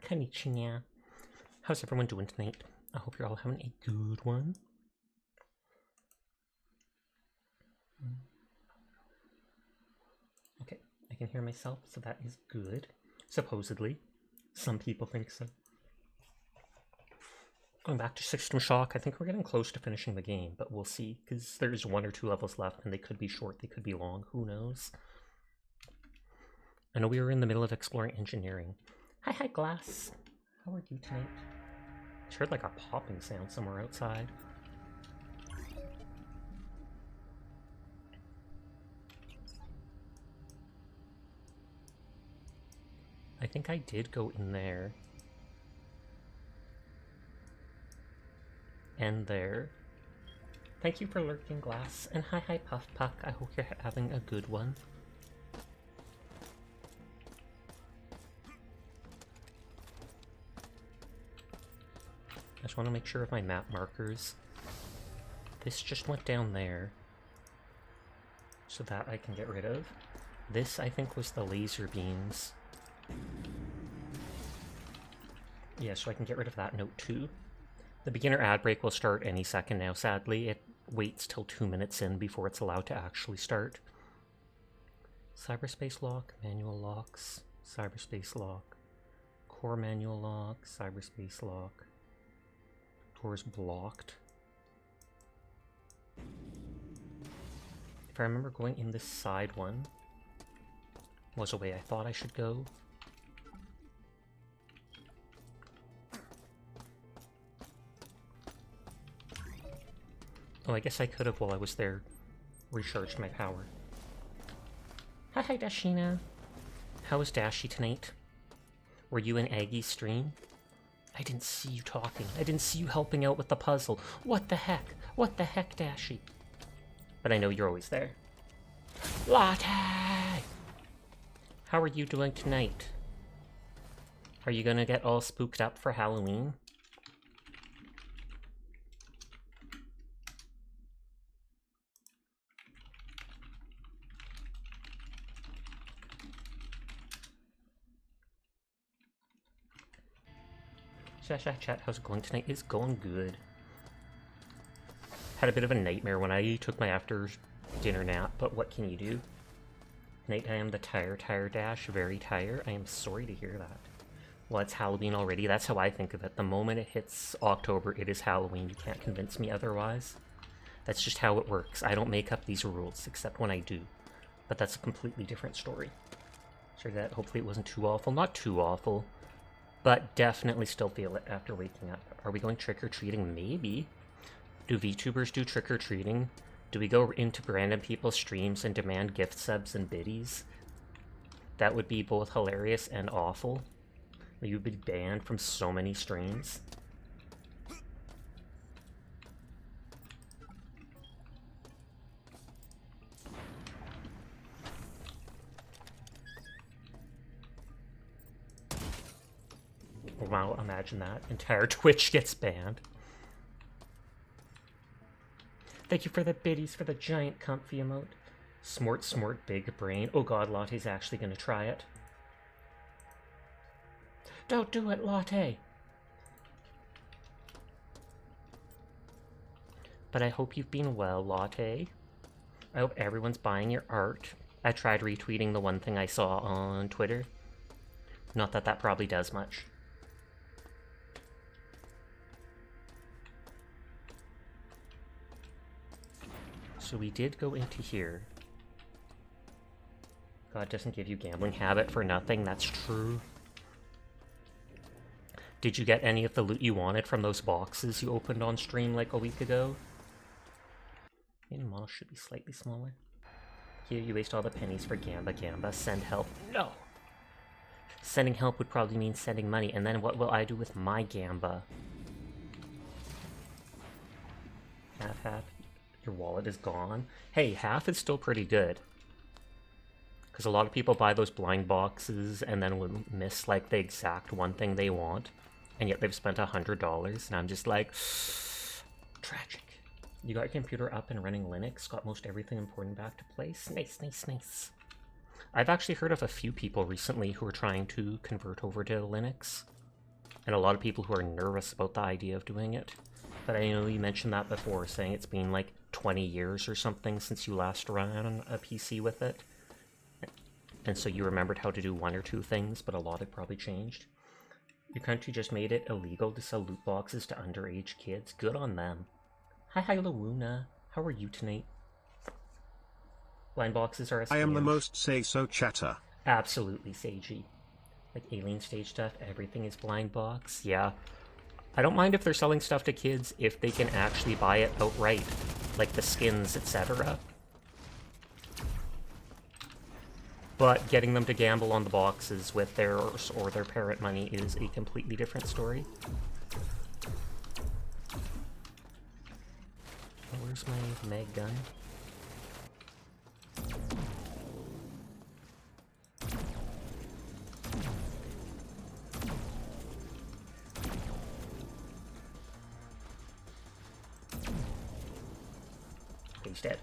Konnichiwa. How's everyone doing tonight? I hope you're all having a good one. Okay, I can hear myself, so that is good. Supposedly. Some people think so. Going back to System Shock, I think we're getting close to finishing the game, but we'll see, because there's 1 or 2 levels left, and they could be short, they could be long, who knows? I know we were in the middle of exploring engineering. Hi, Glass. How are you tonight? I heard like a popping sound somewhere outside. I think I did go in there. And there. Thank you for lurking, Glass. And hi, Puff Puck. I hope you're having a good one. I just want to make sure of my map markers. This just went down there. So that I can get rid of. This, I think, was the laser beams. Yeah, so I can get rid of that note too. The beginner ad break will start any second now, sadly. It waits till 2 minutes in before it's allowed to actually start. Cyberspace lock, manual locks, cyberspace lock, core manual lock, cyberspace lock, doors blocked. If I remember, going in this side one was a way I thought I should go. Oh, I guess I could have, while I was there, recharged my power. Hi, Dashina. How was Dashi tonight? Were you in Aggie's stream? I didn't see you talking. I didn't see you helping out with the puzzle. What the heck? What the heck, Dashi? But I know you're always there. Latte! How are you doing tonight? Are you gonna get all spooked up for Halloween? Chat, how's it going tonight? It's going good. Had a bit of a nightmare when I took my after dinner nap, but what can you do? Tonight I am the tire dash, very tired. I am sorry to hear that. Well, it's Halloween already. That's how I think of it. The moment it hits October, it is Halloween. You can't convince me otherwise. That's just how it works. I don't make up these rules, except when I do. But that's a completely different story. Sorry that. Hopefully it wasn't too awful. Not too awful. But definitely still feel it after waking up. Are we going trick-or-treating? Maybe. Do VTubers do trick-or-treating? Do we go into random people's streams and demand gift subs and biddies? That would be both hilarious and awful. You would be banned from so many streams. Wow, imagine that. Entire Twitch gets banned. Thank you for the biddies for the giant comfy emote. Smort, big brain. Oh god, Latte's actually gonna try it. Don't do it, Latte! But I hope you've been well, Latte. I hope everyone's buying your art. I tried retweeting the one thing I saw on Twitter. Not that that probably does much. So we did go into here. God doesn't give you gambling habit for nothing, that's true. Did you get any of the loot you wanted from those boxes you opened on stream like a week ago? Maybe model should be slightly smaller. Here, you waste all the pennies for Gamba. Send help. No! Sending help would probably mean sending money, and then what will I do with my Gamba? Half. Your wallet is gone. Hey, half is still pretty good. Because a lot of people buy those blind boxes and then will miss like the exact one thing they want. And yet they've spent $100, and I'm just like, tragic. You got your computer up and running Linux, got most everything important back to place. Nice. I've actually heard of a few people recently who are trying to convert over to Linux. and a lot of people who are nervous about the idea of doing it. But I know you mentioned that before, saying it's been like 20 years or something since you last ran a PC with it. And so you remembered how to do one or two things, but a lot had probably changed. Your country just made it illegal to sell loot boxes to underage kids. Good on them. Hi, Luna. How are you tonight? Blind boxes are a scam. I am the most say-so chatter. Absolutely, Seiji. Like alien stage stuff, everything is blind box. Yeah. I don't mind if they're selling stuff to kids if they can actually buy it outright. Like the skins, etc. But getting them to gamble on the boxes with theirs or their parent money is a completely different story. Where's my mag gun? He's dead.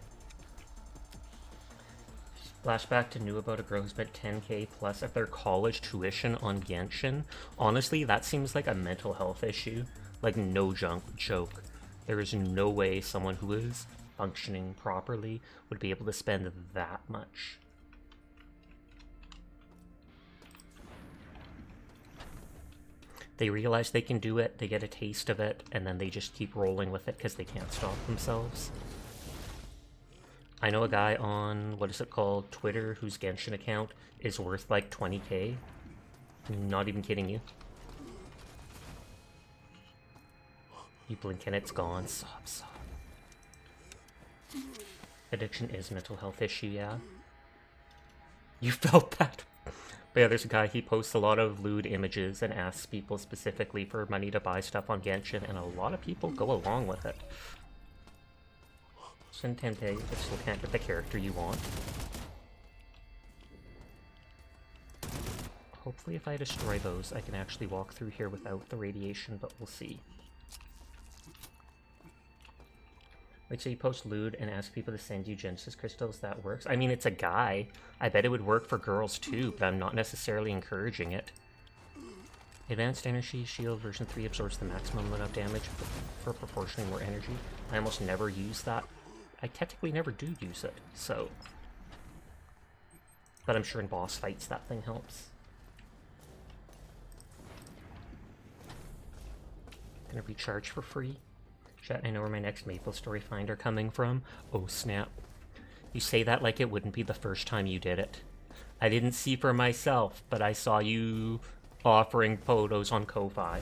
Flashback to knew about a girl who spent 10k plus of their college tuition on Genshin. Honestly, that seems like a mental health issue. Like, no joke. There is no way someone who is functioning properly would be able to spend that much. They realize they can do it, they get a taste of it, and then they just keep rolling with it because they can't stop themselves. I know a guy on, what is it called, Twitter, whose Genshin account is worth like 20k. Not even kidding you. You blink and it's gone. Sob. Addiction is a mental health issue, yeah. You felt that. But yeah, there's a guy, he posts a lot of lewd images and asks people specifically for money to buy stuff on Genshin, and a lot of people go along with it. Spend 10k, but still can't get the character you want. Hopefully if I destroy those, I can actually walk through here without the radiation, but we'll see. Like, so you post lewd and ask people to send you Genesis crystals, that works? I mean, it's a guy. I bet it would work for girls too, but I'm not necessarily encouraging it. Advanced Energy Shield version 3 absorbs the maximum amount of damage for proportionally more energy. I almost never use that. I technically never do use it, so... But I'm sure in boss fights that thing helps. Gonna recharge for free. Chat, I know where my next MapleStory find are coming from. Oh snap. You say that like it wouldn't be the first time you did it. I didn't see for myself, but I saw you offering photos on Ko-Fi.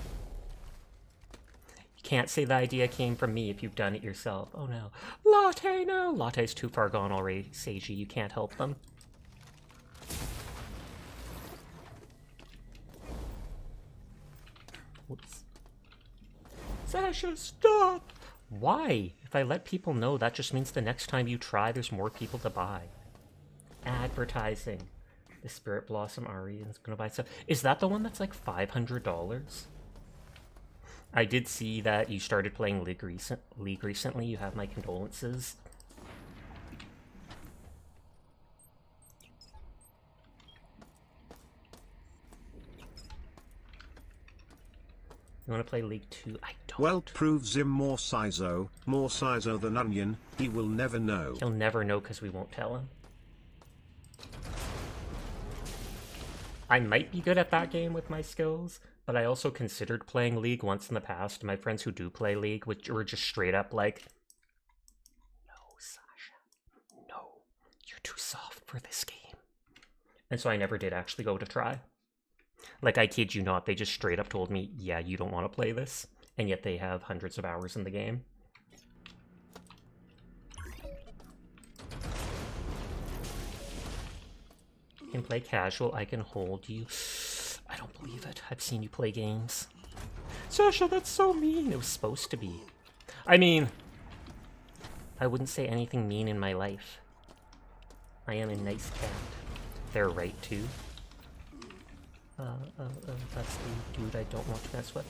You can't say the idea came from me if you've done it yourself. Oh no. Latte, no! Latte's too far gone already, Seiji. You can't help them. Whoops. Sasha, stop! Why? If I let people know, that just means the next time you try, there's more people to buy. Advertising. The Spirit Blossom Arian's gonna buy stuff. Is that the one that's like $500? I did see that you started playing League recently. You have my condolences. You want to play League 2? I don't. Well, proves him more sizo than onion. He will never know. He'll never know because we won't tell him. I might be good at that game with my skills, but I also considered playing League once in the past. My friends who do play League were just straight up like, no, Sasha, no, you're too soft for this game. And so I never did actually go to try. Like, I kid you not, they just straight up told me, yeah, you don't want to play this, and yet they have hundreds of hours in the game. You can play casual, I can hold you. I don't believe it. I've seen you play games. Sasha, that's so mean. It was supposed to be. I mean, I wouldn't say anything mean in my life. I am a nice cat. They're right, too. That's the dude I don't want to mess with.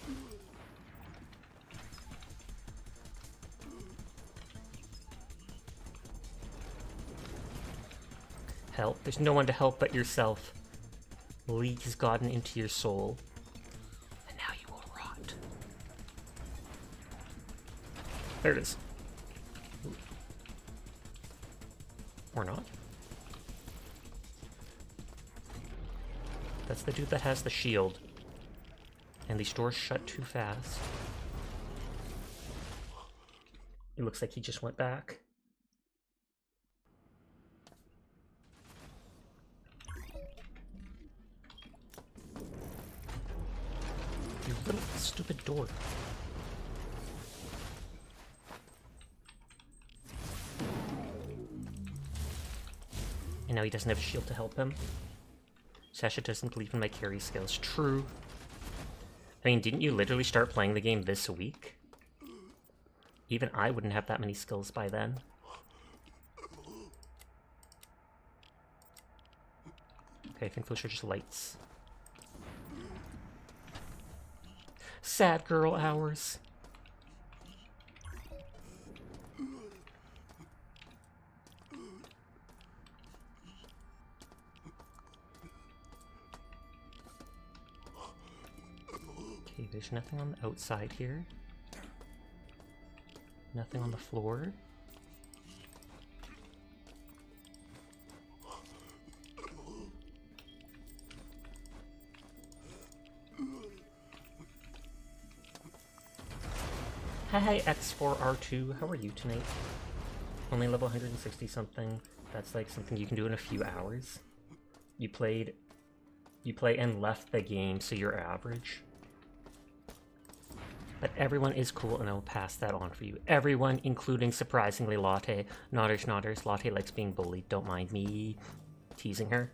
Help. There's no one to help but yourself. League has gotten into your soul. And now you will There it is. Ooh. Or not. That's the dude that has the shield. And these doors shut too fast. It looks like he just went back. You little stupid door. And now he doesn't have a shield to help him. Sasha doesn't believe in my carry skills. True. I mean, didn't you literally start playing the game this week? Even I wouldn't have that many skills by then. Okay, I think those are just lights. Sad girl hours. Okay, there's nothing on the outside here. Nothing on the floor. Hi X4R2, how are you tonight? Only level 160 something. That's like something you can do in a few hours. You play and left the game, so you're average. But everyone is cool, and I will pass that on for you. Everyone, including, surprisingly, Latte. Nodders, nodders. Latte likes being bullied. Don't mind me teasing her.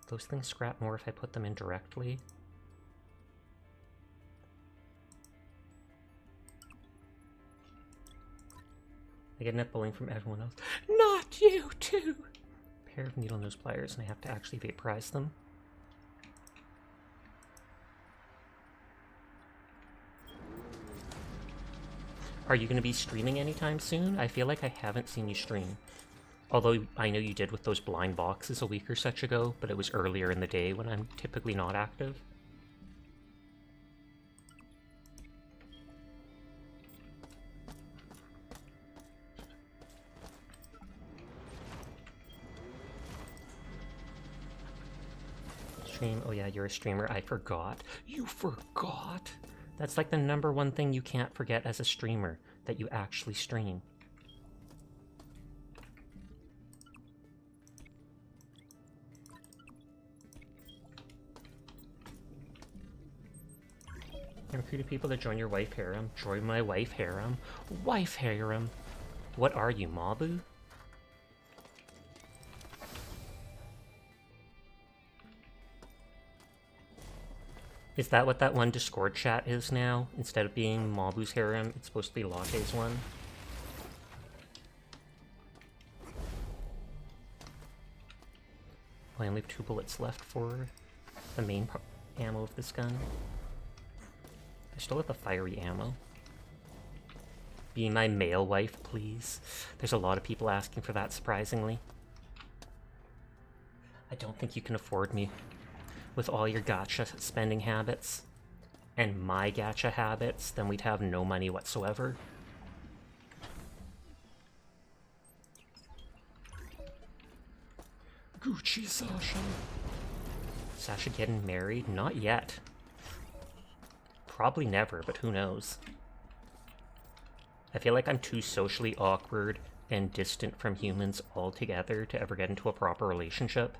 Those things scrap more if I put them in directly. I get enough bullying from everyone else. Not you, too! Pair of needle nose pliers, and I have to actually vaporize them. Are you going to be streaming anytime soon? I feel like I haven't seen you stream. Although I know you did with those blind boxes a week or such ago, but it was earlier in the day when I'm typically not active. Stream. Oh yeah, you're a streamer. I forgot. You forgot? That's like the #1 thing you can't forget as a streamer, that you actually stream. You're recruiting people to join your wife harem. Join my wife harem. Wife harem. What are you, Mabu? Is that what that one Discord chat is now? Instead of being Mabu's harem, it's supposed to be Latte's one? I only have 2 bullets left for the main ammo of this gun. I still have the fiery ammo. Be my male wife, please. There's a lot of people asking for that, surprisingly. I don't think you can afford me. With all your gacha spending habits, and my gacha habits, then we'd have no money whatsoever. Gucci Sasha. Sasha getting married? Not yet. Probably never, but who knows. I feel like I'm too socially awkward and distant from humans altogether to ever get into a proper relationship.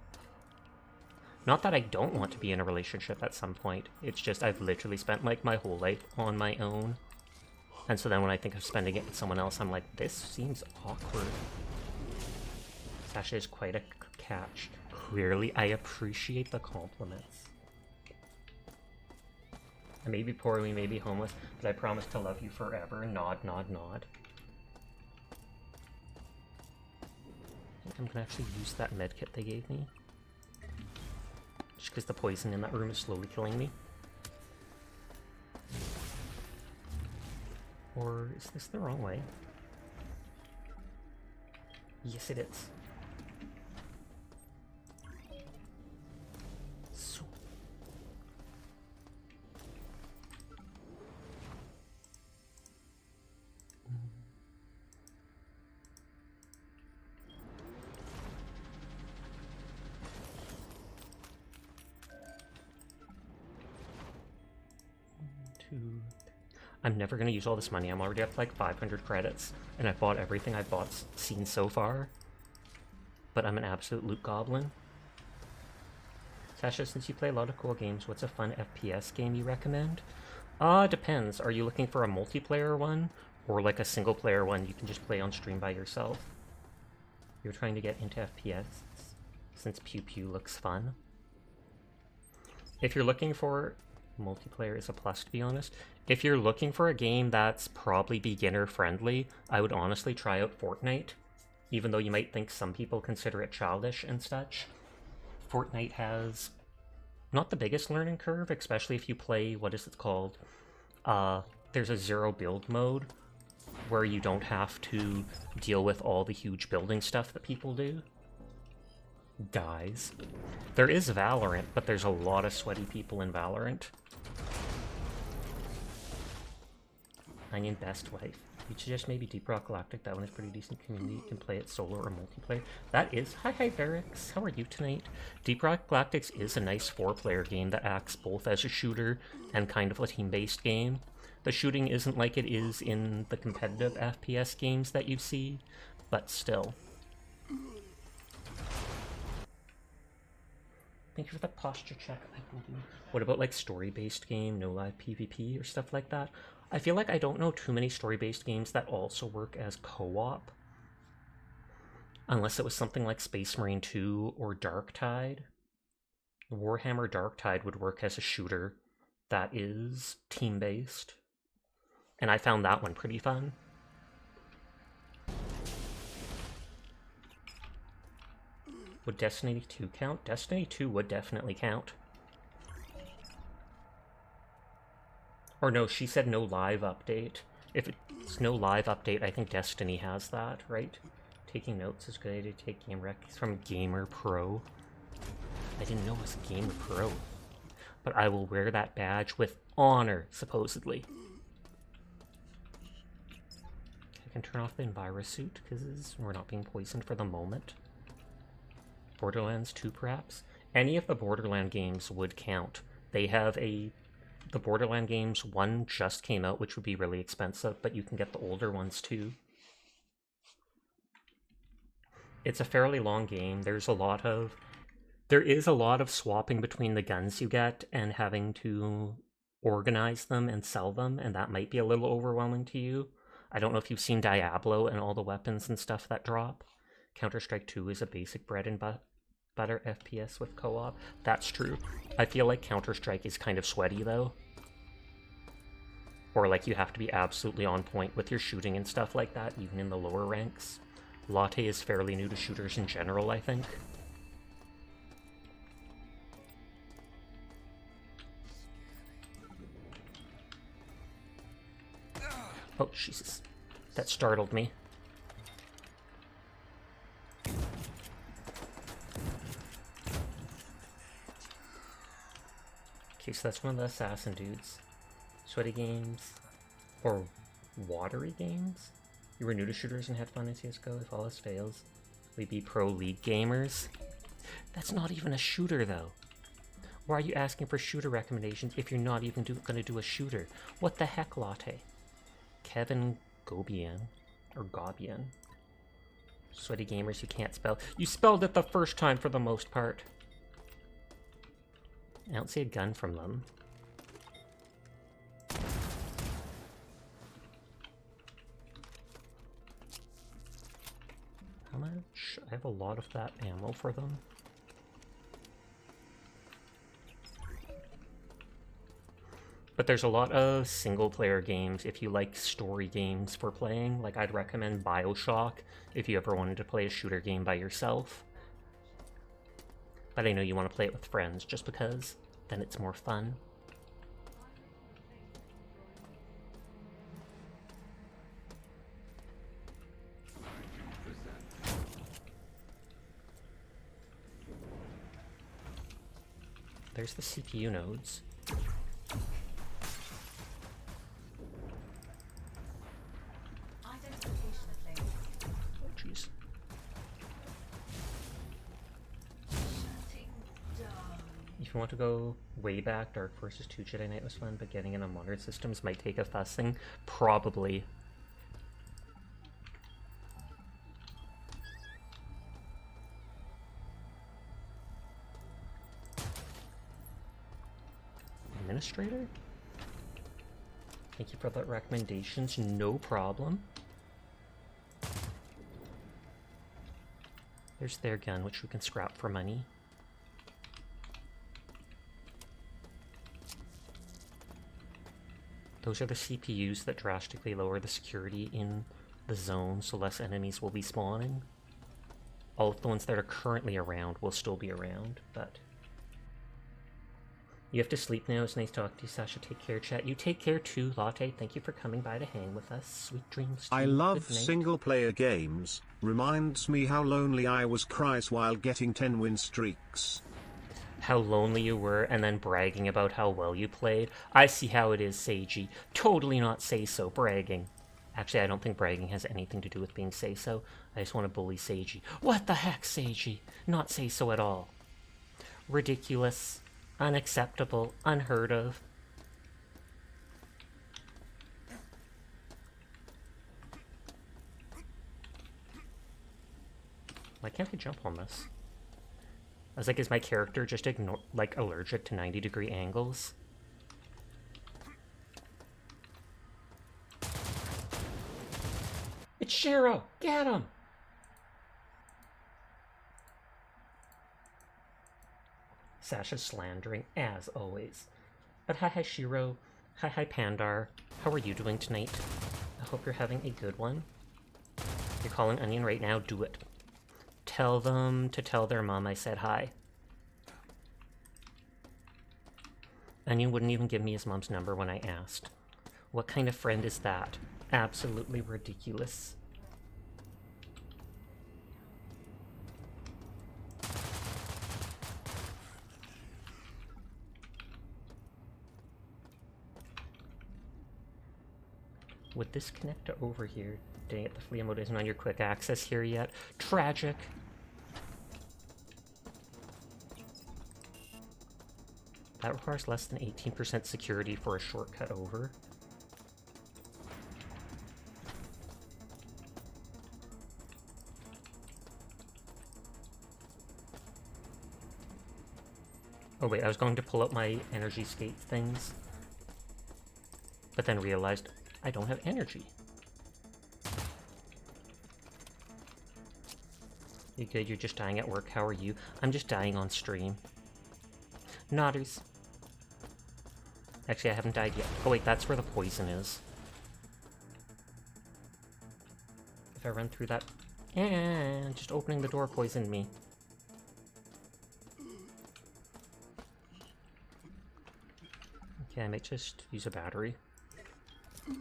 Not that I don't want to be in a relationship at some point, it's just I've literally spent like my whole life on my own. And so then when I think of spending it with someone else, I'm like, this seems awkward. Sasha is quite a catch. Clearly, I appreciate the compliments. I may be poor, we may be homeless, but I promise to love you forever. Nod, nod, nod. I think I'm gonna actually use that medkit they gave me. Just because the poison in that room is slowly killing me. Or is this the wrong way? Yes, it is. So, 2. I'm never gonna use all this money. I'm already up to like 500 credits, and I've bought everything I've seen so far. But I'm an absolute loot goblin. Sasha, since you play a lot of cool games, what's a fun FPS game you recommend? Depends. Are you looking for a multiplayer one, or like a single player one you can just play on stream by yourself? You're trying to get into FPS, since Pew Pew looks fun. If you're looking for... multiplayer is a plus, to be honest. If you're looking for a game that's probably beginner-friendly, I would honestly try out Fortnite. Even though you might think some people consider it childish and such. Fortnite has not the biggest learning curve, especially if you play, what is it called? There's a zero build mode, where you don't have to deal with all the huge building stuff that people do. Dies. There is Valorant, but there's a lot of sweaty people in Valorant. Onion Best Wife. You'd suggest maybe Deep Rock Galactic. That one is pretty decent community. You can play it solo or multiplayer. That is... Hi Varix. How are you tonight? Deep Rock Galactic is a nice 4-player game that acts both as a shooter and kind of a team-based game. The shooting isn't like it is in the competitive FPS games that you see, but still. Thank you for the posture check. What about like story-based game, no live PvP or stuff like that? I feel like I don't know too many story-based games that also work as co-op. Unless it was something like Space Marine 2 or Darktide. Warhammer Darktide would work as a shooter that is team-based. And I found that one pretty fun. Would Destiny 2 count? Destiny 2 would definitely count. Or no, she said no live update. If it's no live update, I think Destiny has that, right? Taking notes is a good idea to take game rec from Gamer Pro. I didn't know it was Gamer Pro. But I will wear that badge with honor, supposedly. I can turn off the Enviro suit, because we're not being poisoned for the moment. Borderlands 2, perhaps? Any of the Borderland games would count. They have a... The Borderland games, one just came out, which would be really expensive, but you can get the older ones too. It's a fairly long game. There is a lot of swapping between the guns you get and having to organize them and sell them, and that might be a little overwhelming to you. I don't know if you've seen Diablo and all the weapons and stuff that drop. Counter-Strike 2 is a basic bread and butter FPS with co-op. That's true. I feel like Counter-Strike is kind of sweaty though. Or like you have to be absolutely on point with your shooting and stuff like that, even in the lower ranks. Latte is fairly new to shooters in general, I think. Oh, Jesus. That startled me. Okay, so that's one of the assassin dudes. Sweaty games. Or watery games? You were new to shooters and had fun in CSGO. If all else fails, we be pro league gamers. That's not even a shooter, though. Why are you asking for shooter recommendations if you're not even gonna do a shooter? What the heck, Latte? Kevin Gobian. Or Gobian. Sweaty gamers you can't spell. You spelled it the first time for the most part. I don't see a gun from them. How much? I have a lot of that ammo for them. But there's a lot of single-player games if you like story games for playing. Like, I'd recommend BioShock if you ever wanted to play a shooter game by yourself. But I know you want to play it with friends, just because then it's more fun. There's the CPU nodes. Oh, jeez. If you you want to go way back, Dark Forces 2 Jedi Knight was fun, but getting into modern systems might take a fussing. Probably. Administrator? Thank you for the recommendations, no problem. There's their gun, which we can scrap for money. Those are the CPUs that drastically lower the security in the zone, so less enemies will be spawning. All of the ones that are currently around will still be around, but... You have to sleep now. It's nice talking to you, Sasha. Take care, chat. You take care too, Latte. Thank you for coming by to hang with us. Sweet dreams to I you. love Good night. single-player games. Reminds me how lonely I was Chris while getting 10 win streaks. How lonely you were, and then bragging about how well you played. I see how it is, Seiji. Totally not say-so bragging. Actually, I don't think bragging has anything to do with being say-so. I just want to bully Seiji. What the heck, Seiji? Not say-so at all. Ridiculous. Unacceptable. Unheard of. Why can't I jump on this? I was like, is my character just allergic to 90-degree angles? It's Shiro! Get him! Sasha's slandering, as always. But hi Shiro. Hi Pandar. How are you doing tonight? I hope you're having a good one. You're calling Onion right now? Do it. Tell them to tell their mom I said hi. Onion wouldn't even give me his mom's number when I asked. What kind of friend is that? Absolutely ridiculous. Would this connect to over here? Dang it, the flea mode isn't on your quick access here yet. Tragic. That requires less than 18% security for a shortcut over. Oh wait, I was going to pull out my energy skate things, but then realized I don't have energy. You good? You're just dying at work. How are you? I'm just dying on stream. Nodders. Actually, I haven't died yet. Oh wait, that's where the poison is. If I run through that... just opening the door poisoned me. Okay, I might just use a battery. It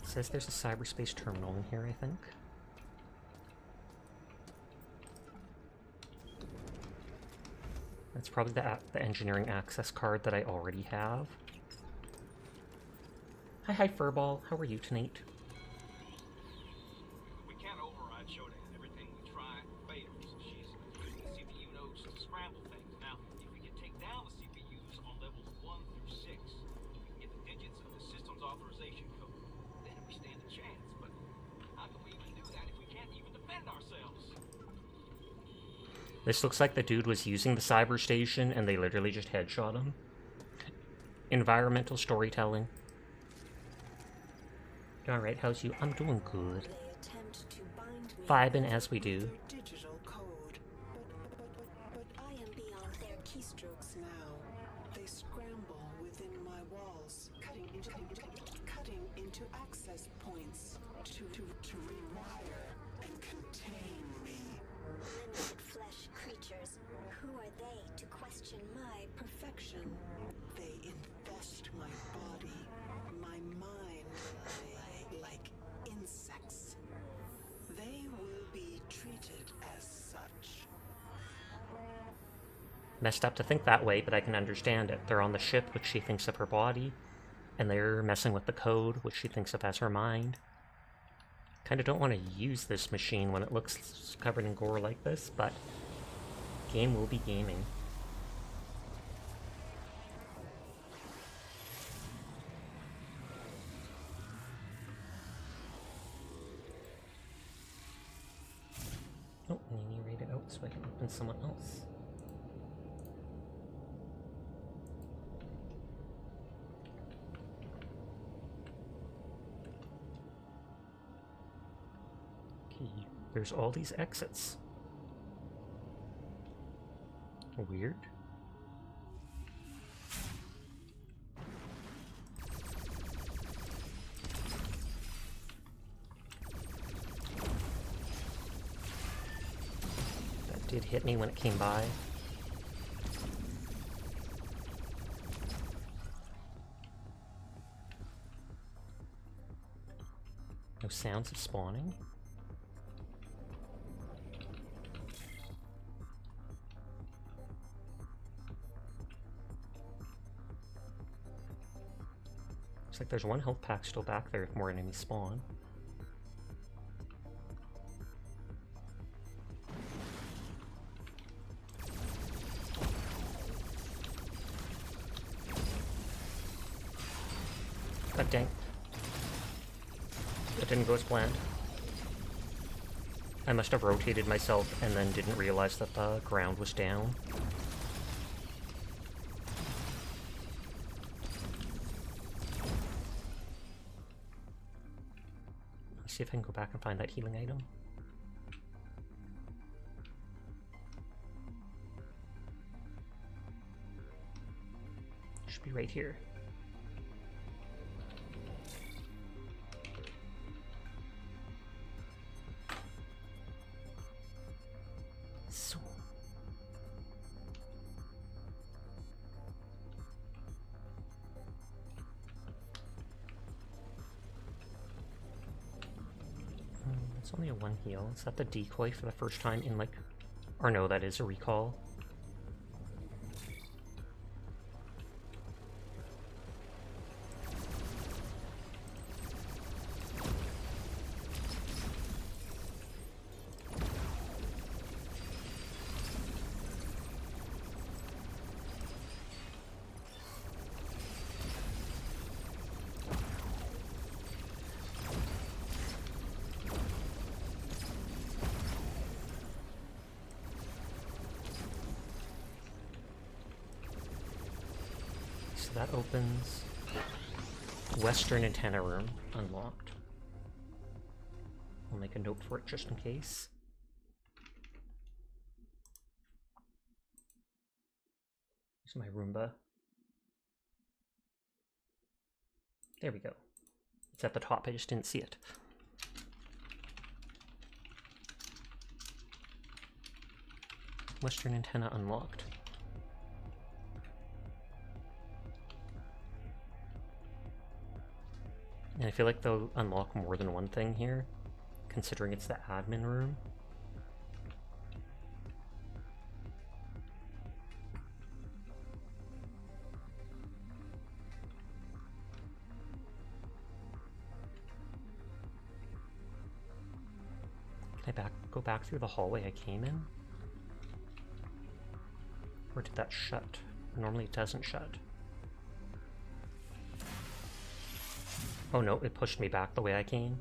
says there's a cyberspace terminal in here, I think. That's probably the engineering access card that I already have. Hi Furball, how are you tonight? We can't override Shodan. Everything we try fails. She's using the CPU nodes to scramble things. Now, if we can take down the CPUs on levels 1 through 6, we can get the digits of the system's authorization code. Then we stand a chance. But how can we even do that if we can't even defend ourselves? This looks like the dude was using the cyber station and they literally just headshot him. Environmental storytelling. Alright, how's you? I'm doing good. Vibing as we do. Digital code. But I am beyond their keystrokes now. They scramble within my walls, cutting into access points to rewire and contain me. Limited flesh creatures. Who are they to question my Perfection. They infest my body, my mind, like insects. They will be treated as such. Messed up to think that way, but I can understand it. They're on the ship, which she thinks of her body, and they're messing with the code, which she thinks of as her mind. Kinda don't want to use this machine when it looks covered in gore like this, but game will be gaming. Oh, I need to read it out so I can open someone else. Okay, there's all these exits. Weird. That did hit me when it came by. No sounds of spawning. Looks like there's one health pack still back there if more enemies spawn. God dang. That didn't go as planned. I must have rotated myself and then didn't realize that the ground was down. See if I can go back and find that healing item. Should be right here. So. It's only a one heal. Is that the decoy for the first time in like... Or no, that is a recall. That opens Western Antenna Room, unlocked. I'll make a note for it just in case. Here's my Roomba. There we go. It's at the top, I just didn't see it. Western Antenna unlocked. And I feel like they'll unlock more than one thing here, considering it's the admin room. Can I go back through the hallway I came in? Or did that shut? Normally it doesn't shut. Oh no, it pushed me back the way I came.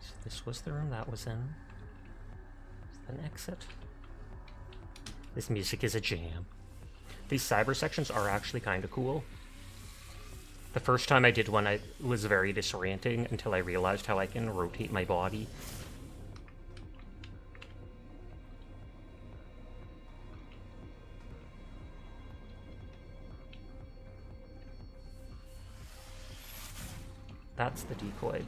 So this was the room that was in. Is an exit. This music is a jam. These cyber sections are actually kind of cool. The first time I did one, it was very disorienting until I realized how I can rotate my body. That's the decoy.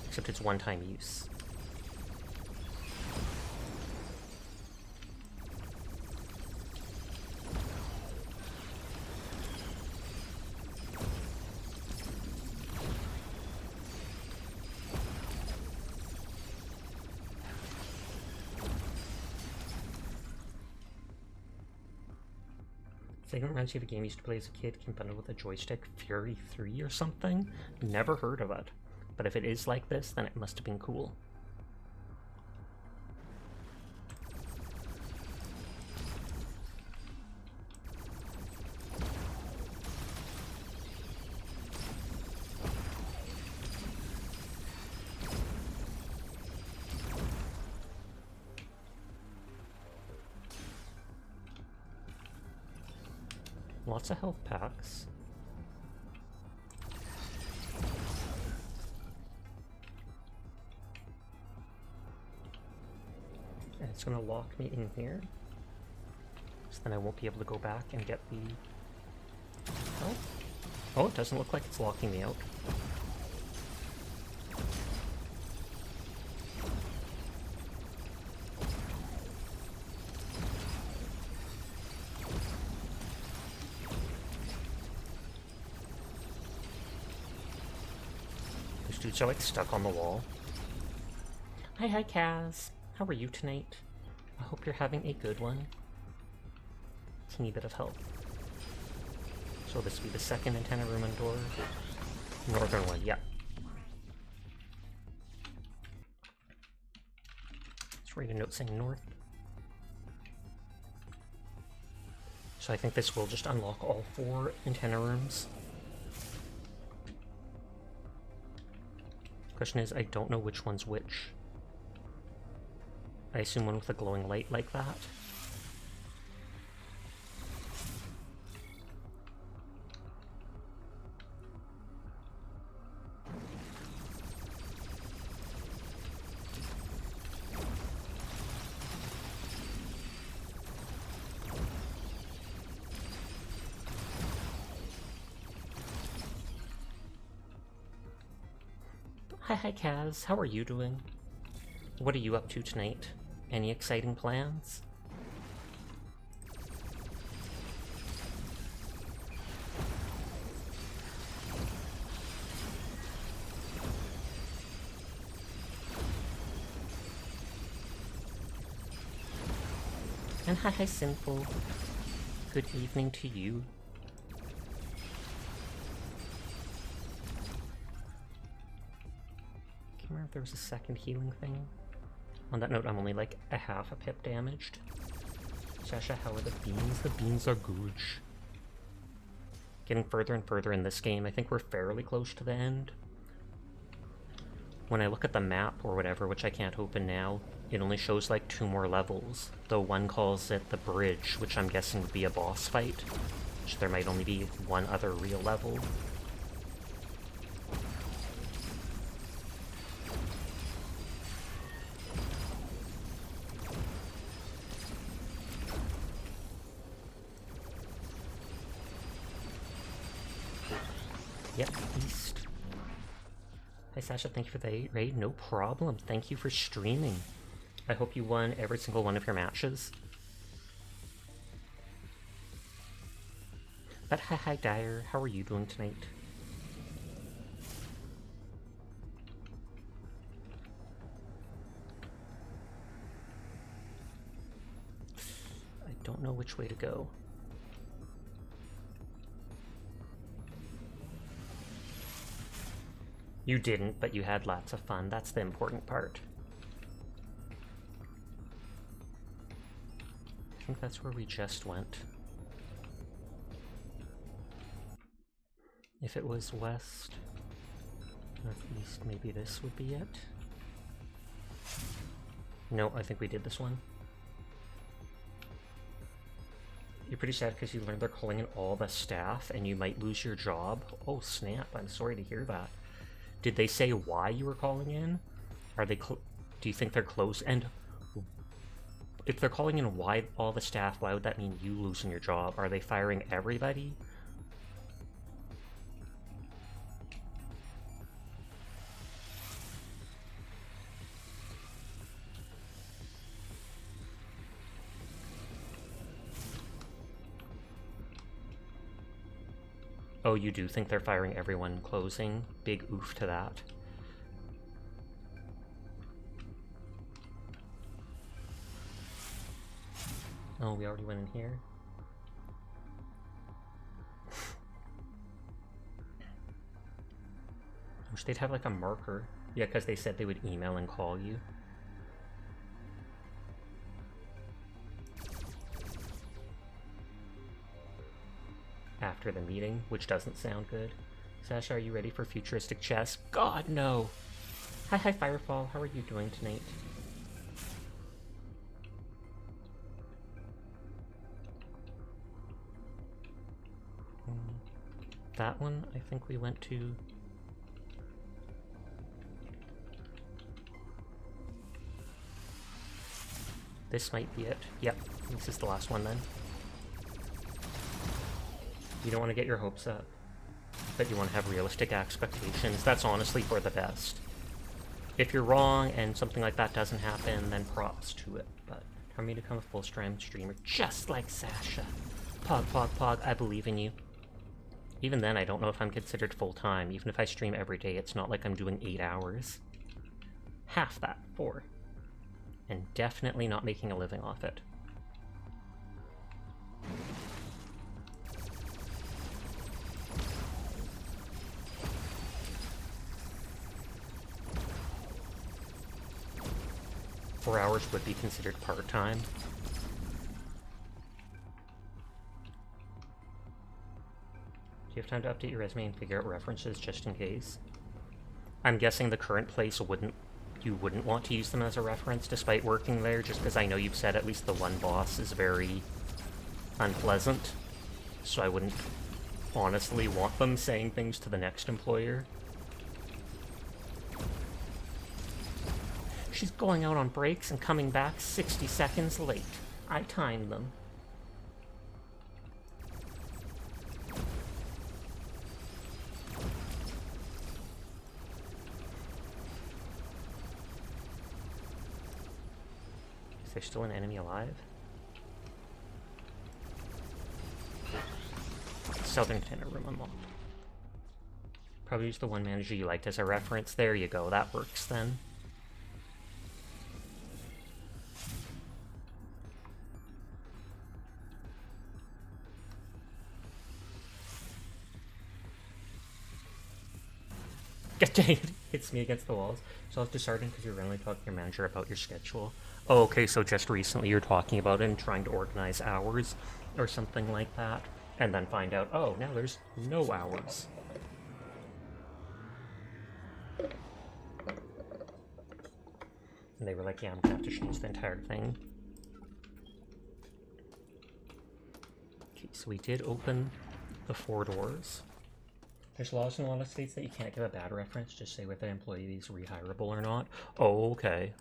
Except it's one-time use. Vaguely reminds you of a game you used to play as a kid, can bundle with a joystick, Fury 3 or something? Never heard of it. But if it is like this, then it must have been cool. Lots of health packs. And it's gonna lock me in here. So then I won't be able to go back and get the health. Oh, it doesn't look like it's locking me out. Dudes are like stuck on the wall. Hi Kaz. How are you tonight? I hope you're having a good one. Teeny bit of help. So this will be the second antenna room and door. Northern one, yeah. Let's read a note saying north. So I think this will just unlock all 4 antenna rooms. Question is, I don't know which one's which. I assume one with a glowing light like that. Hi Kaz, how are you doing? What are you up to tonight? Any exciting plans? And hi Sinful. Good evening to you. If there was a second healing thing. On that note, I'm only like a half a pip damaged. Sasha, how are the beans? The beans are good. Getting further and further in this game. I think we're fairly close to the end. When I look at the map or whatever, which I can't open now, it only shows like 2 more levels. Though one calls it the bridge, which I'm guessing would be a boss fight. Which there might only be 1 other real level. Yep, east. Hi Sasha, thank you for the raid. No problem. Thank you for streaming. I hope you won every single one of your matches. But hi Dyer, how are you doing tonight? I don't know which way to go. You didn't, but you had lots of fun. That's the important part. I think that's where we just went. If it was west, northeast, maybe this would be it. No, I think we did this one. You're pretty sad because you learned they're calling in all the staff and you might lose your job. Oh snap, I'm sorry to hear that. Did they say why you were calling in? Are they do you think they're close? And if they're calling in why all the staff, why would that mean you losing your job? Are they firing everybody? Oh, you do think they're firing everyone closing? Big oof to that. Oh, we already went in here. Wish they'd have like a marker. Yeah, because they said they would email and call you. After the meeting, which doesn't sound good. Sasha, are you ready for futuristic chess? God, no! Hi, Firefall. How are you doing tonight? That one, I think we went to... This might be it. Yep, this is the last one then. You don't want to get your hopes up, but you want to have realistic expectations. That's honestly for the best. If you're wrong and something like that doesn't happen, then props to it. But for me to become a full-time streamer, just like Sasha. Pog, I believe in you. Even then, I don't know if I'm considered full-time. Even if I stream every day, it's not like I'm doing 8 hours. Half that, 4. And definitely not making a living off it. Four hours would be considered part-time. Do you have time to update your resume and figure out references just in case? I'm guessing the current place you wouldn't want to use them as a reference despite working there, just because I know you've said at least the one boss is very unpleasant. So I wouldn't honestly want them saying things to the next employer. She's going out on breaks and coming back 60 seconds late. I timed them. Is there still an enemy alive? Southern Tenor Room unlocked. Probably use the one manager you liked as a reference. There you go, that works then. Dang, it hits me against the walls. So I was disheartened because you're randomly talking to your manager about your schedule. Oh, okay, so just recently you're talking about it and trying to organize hours or something like that, and then find out, oh, now there's no hours. And they were like, yeah, I'm gonna have to change the entire thing. Okay, so we did open the 4 doors. There's laws in a lot of states that you can't give a bad reference, just say whether the employee is rehirable or not. Oh, okay.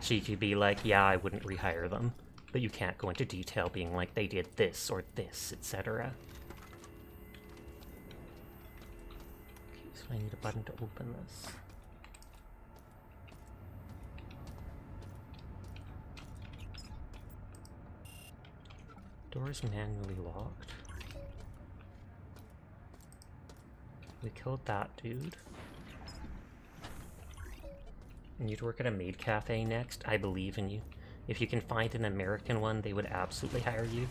So you could be like, yeah, I wouldn't rehire them, but you can't go into detail being like, they did this or this, etc. Okay, so I need a button to open this. Door is manually locked. We killed that dude. And you'd work at a maid cafe next? I believe in you. If you can find an American one, they would absolutely hire you.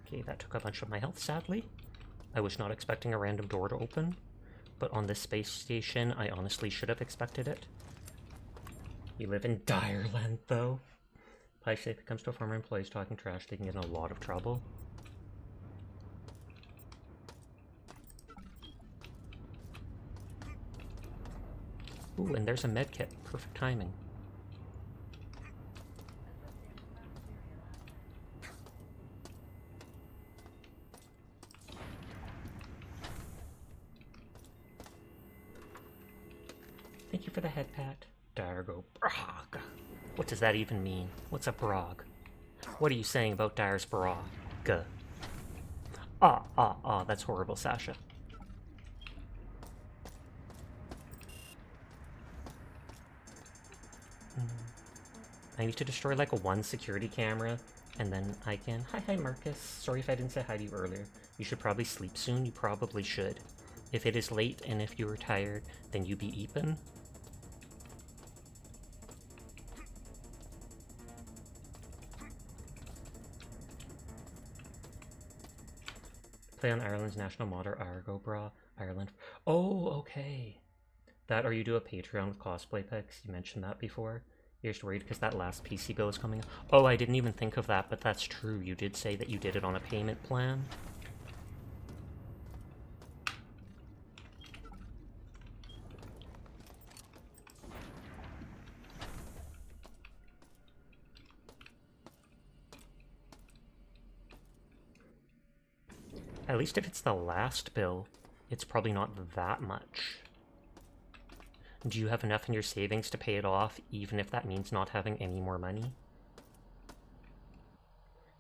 Okay, that took a bunch of my health, sadly. I was not expecting a random door to open, but on this space station, I honestly should have expected it. You live in Direland, though. Probably say if it comes to a former employees talking trash, they can get in a lot of trouble. Ooh, and there's a medkit. Perfect timing. Thank you for the head pat. Dargo Brog. What does that even mean? What's a Brog? What are you saying about Dyer's Brog? That's horrible, Sasha. I need to destroy like one security camera, and then I can... Hi, Marcus. Sorry if I didn't say hi to you earlier. You should probably sleep soon. You probably should. If it is late and if you are tired, then you be eepin'. Play on Ireland's national motto, Argobra, Ireland. Oh, okay. That, or you do a Patreon with cosplay pics. You mentioned that before. You're just worried because that last PC bill is coming up. Oh, I didn't even think of that, but that's true. You did say that you did it on a payment plan. At least if it's the last bill, it's probably not that much. Do you have enough in your savings to pay it off, even if that means not having any more money?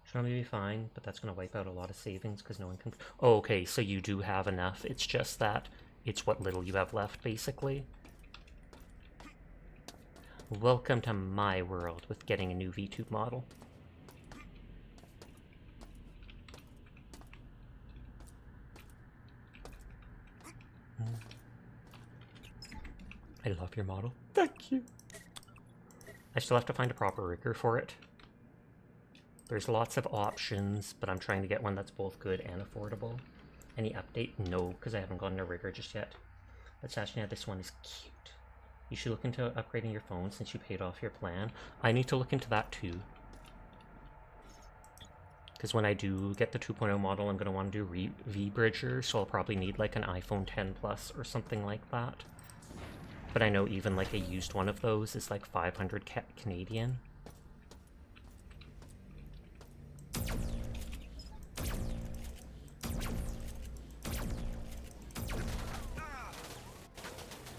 Should probably be fine, but that's going to wipe out a lot of savings because no one can... Oh, okay, so you do have enough. It's just that it's what little you have left, basically. Welcome to my world with getting a new VTube model. I love your model. Thank you. I still have to find a proper rigger for it. There's lots of options, but I'm trying to get one that's both good and affordable. Any update? No, because I haven't gotten a rigger just yet. But Sashnia, this one is cute. You should look into upgrading your phone since you paid off your plan. I need to look into that too. Because when I do get the 2.0 model, I'm going to want to do V-Bridger, so I'll probably need like an iPhone 10 Plus or something like that. But I know even like a used one of those is like 500 Canadian.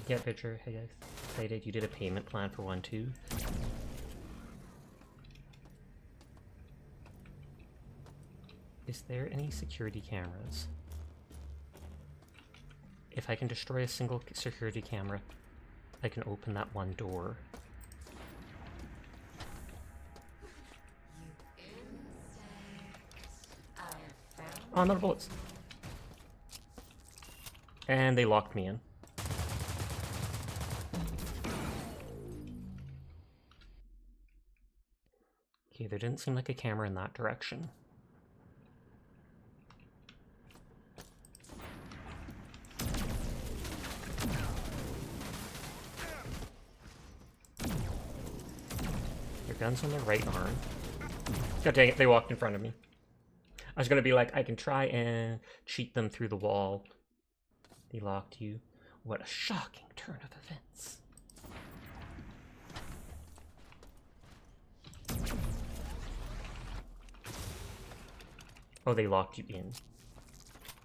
Yeah, Bridger, hey guys. Excited you did a payment plan for one too. Is there any security cameras? If I can destroy a single security camera, I can open that one door. Oh, no bullets. And they locked me in. Okay, there didn't seem like a camera in that direction. Your gun's on the right arm. God dang it, they walked in front of me. I was gonna be like, I can try and cheat them through the wall. They locked you. What a shocking turn of events. Oh, they locked you in.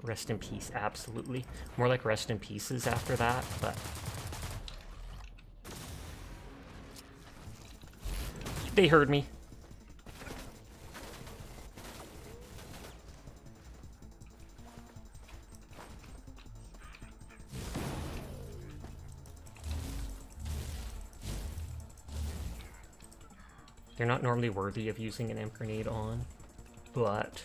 Rest in peace, absolutely. More like rest in pieces after that, but... They heard me. They're not normally worthy of using an imp grenade on, but...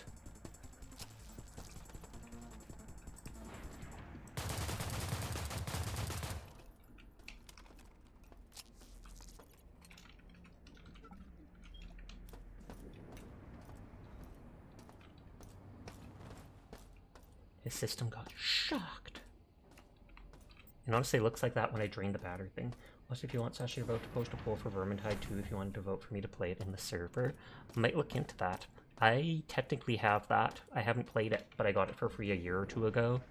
His system got shocked. And honestly, it looks like that when I drained the battery thing. Also, if you want, Sasha, you're about to post a poll for Vermintide 2 if you wanted to vote for me to play it in the server. I might look into that. I technically have that. I haven't played it, but I got it for free a year or two ago.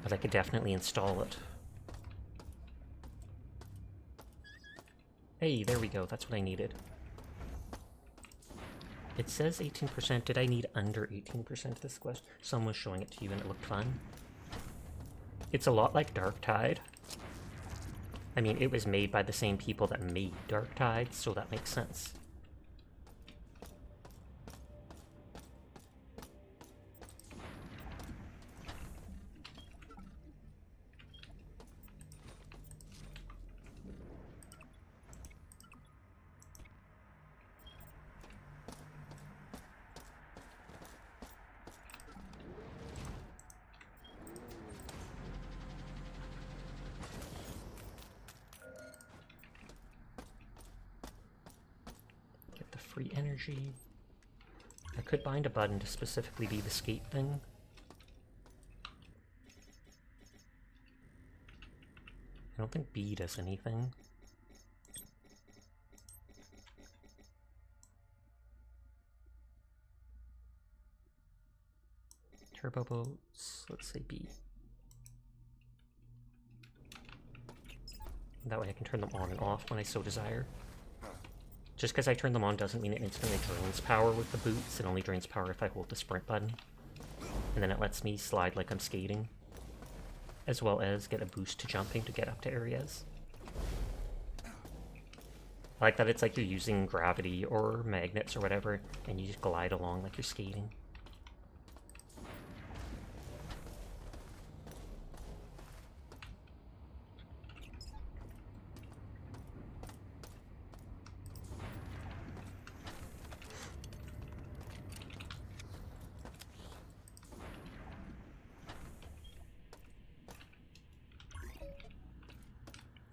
But I could definitely install it. Hey, there we go. That's what I needed. It says 18%. Did I need under 18% this quest? Someone was showing it to you and it looked fun. It's a lot like Darktide. I mean, it was made by the same people that made Darktide, so that makes sense. Free energy. I could bind a button to specifically be the skate thing. I don't think B does anything. Turbo boats, let's say B. That way I can turn them on and off when I so desire. Just because I turn them on doesn't mean it instantly drains power with the boots. It only drains power if I hold the sprint button. And then it lets me slide like I'm skating. As well as get a boost to jumping to get up to areas. I like that it's like you're using gravity or magnets or whatever, and you just glide along like you're skating.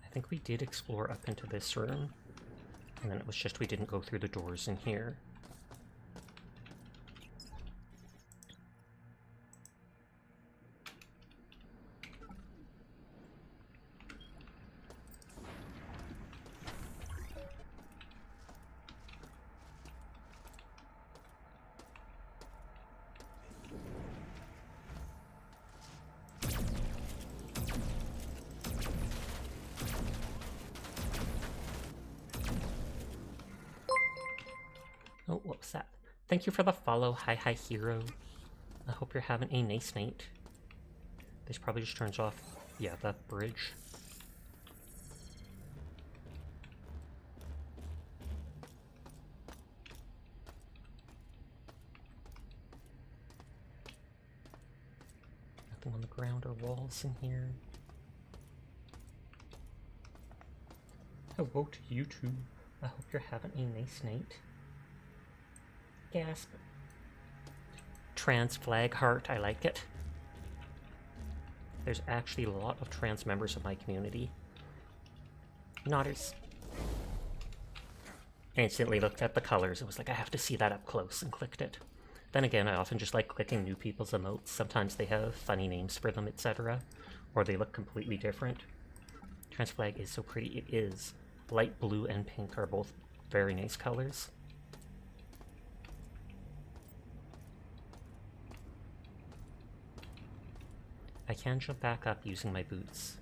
I think we did explore up into this room, and then it was just we didn't go through the doors in here. Oh, what was that? Thank you for the follow, Hi Hero. I hope you're having a nice night. This probably just turns off, yeah, that bridge. Nothing on the ground or walls in here. Hello to you too. I hope you're having a nice night. Gasp. Trans flag heart, I like it. There's actually a lot of trans members of my community. Nodders. I instantly looked at the colors. It was like, I have to see that up close, and clicked it. Then again, I often just like clicking new people's emotes. Sometimes they have funny names for them, etc. Or they look completely different. Trans flag is so pretty. It is. Light blue and pink are both very nice colors. I can jump back up using my boots.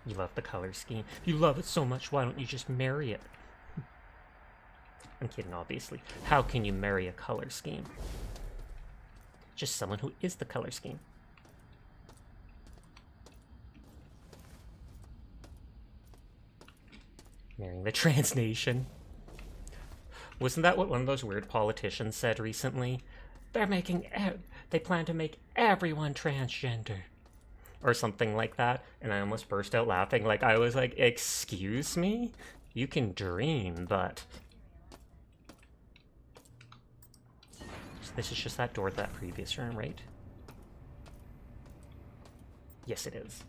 You love the color scheme. You love it so much, why don't you just marry it? I'm kidding, obviously. How can you marry a color scheme? Just someone who is the color scheme. Marrying the trans nation. Wasn't that what one of those weird politicians said recently? They plan to make everyone transgender. Or something like that. And I almost burst out laughing. Like, I was like, excuse me? You can dream, but... So this is just that door to that previous room, right? Yes, it is.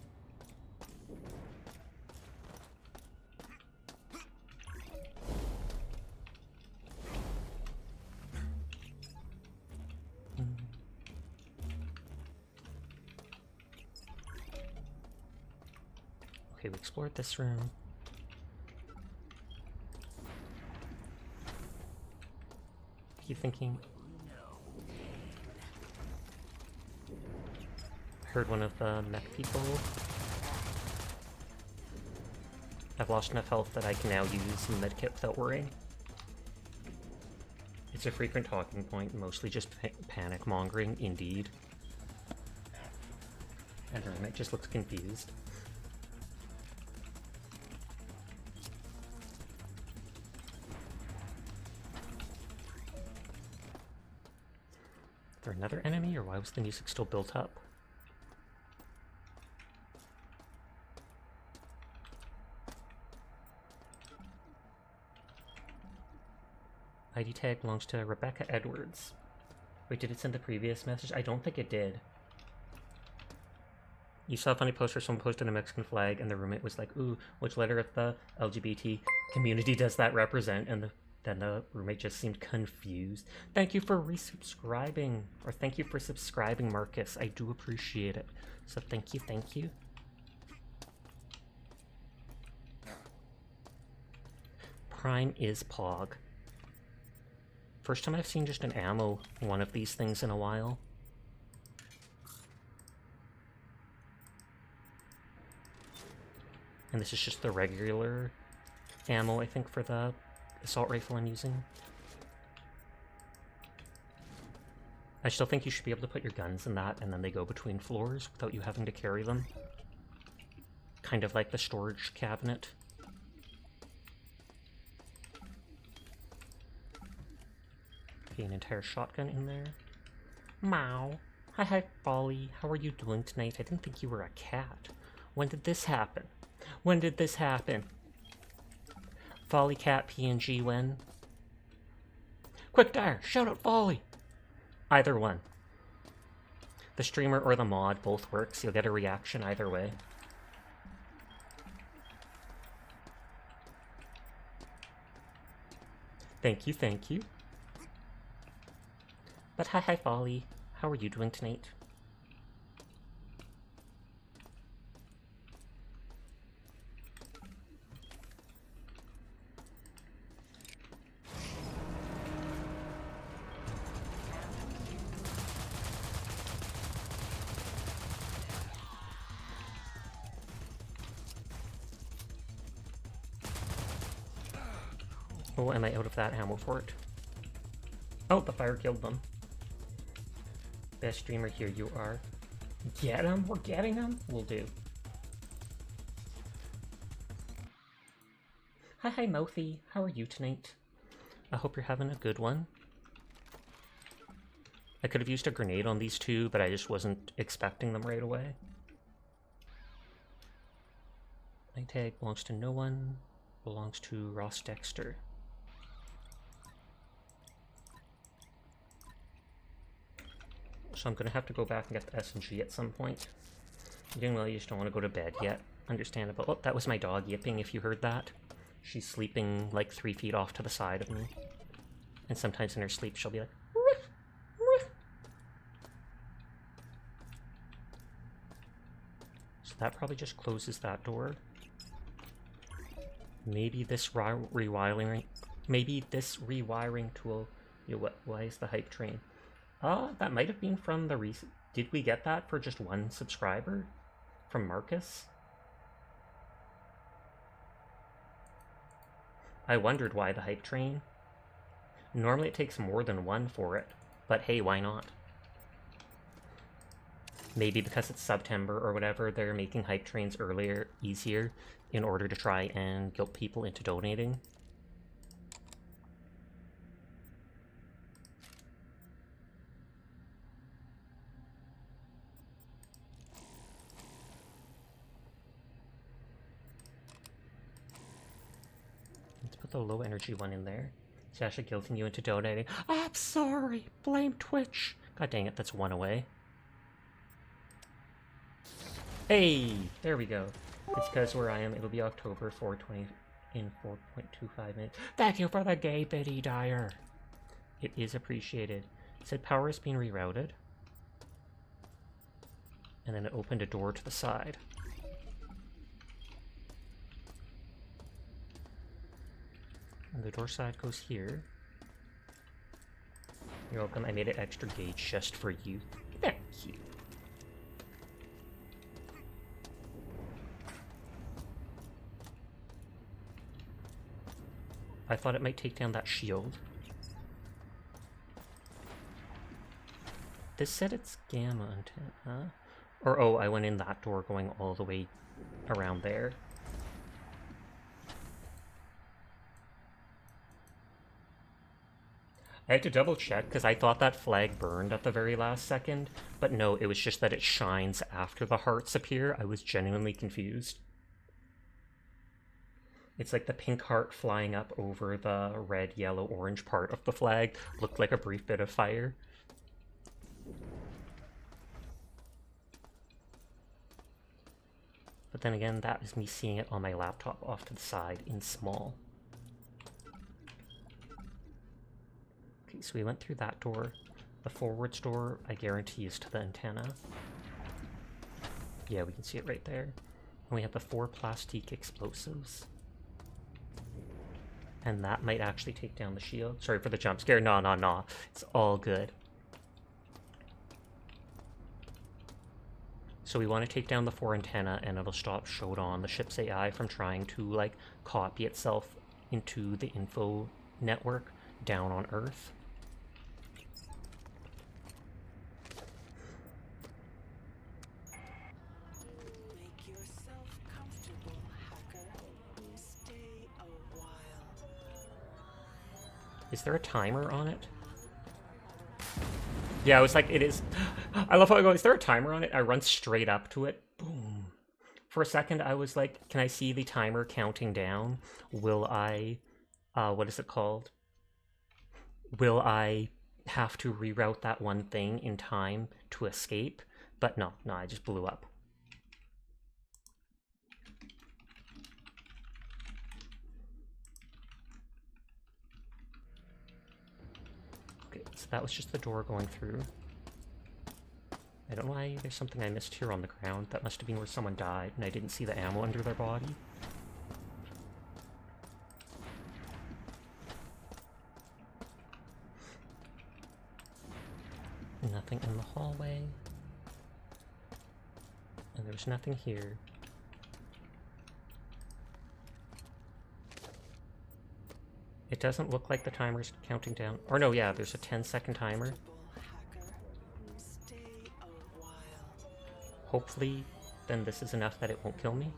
Okay, we explored this room. Keep thinking. I heard one of the mech people. I've lost enough health that I can now use the medkit without worrying. It's a frequent talking point, mostly just panic mongering, indeed. And Hermit just looks confused. Is there another enemy, or why was the music still built up? ID tag belongs to Rebecca Edwards. Wait, did it send the previous message? I don't think it did. You saw a funny post where someone posted a Mexican flag and the roommate was like, ooh, which letter of the LGBT community does that represent? And the Then the roommate just seemed confused. Thank you for resubscribing. Or thank you for subscribing, Marcus. I do appreciate it. So thank you, thank you. Prime is Pog. First time I've seen just an ammo one of these things in a while. And this is just the regular ammo, I think, for the assault rifle I'm using. I still think you should be able to put your guns in that and then they go between floors without you having to carry them. Kind of like the storage cabinet. Okay, an entire shotgun in there. Meow. Hi, Folly. How are you doing tonight? I didn't think you were a cat. When did this happen? When did this happen? Folly Cat PNG when? Quick Dire, shout out Folly! Either one. The streamer or the mod both works. You'll get a reaction either way. Thank you, thank you. But hi, Folly. How are you doing tonight? Oh, am I out of that ammo for it? Oh, the fire killed them. Best streamer here you are. Get him? We're getting him? We'll do. Hi, Mouthy. How are you tonight? I hope you're having a good one. I could have used a grenade on these two, but I just wasn't expecting them right away. My tag belongs to no one. Belongs to Ross Dexter. So I'm gonna have to go back and get the SMG at some point. Doing well, you just don't want to go to bed yet. Understandable. Oh, that was my dog yipping, if you heard that. She's sleeping like 3 feet off to the side of me. And sometimes in her sleep she'll be like, "Ruff, ruff." So that probably just closes that door. Maybe this rewiring tool. Why is the hype train? That might have been from the recent... Did we get that for just one subscriber? From Marcus? I wondered why the hype train. Normally it takes more than one for it, but hey, why not? Maybe because it's September or whatever, they're making hype trains easier in order to try and guilt people into donating. The low energy one in there. It's actually guilting you into donating. I'm sorry! Blame Twitch! God dang it, that's one away. Hey! There we go. It's because where I am, it'll be October 420 in 4.25 minutes. Thank you for the gay Biddy Dyer! It is appreciated. It said power is being rerouted. And then it opened a door to the side. And the door side goes here. You're welcome. I made it extra gauge just for you. Thank you. I thought it might take down that shield. This said it's gamma antenna, huh? Or, oh, I went in that door going all the way around there. I had to double check because I thought that flag burned at the very last second, but no, it was just that it shines after the hearts appear. I was genuinely confused. It's like the pink heart flying up over the red, yellow, orange part of the flag looked like a brief bit of fire. But then again, that was me seeing it on my laptop off to the side in small. Okay, so we went through that door. The forwards door, I guarantee, is to the antenna. Yeah, we can see it right there. And we have the 4 plastique explosives. And that might actually take down the shield. Sorry for the jump scare. No, no, no. It's all good. So we want to take down the 4 antenna, and it'll stop Shodan, the ship's AI, from trying to, like, copy itself into the info network down on Earth. Make yourself comfortable, hacker. Stay a while. Is there a timer on it? Yeah, I was like, it is. I love how I go, is there a timer on it? I run straight up to it. Boom. For a second, I was like, can I see the timer counting down? Will I, what is it called? Will I have to reroute that one thing in time to escape? But no, I just blew up. Okay, so that was just the door going through. I don't know why there's something I missed here on the ground. That must have been where someone died, and I didn't see the ammo under their body. Nothing in the hallway. And there's nothing here. It doesn't look like the timer's counting down. Or no, yeah, there's a 10-second timer. Stay a while. Hopefully, then this is enough that it won't kill me.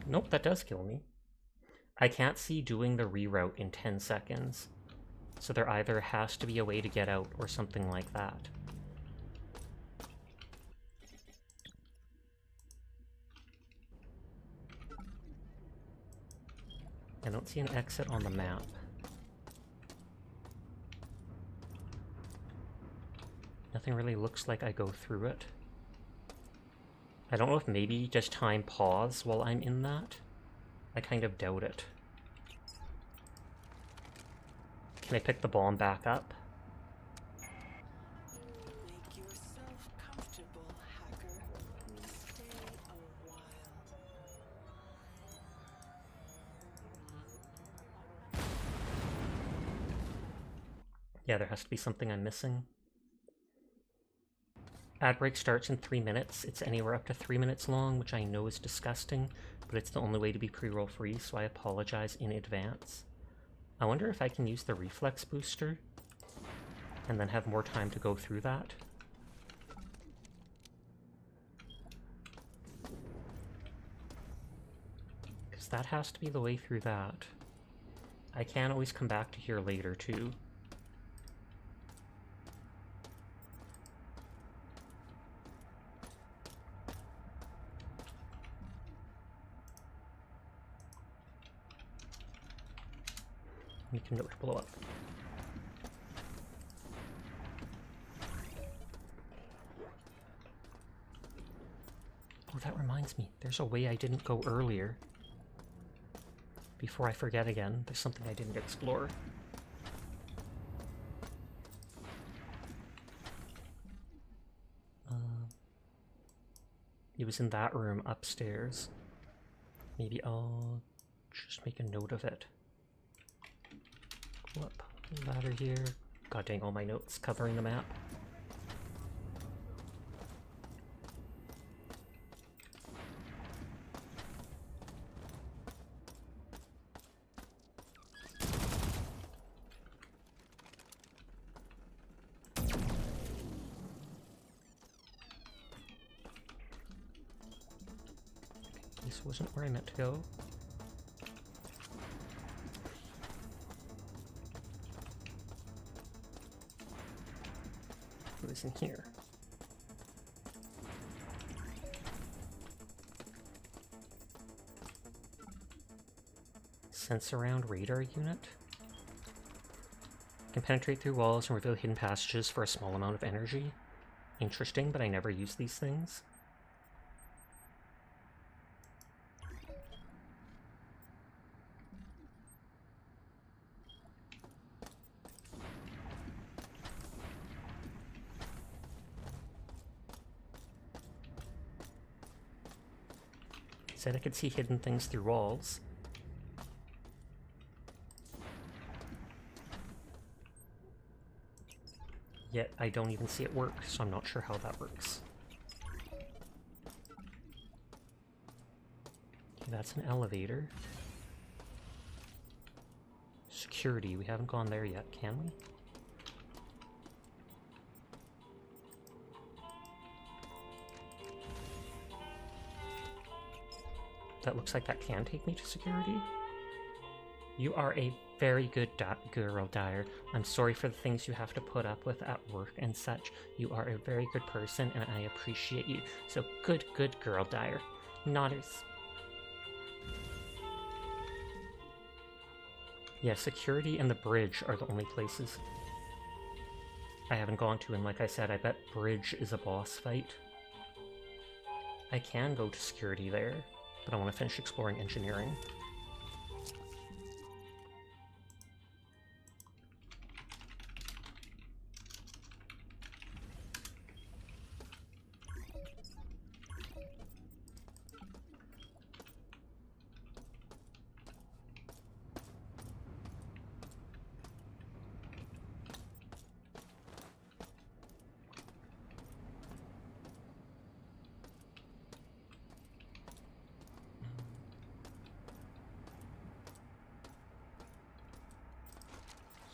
Nope, that does kill me. I can't see doing the reroute in 10 seconds. So there either has to be a way to get out or something like that. I don't see an exit on the map. Nothing really looks like I go through it. I don't know if maybe just time pause while I'm in that. I kind of doubt it. Can I pick the bomb back up? Make yourself comfortable, hacker. Stay a while. Yeah, there has to be something I'm missing. Ad break starts in 3 minutes. It's anywhere up to 3 minutes long, which I know is disgusting, but it's the only way to be pre-roll free, so I apologize in advance. I wonder if I can use the reflex booster and then have more time to go through that. Because that has to be the way through that. I can always come back to here later, too. You can go to blow up. Oh, that reminds me. There's a way I didn't go earlier. Before I forget again, there's something I didn't explore. It was in that room upstairs. Maybe I'll just make a note of it. Up, ladder here. God dang, all my notes covering the map. This wasn't where I meant to go. What is in here? Sense around radar unit. Can penetrate through walls and reveal hidden passages for a small amount of energy. Interesting, but I never use these things. Said I could see hidden things through walls. Yet I don't even see it work, so I'm not sure how that works. Okay, that's an elevator. Security, we haven't gone there yet, can we? That looks like that can take me to security. You are a very good girl, Dyer. I'm sorry for the things you have to put up with at work and such. You are a very good person and I appreciate you. So good girl, Dyer. Nodders. Yeah, security and the bridge are the only places I haven't gone to, and like I said, I bet bridge is a boss fight. I can go to security there, but I want to finish exploring engineering.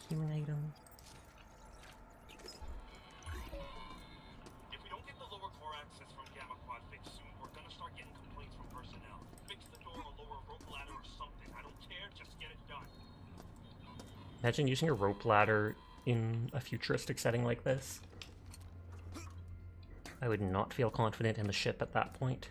Human item. If we don't get the lower core access from Gamma Quad fixed soon, we're gonna start getting complaints from personnel. Fix the door or lower a rope ladder or something. I don't care, just get it done. Imagine using a rope ladder in a futuristic setting like this. I would not feel confident in the ship at that point.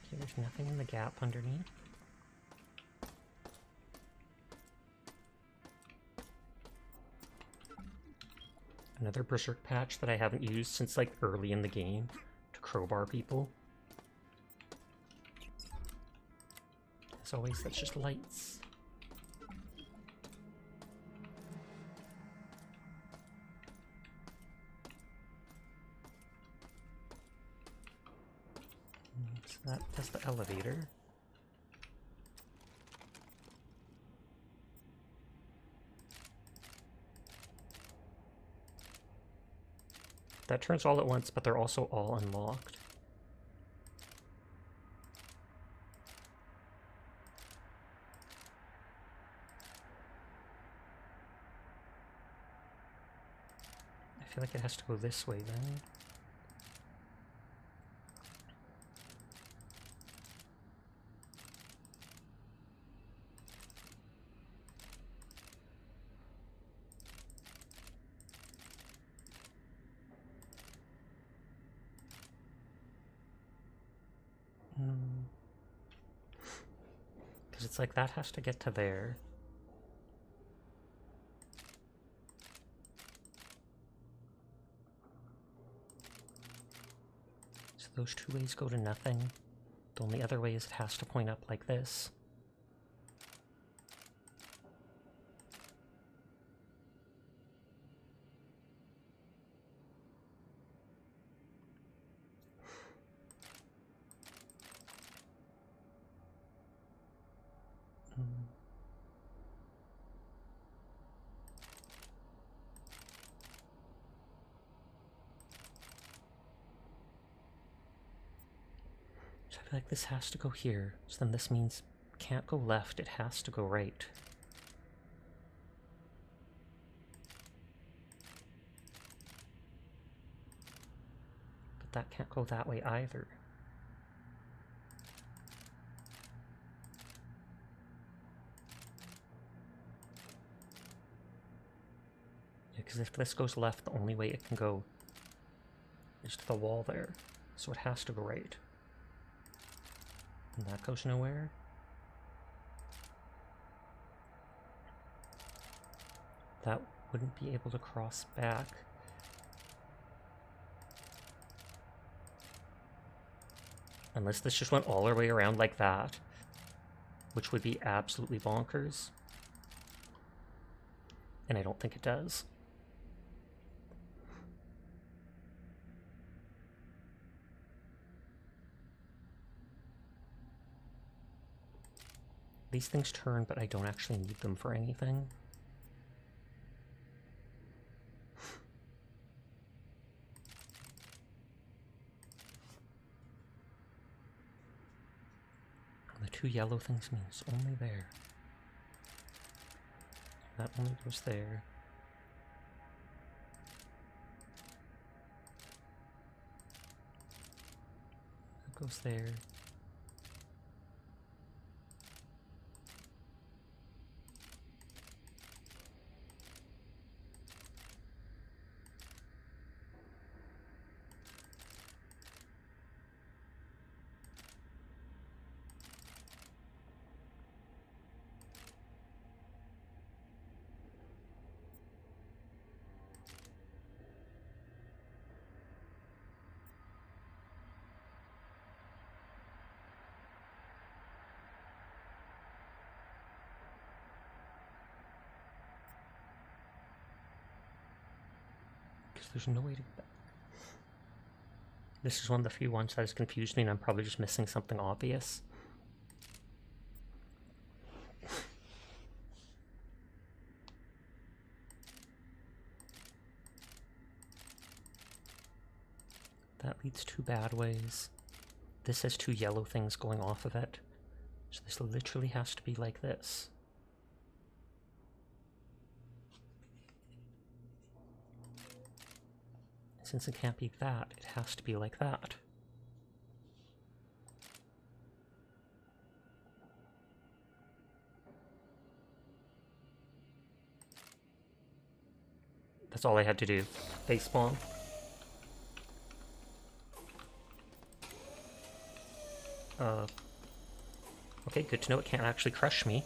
Okay, there's nothing in the gap underneath. Another berserk patch that I haven't used since like early in the game to crowbar people. As always, that's just lights. So that's the elevator. That turns all at once, but they're also all unlocked. I feel like it has to go this way then. Because it's like that has to get to there. So those two ways go to nothing. The only other way is it has to point up like this. So I feel like this has to go here. So then this means it can't go left, it has to go right. But that can't go that way either. Yeah, because if this goes left, the only way it can go is to the wall there. So it has to go right. And that goes nowhere. That wouldn't be able to cross back. Unless this just went all the way around like that, which would be absolutely bonkers. And I don't think it does. These things turn, but I don't actually need them for anything. And the two yellow things mean it's only there. That only goes there. That goes there. There's no way to get back. This is one of the few ones that has confused me, and I'm probably just missing something obvious. That leads two bad ways. This has two yellow things going off of it. So this literally has to be like this. Since it can't be that, it has to be like that. That's all I had to do. Facepalm. Okay, good to know it can't actually crush me.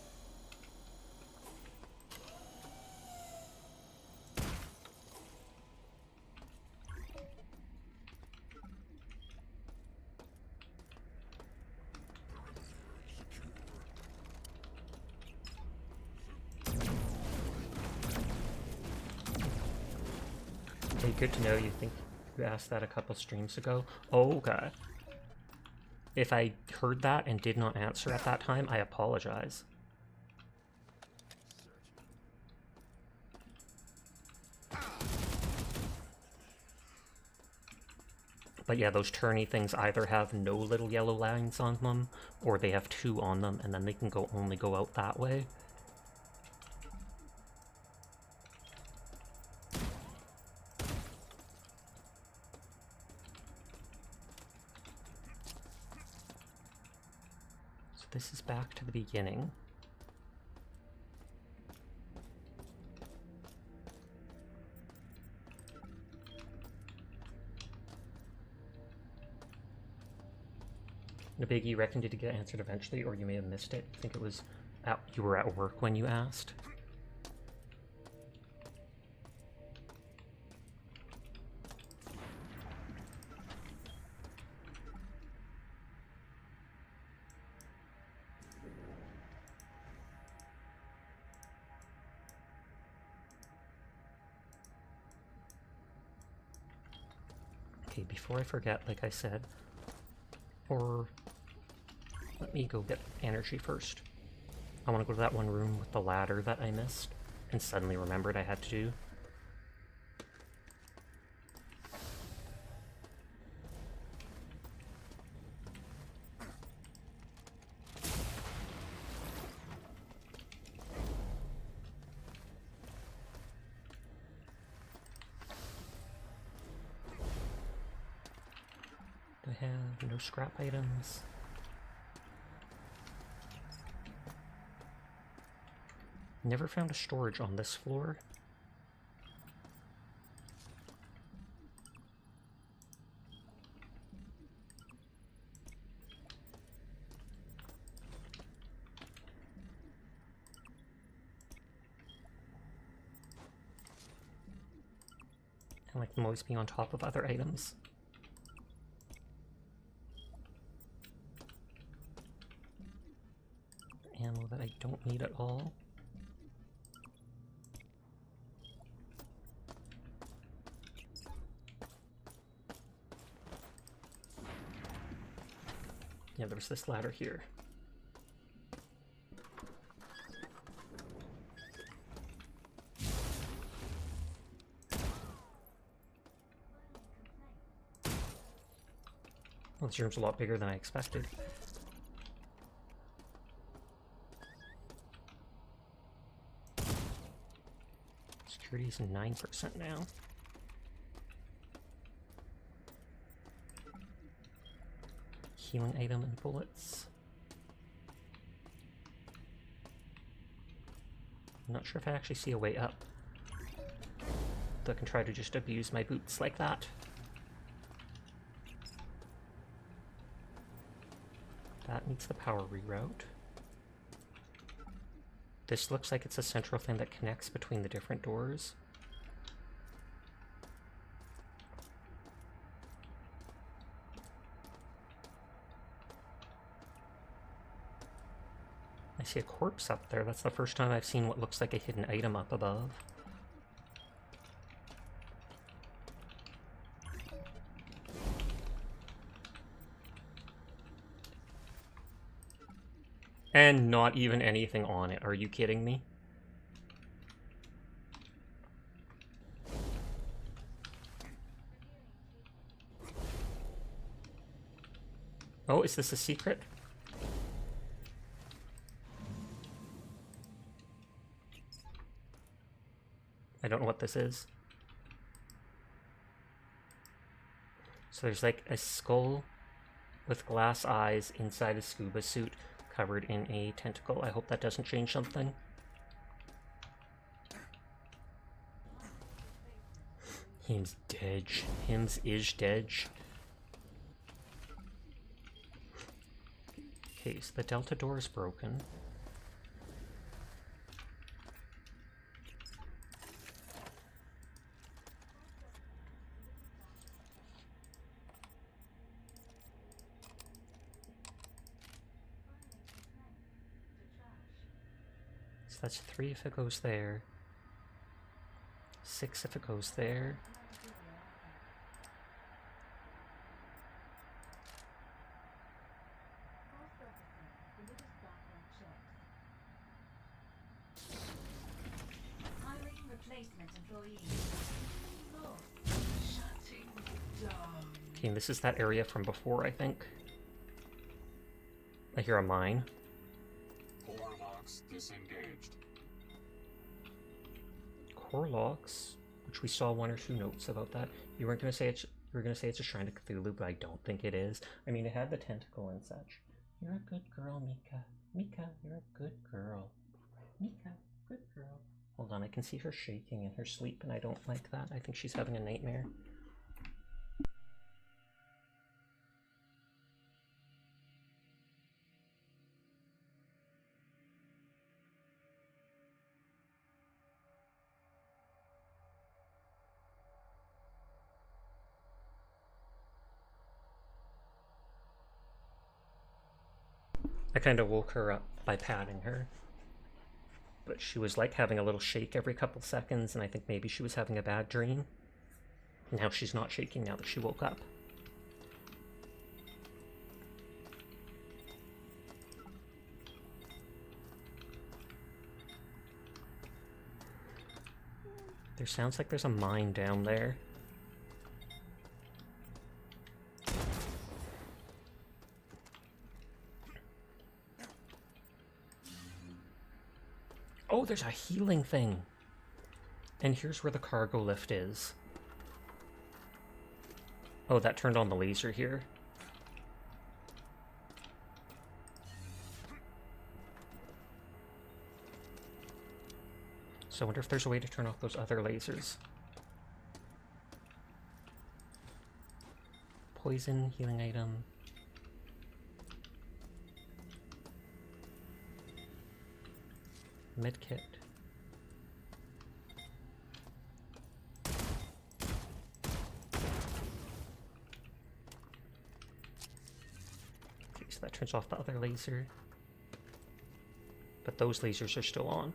Okay, good to know you think you asked that a couple streams ago. Oh, okay. If I heard that and did not answer at that time, I apologize. But yeah, those turny things either have no little yellow lines on them, or they have two on them, and then they can only go out that way. This is back to the beginning. Nabiggy, you reckon did it get answered eventually, or you may have missed it? I think it was you were at work when you asked. Okay, before I forget, like I said, or let me go get energy first. I want to go to that one room with the ladder that I missed and suddenly remembered I had to do. Do I have no scrap items? Never found a storage on this floor. I like them always being on top of other items. ammo that I don't need at all. Yeah, there's this ladder here. Well, this room's a lot bigger than I expected. Security's 9% now. Healing item and bullets. I'm not sure if I actually see a way up. Though I can try to just abuse my boots like that. That needs the power reroute. This looks like it's a central thing that connects between the different doors. I see a corpse up there. That's the first time I've seen what looks like a hidden item up above. And not even anything on it. Are you kidding me? Oh, is this a secret? I don't know what this is. So there's like a skull with glass eyes inside a scuba suit covered in a tentacle. I hope that doesn't change something. Him's dead. Hims is dead. Okay, so the Delta door is broken. So that's 3 if it goes there. 6 if it goes there. Okay, and this is that area from before, I think. I hear a mine. Core locks disengaged. Core locks, which we saw 1 or 2 notes about that. You weren't gonna say it's. You were gonna say it's a shrine to Cthulhu, but I don't think it is. I mean, it had the tentacle and such. You're a good girl, Mika. Mika, you're a good girl. Mika, good girl. Hold on, I can see her shaking in her sleep, and I don't like that. I think she's having a nightmare. I kind of woke her up by patting her. But she was like having a little shake every couple seconds, and I think maybe she was having a bad dream. Now she's not shaking now that she woke up. There sounds like there's a mine down there. Oh, there's a healing thing. And here's where the cargo lift is. Oh, that turned on the laser here. So I wonder if there's a way to turn off those other lasers. Poison, healing item. Medkit. Okay, so that turns off the other laser. But those lasers are still on.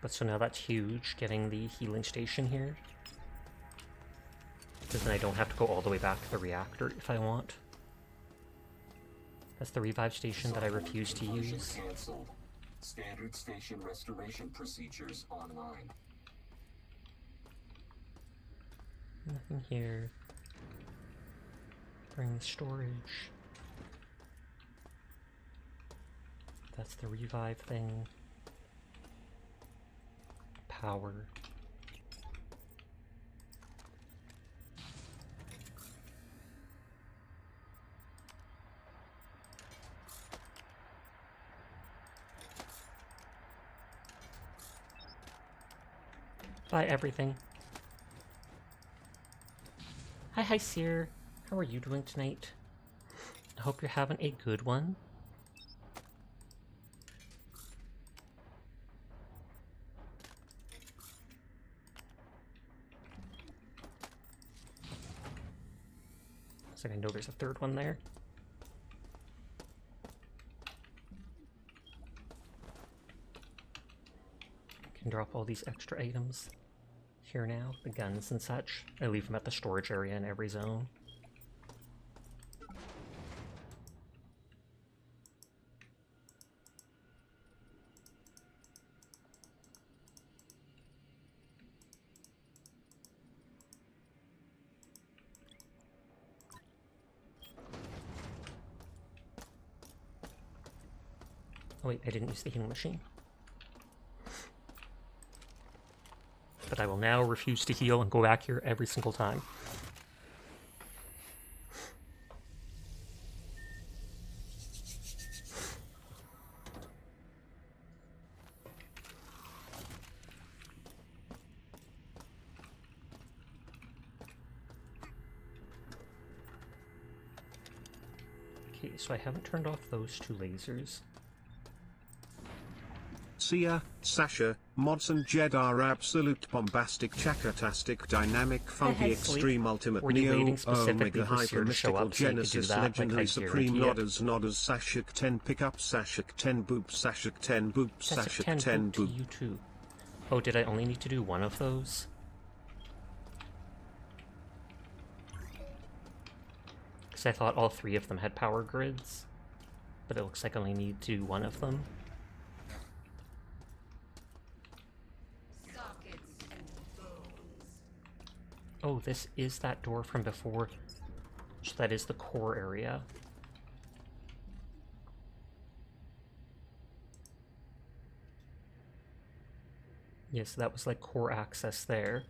But so now that's huge, getting the healing station here. Because then I don't have to go all the way back to the reactor if I want. That's the revive station that I refuse to use. Cancelled. Standard station restoration procedures online. Nothing here. Bring the storage. That's the revive thing. Power. Buy everything. Hi, Seer. How are you doing tonight? I hope you're having a good one. So I know there's a third one there. Can drop all these extra items here now, the guns and such. I leave them at the storage area in every zone. Oh wait, I didn't use the healing machine. But I will now refuse to heal and go back here every single time. Okay, so I haven't turned off those two lasers. Sia, Sasha, mods and Jed are absolute bombastic, chakatastic, dynamic, funky, Sleep. extreme, ultimate, Were you neo, waiting specifically omega, for Seer hyper, to show mystical, up so you could do genesis, that? Like, legendary, I supreme, guarantee it. nodders, Sashik 10 pickup, Sashik 10 boop, Sashik 10 boop, That's a Sashik 10 to boop. you too. Oh, did I only need to do one of those? Because I thought all three of them had power grids. But it looks like I only need to do one of them. Oh, this is that door from before. So that is the core area. Yes, that was like core access there.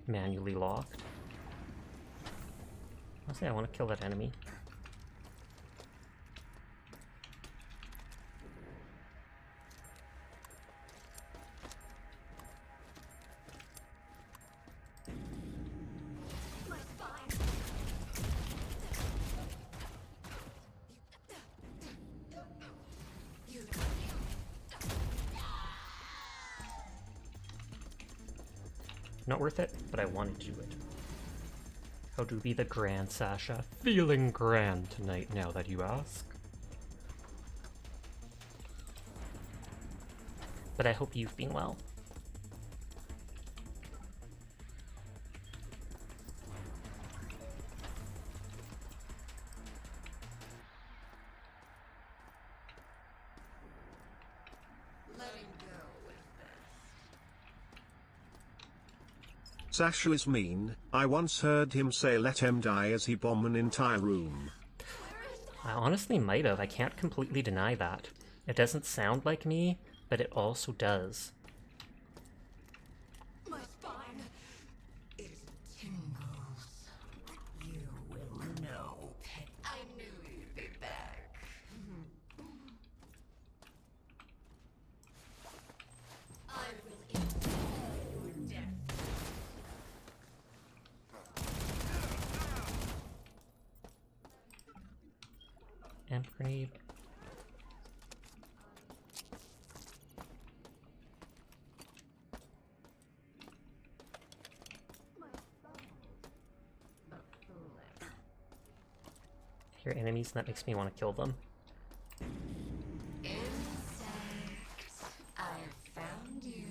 Manually locked. Honestly, I want to kill that enemy. Not worth it, but I wanted to do it. How do be the grand, Sasha? Feeling grand tonight, now that you ask. But I hope you've been well. Sasha is mean. I once heard him say let him die as he bomb an entire room. I honestly might have. I can't completely deny that. It doesn't sound like me, but it also does. My spine. It tingles. You will know. I knew you'd be back. I will eat your death. Amp grenade. hear enemies and that makes me want to kill them. Insect, I have found you.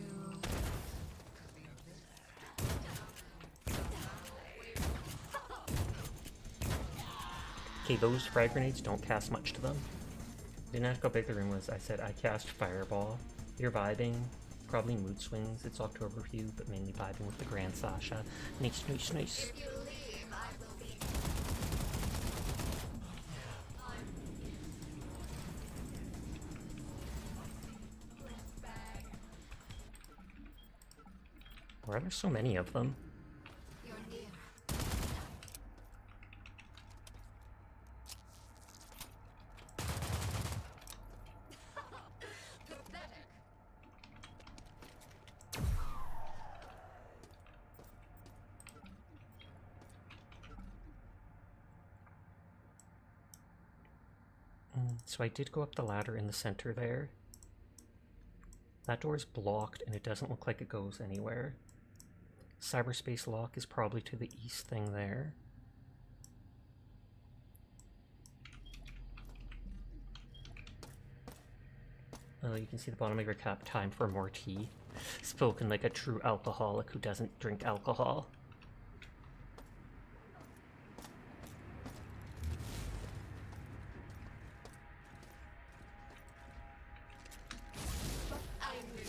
Okay, those frag grenades don't cast much to them. Didn't ask how big the room was. I said I cast Fireball. You're vibing. Probably mood swings. It's October for you, but mainly vibing with the Grand Sasha. Nice, nice, nice. If you leave, I will be. Why are there so many of them? You're near. Pathetic. So I did go up the ladder in the center there. That door is blocked and it doesn't look like it goes anywhere. Cyberspace lock is probably to the east thing there. Oh, you can see the bottom of your cup. Time for more tea. Spoken like a true alcoholic who doesn't drink alcohol. I knew.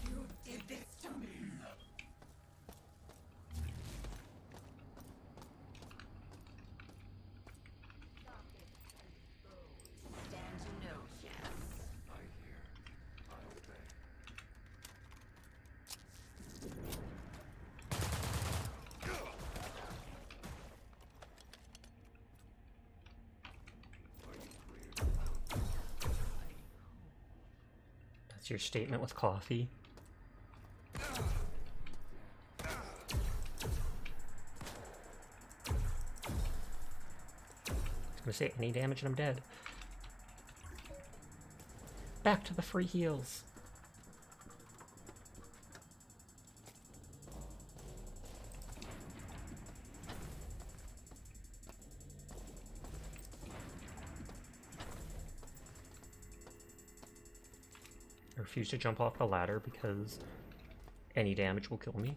You did this to me. Stand to no chance. That's your statement with coffee. I was gonna say any damage and I'm dead. Back to the free heals. I refuse to jump off the ladder because any damage will kill me.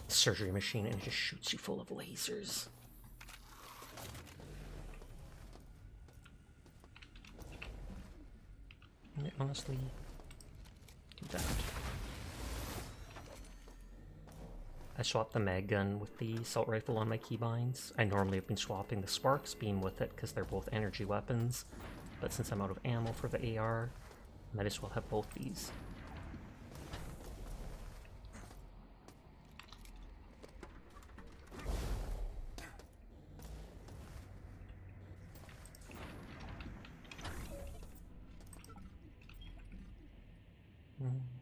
Surgery machine and it just shoots you full of lasers. And it honestly do that. I swapped the mag gun with the assault rifle on my keybinds. I normally have been swapping the Sparks beam with it because they're both energy weapons, but since I'm out of ammo for the AR, I might as well have both these.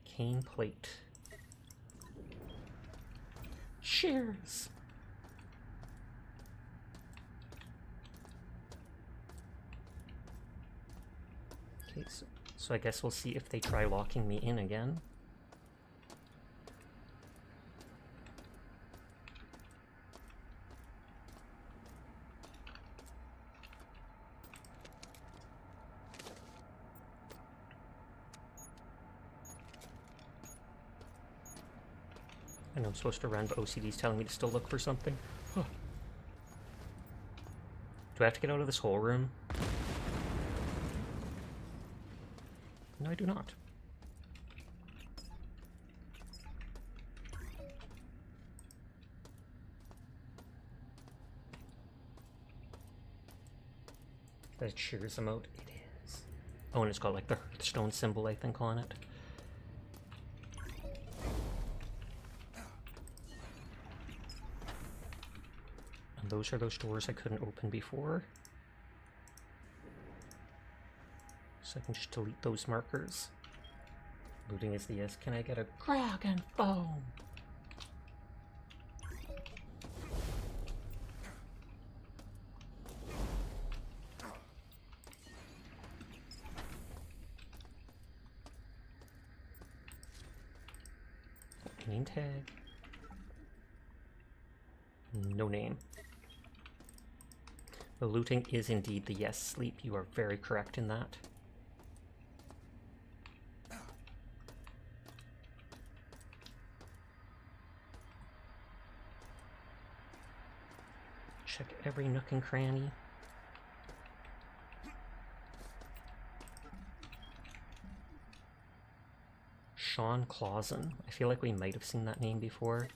Cane plate. Cheers! Okay, so I guess we'll see if they try locking me in again. I know I'm supposed to run, but OCD's telling me to still look for something. Huh. Do I have to get out of this whole room? No, I do not. That Cheers emote? It is. Oh, and it's got like the Hearthstone symbol, I think, on it. And those are those doors I couldn't open before. So I can just delete those markers. Looting is the yes. Can I get a Dragon Foam? name tag? No name. The looting is indeed the yes sleep. You are very correct in that. Check every nook and cranny. Sean Clausen. I feel like we might have seen that name before.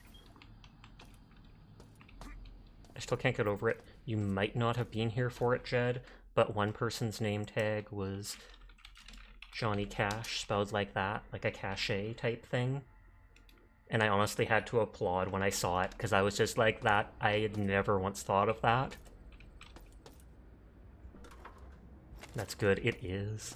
I still can't get over it. You might not have been here for it, Jed, but one person's name tag was Johnny Cash, spelled like that, like a cachet type thing. And I honestly had to applaud when I saw it, because I was just like, that, I had never once thought of that. That's good, it is.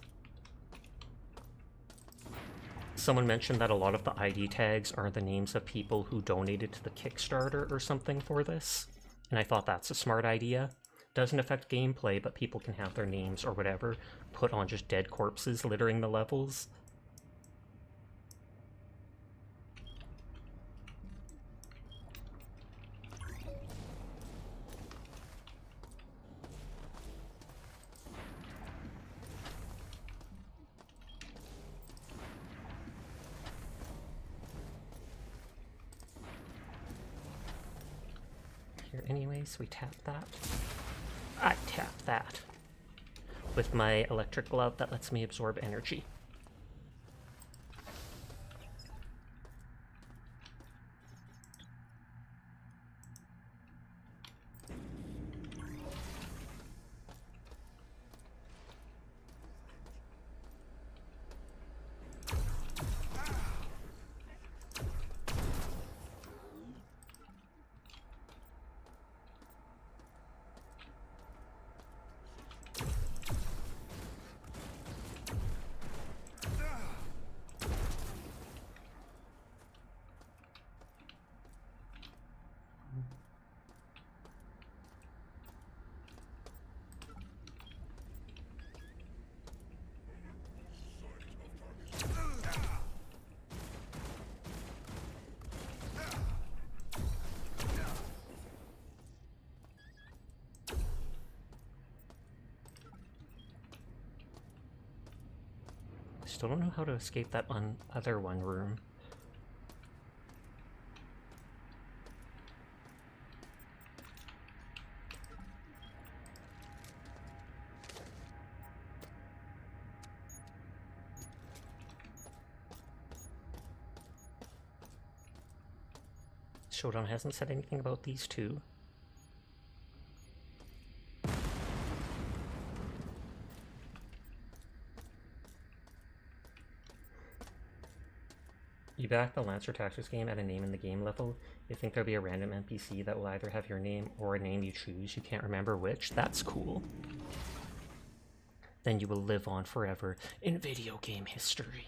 Someone mentioned that a lot of the ID tags are the names of people who donated to the Kickstarter or something for this, and I thought that's a smart idea. Doesn't affect gameplay, but people can have their names or whatever put on just dead corpses littering the levels. Here anyways, we tap that. I tap that with my electric glove that lets me absorb energy. Still don't know how to escape that other one room. Showdown hasn't said anything about these two. You back the Lancer Tactics game at a name in the game level, you think there'll be a random NPC that will either have your name or a name you choose, you can't remember which. That's cool. Then you will live on forever in video game history.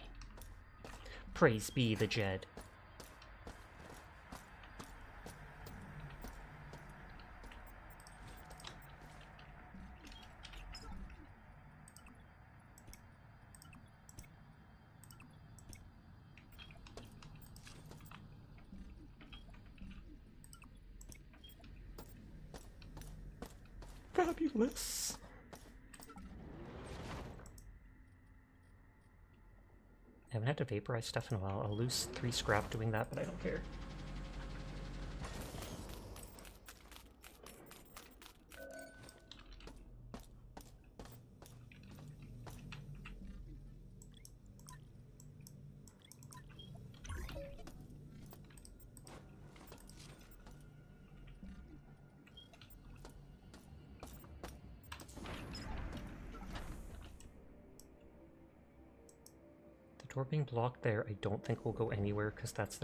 Praise be the Jed. Fabulous. I haven't had to vaporize stuff in a while. I'll lose 3 scrap doing that, but I don't care. Door being blocked there, I don't think we'll go anywhere because that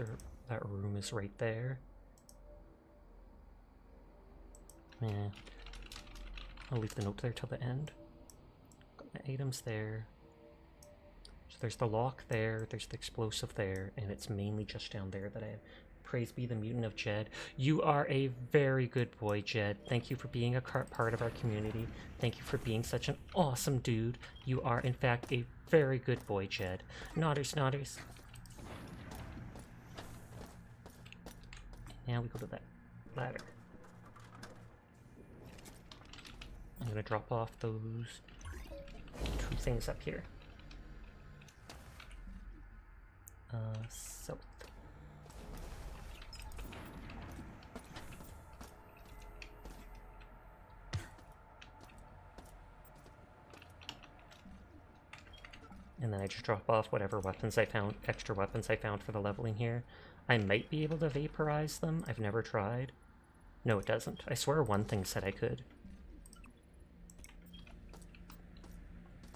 room is right there. Yeah. I'll leave the note there till the end. Got my items there. So there's the lock there, there's the explosive there, and it's mainly just down there that I have. Praise be the mutant of Jed. You are a very good boy, Jed. Thank you for being a part of our community. Thank you for being such an awesome dude. You are, in fact, a very good boy, Jed. Nodders, nodders. Now we go to that ladder. I'm gonna drop off those 2 things up here. South. And then I just drop off whatever weapons I found, extra weapons I found for the leveling here. I might be able to vaporize them. I've never tried. No, it doesn't. I swear one thing said I could.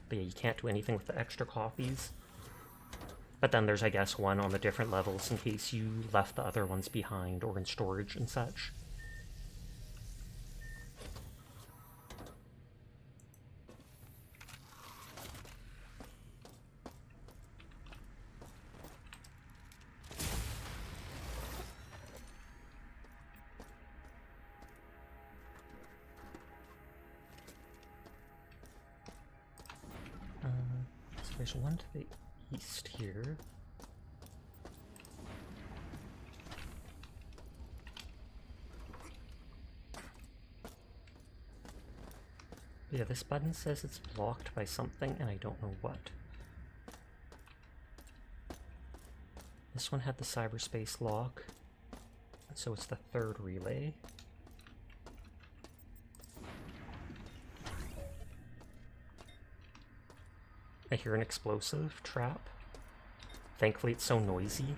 But yeah, you can't do anything with the extra copies. But then there's, I guess, one on the different levels in case you left the other ones behind or in storage and such. So there's one to the east here. Yeah, this button says it's blocked by something, and I don't know what. This one had the cyberspace lock, so it's the 3rd relay. I hear an explosive trap. Thankfully it's so noisy.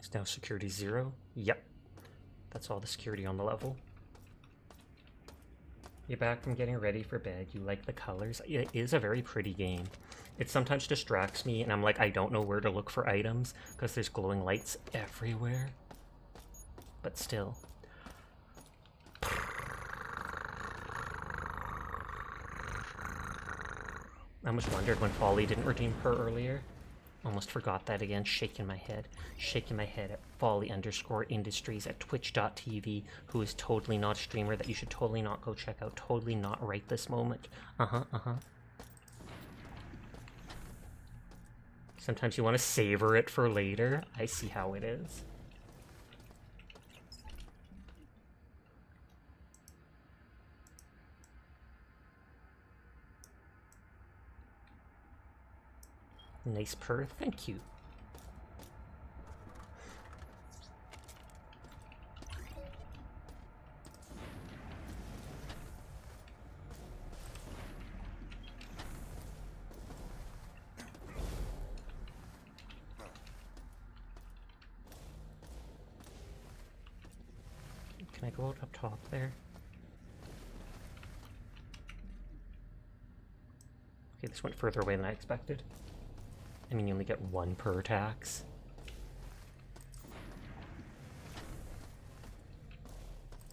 Is now security 0? Yep. That's all the security on the level. You're back from getting ready for bed. You like the colors. It is a very pretty game. It sometimes distracts me and I'm like, I don't know where to look for items because there's glowing lights everywhere. But still. I almost wondered when Folly didn't redeem her earlier. Almost forgot that again, shaking my head at Folly_Industries at twitch.tv, who is totally not a streamer that you should totally not go check out, totally not right this moment. Sometimes you want to savor it for later. I see how it is. Nice purr, thank you. Can I go out up top there? Okay, this went further away than I expected. I mean, you only get 1 per tax.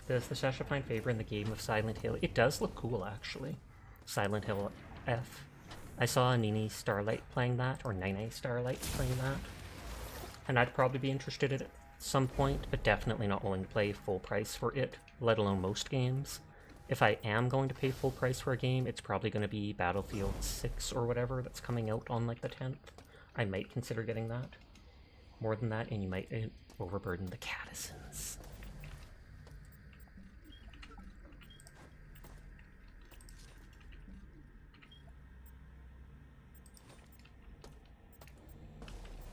Does the Sasha find favor in the game of Silent Hill? It does look cool, actually. Silent Hill F. I saw Nini Starlight playing that, or Nine Starlight playing that. And I'd probably be interested in it at some point, but definitely not willing to pay full price for it, let alone most games. If I am going to pay full price for a game, it's probably going to be Battlefield 6 or whatever that's coming out on like the 10th. I might consider getting that. More than that, and you might overburden the Catizens.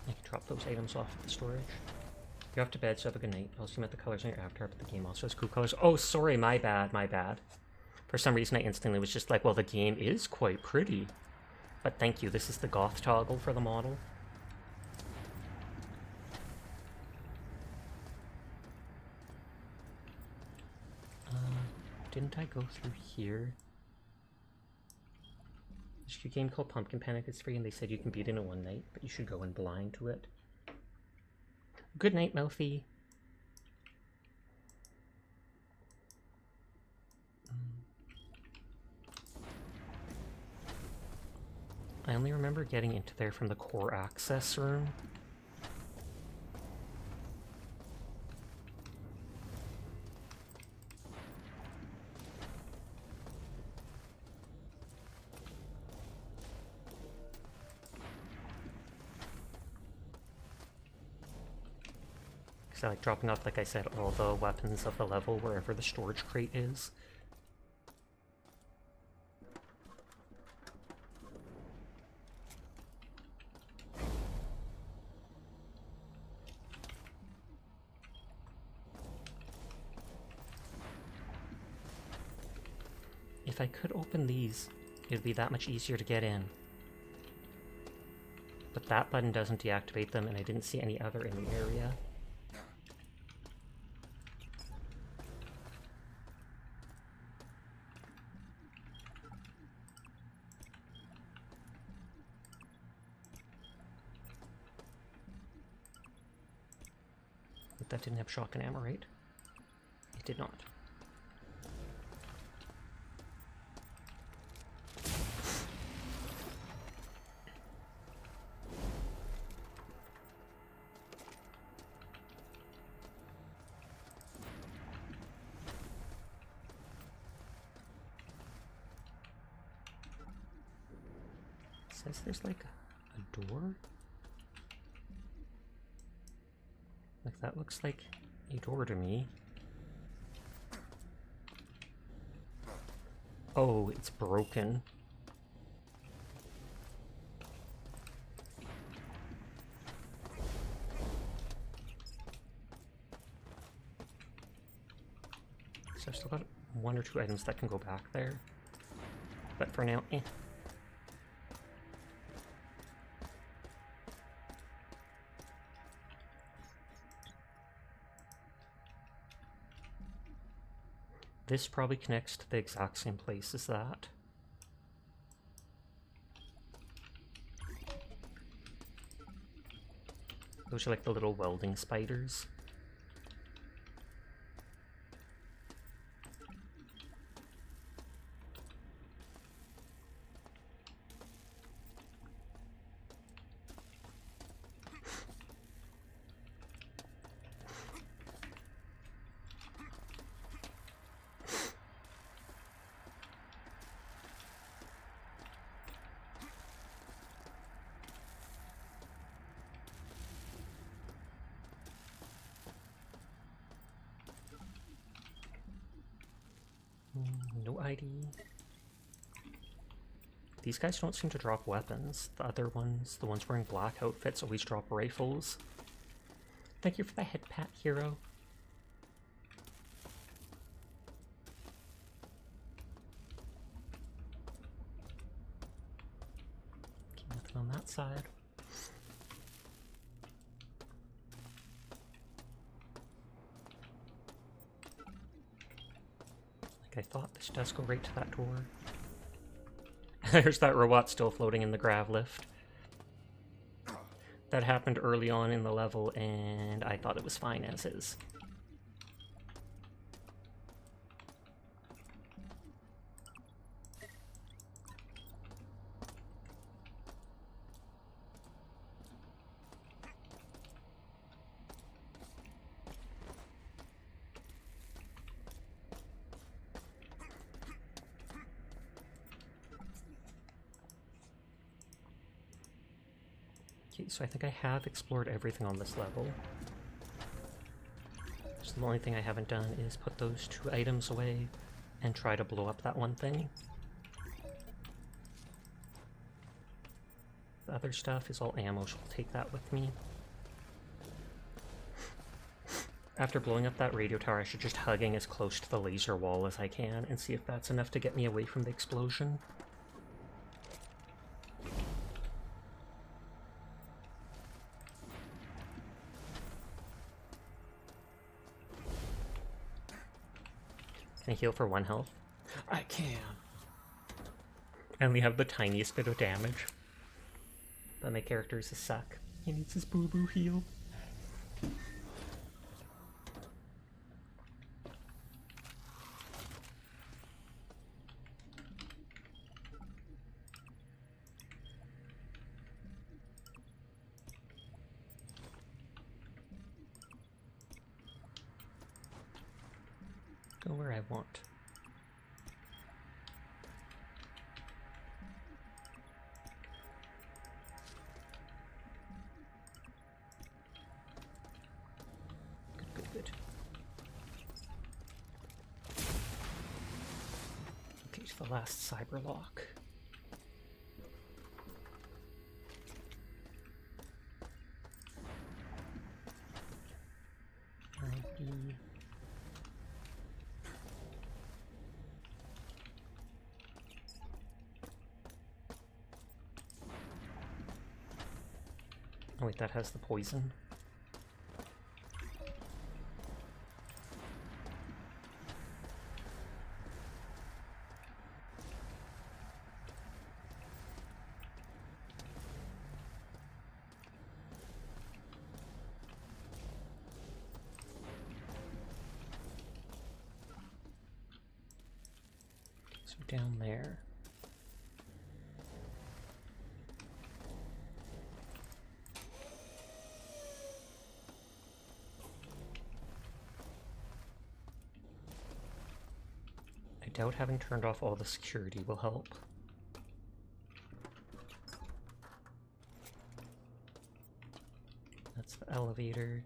I can drop those items off at the storage. You're off to bed, so have a good night. I'll see you at the colors on your avatar, but the game also has cool colors. Oh, sorry, my bad, my bad. For some reason, I instantly was just like, well, the game is quite pretty. But thank you, this is the goth toggle for the model. Didn't I go through here? There's a game called Pumpkin Panic that's free, and they said you can beat it in one night, but you should go in blind to it. Good night, Mouthy. I only remember getting into there from the core access room. I like dropping off, like I said, all the weapons of the level wherever the storage crate is. If I could open these, it would be that much easier to get in. But that button doesn't deactivate them, and I didn't see any other in the area. That didn't have shotgun ammo, right? It did not. It says there's like a door. Like, that looks like a door to me. Oh, it's broken. So I've still got 1 or 2 items that can go back there. But for now, eh. This probably connects to the exact same place as that. Those are like the little welding spiders. No ID. These guys don't seem to drop weapons. The other ones, the ones wearing black outfits, always drop rifles. Thank you for the head pat, hero. Okay, nothing on that side. I thought this does go right to that door. There's that robot still floating in the grav lift. That happened early on in the level, and I thought it was fine as is. So I think I have explored everything on this level. So the only thing I haven't done is put those 2 items away and try to blow up that one thing. The other stuff is all ammo, so I'll take that with me. After blowing up that radio tower, I should just hugging as close to the laser wall as I can and see if that's enough to get me away from the explosion. Can I heal for 1 health? I can. I only have the tiniest bit of damage. But my character is a suck. He needs his boo-boo heal. Go where I want. Good. Okay, to the last cyberlock. RB. Oh wait, that has the poison. So down there. I doubt having turned off all the security will help. That's the elevator.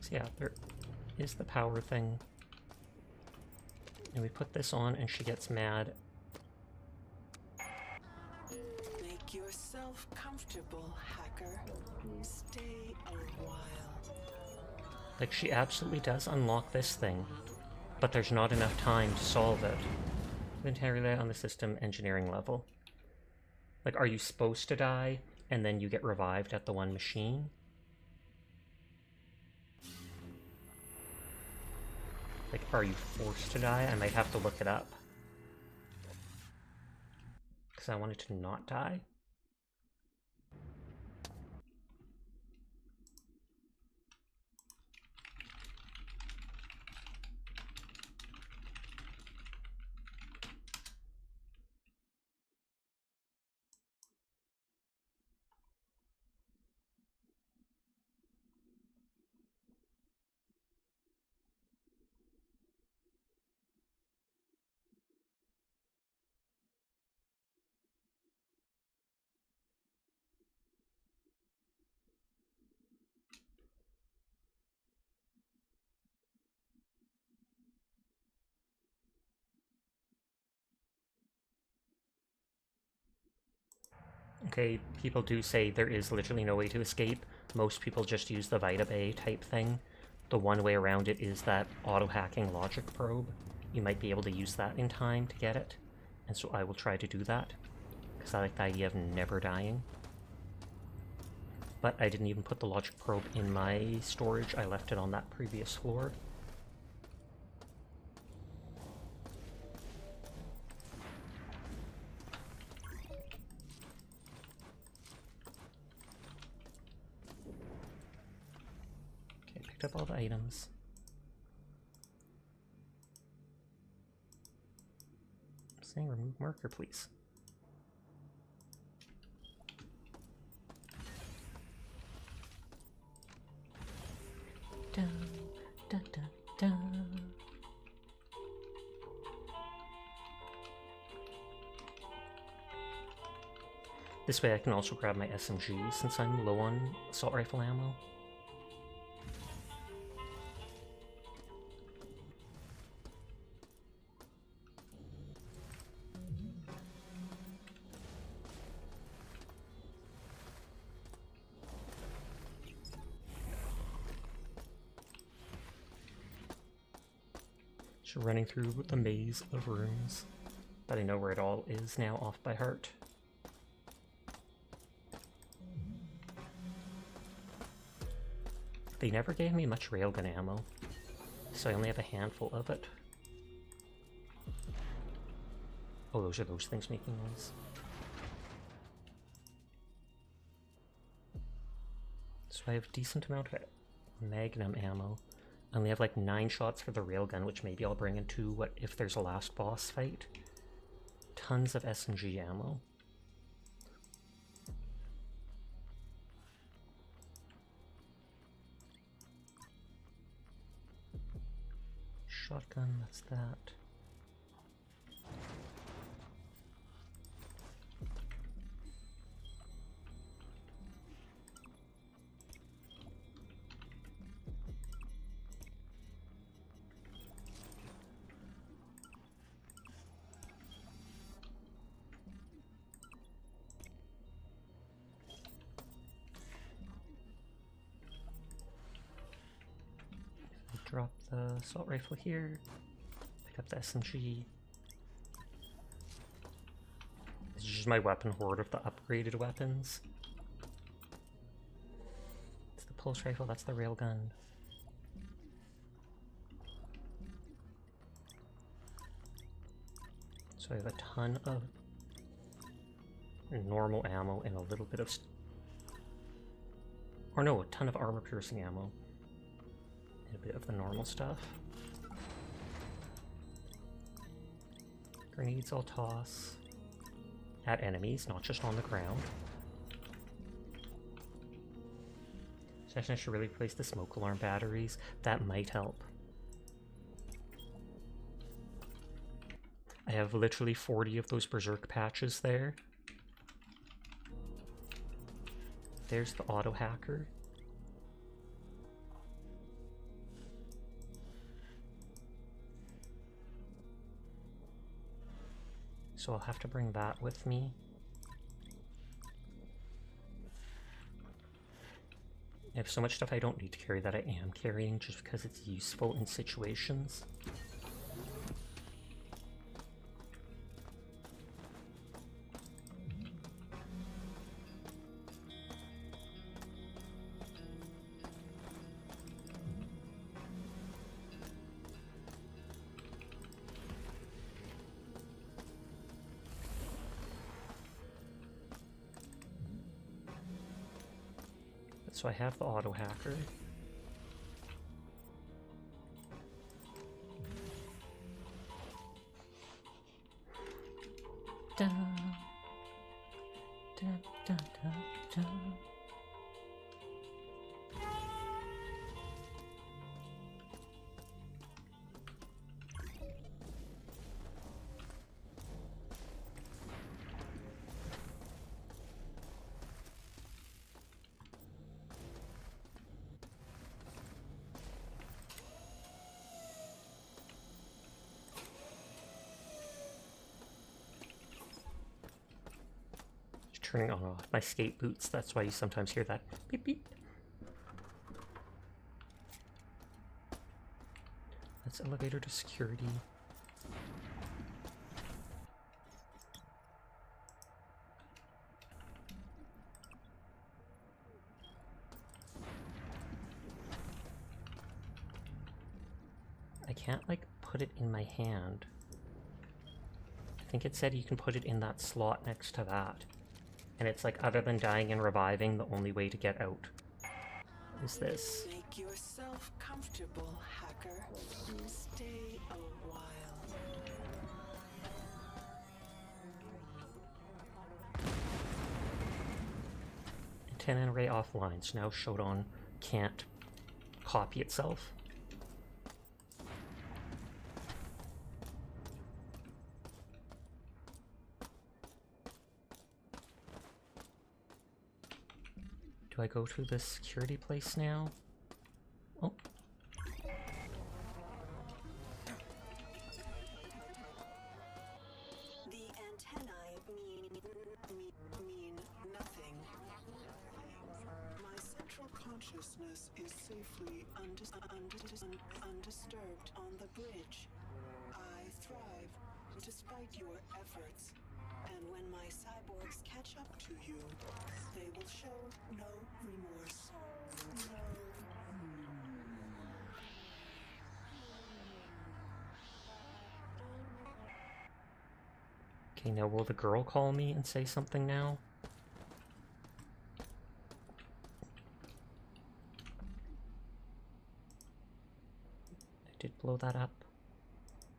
So yeah, there is the power thing. And we put this on and she gets mad. Make yourself comfortable, hacker. Stay a while. Like, she absolutely does unlock this thing, but there's not enough time to solve it. Entirely on the system engineering level. Like, are you supposed to die and then you get revived at the one machine? Like, are you forced to die? I might have to look it up. Because I wanted to not die. Okay, people do say there is literally no way to escape. Most people just use the Vita Bay type thing. The one way around it is that auto-hacking logic probe. You might be able to use that in time to get it. And so I will try to do that. Because I like the idea of never dying. But I didn't even put the logic probe in my storage. I left it on that previous floor. Up all the items. I'm saying remove marker, please. Dun, dun, dun, dun. This way I can also grab my SMG since I'm low on assault rifle ammo. So running through the maze of rooms, but I know where it all is now off by heart. They never gave me much railgun ammo, so I only have a handful of it. Oh, those are those things making noise. So I have a decent amount of magnum ammo. I only have like 9 shots for the railgun, which maybe I'll bring into what if there's a last boss fight. Tons of S&G ammo. Shotgun, that's that. Drop the assault rifle here, pick up the SMG. This is just my weapon hoard of the upgraded weapons. It's the pulse rifle, that's the railgun. So I have a ton of normal ammo and a little bit of... or no, a ton of armor-piercing ammo. A bit of the normal stuff. Grenades I'll toss at enemies, not just on the ground. So I should really replace the smoke alarm batteries. That might help. I have literally 40 of those berserk patches there. There's the auto hacker. So I'll have to bring that with me. I have so much stuff I don't need to carry that I am carrying just because it's useful in situations. So I have the auto hacker. Da, da, da, da, da. Turning on my skate boots, that's why you sometimes hear that beep beep. That's elevator to security. I can't like put it in my hand. I think it said you can put it in that slot next to that. And it's like, other than dying and reviving, the only way to get out is this. Make yourself comfortable, hacker. Stay a while. 10 array offline, so now Shodan can't copy itself. Do I go to the security place now? Oh. The antennae mean nothing. My central consciousness is safely undisturbed on the bridge. I thrive despite your efforts. And when my cyborgs catch up to you, they will show no remorse. No Okay, now will the girl call me and say something now? I did blow that up.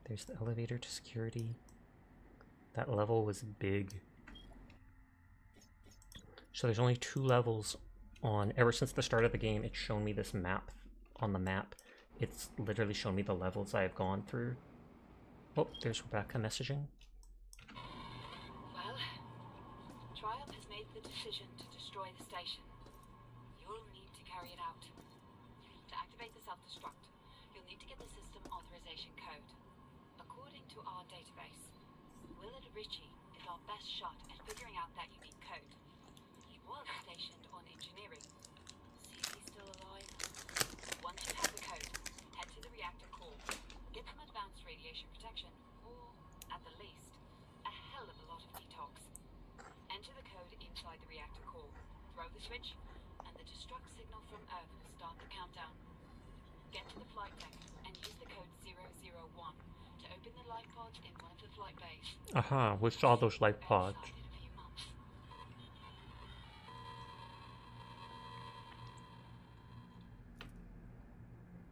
There's the elevator to security. That level was big. So there's only 2 levels on, ever since the start of the game, it's shown me this map on the map. It's literally shown me the levels I have gone through. Oh, there's Rebecca messaging. Well, Triumph has made the decision to destroy the station. You'll need to carry it out. To activate the self-destruct, you'll need to get the system authorization code. According to our database, Willard Ritchie is our best shot at figuring out that unique code. He was stationed on engineering. See if he's still alive. Once you have the code, head to the reactor core. Get some advanced radiation protection, or, at the least, a hell of a lot of detox. Enter the code inside the reactor core. Throw the switch, and the destruct signal from Earth will start the countdown. Get to the flight deck and use the code 001 to open the life pods in one of the flight bays. Aha, we saw those life pods. Start in a few months.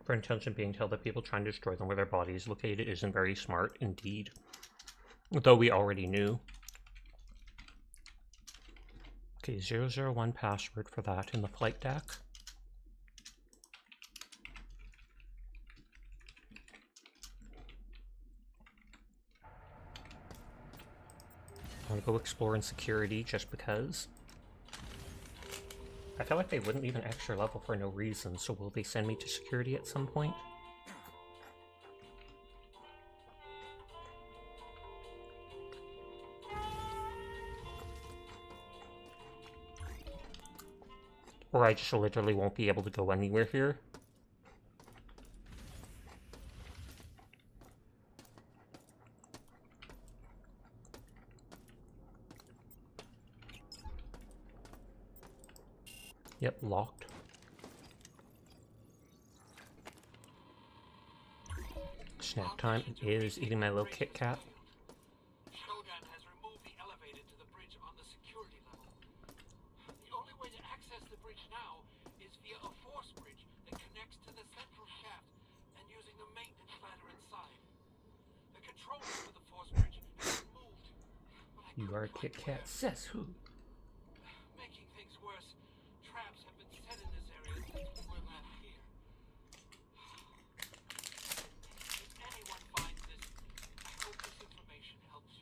For intelligent being tell that people trying to destroy them where their body is located isn't very smart indeed. Though we already knew. Okay, 001 password for that in the flight deck. I'm gonna go explore in security just because. I feel like they wouldn't leave an extra level for no reason, so will they send me to security at some point? Or I just literally won't be able to go anywhere here. Yep, locked. Snack time is eating my little Kit Kat. Shodan has removed the elevator to the bridge on the security level. The only way to access the bridge now is via a force bridge that connects to the central shaft and using the maintenance ladder inside. The controls for the force bridge have been moved. But I You couldn't are a find Kit the Kat, ladder. says who? Making things worse, traps have been set in this area since we were last here. If anyone finds this, I hope this information helps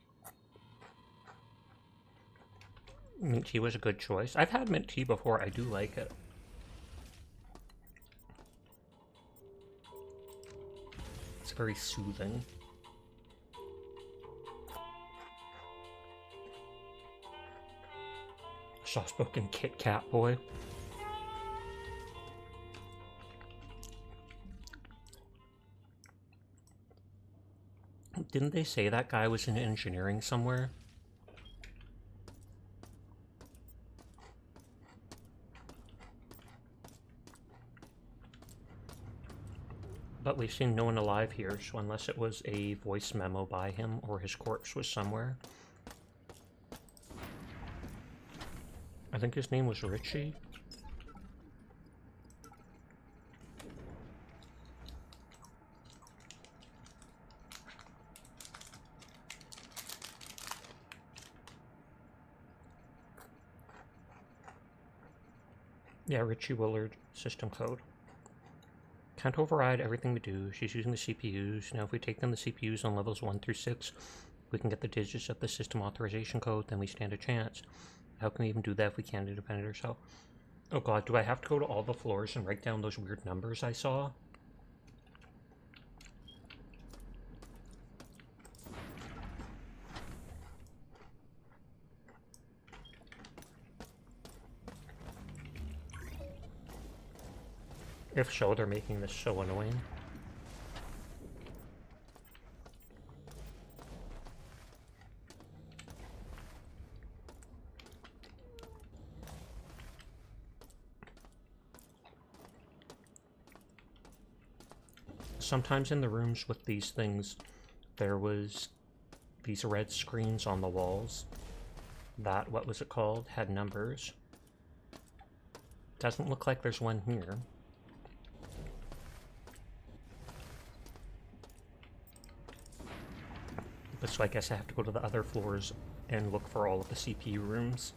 you. Mint tea was a good choice. I've had mint tea before, I do like it. It's very soothing. Soft-spoken Kit Kat boy. Didn't they say that guy was in engineering somewhere? But we've seen no one alive here, so unless it was a voice memo by him or his corpse was somewhere. I think his name was Ritchie. Yeah, Ritchie Willard, system code. Can't override everything we do. She's using the CPUs. Now if we take down the CPUs on levels 1 through 6, we can get the digits of the system authorization code, then we stand a chance. How can we even do that if we can't independent ourselves? Oh god, do I have to go to all the floors and write down those weird numbers I saw? If so, they're making this so annoying. Sometimes in the rooms with these things, there was these red screens on the walls, that, what was it called, had numbers. Doesn't look like there's one here. But so I guess I have to go to the other floors and look for all of the CPU rooms.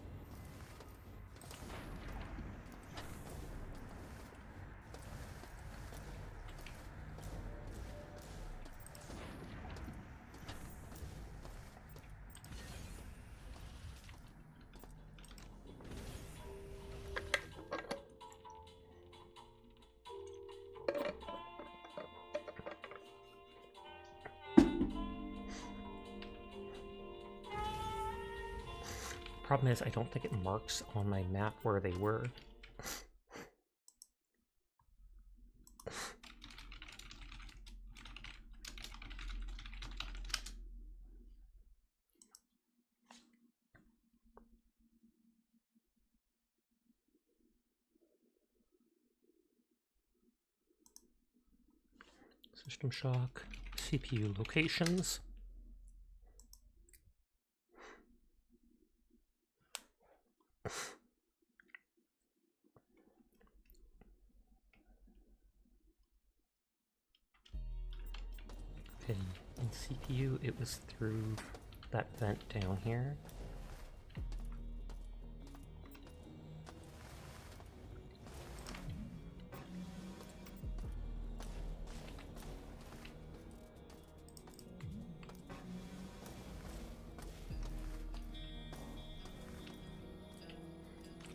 Problem is, I don't think it marks on my map where they were. System shock, CPU locations. Okay, in CPU it was through that vent down here.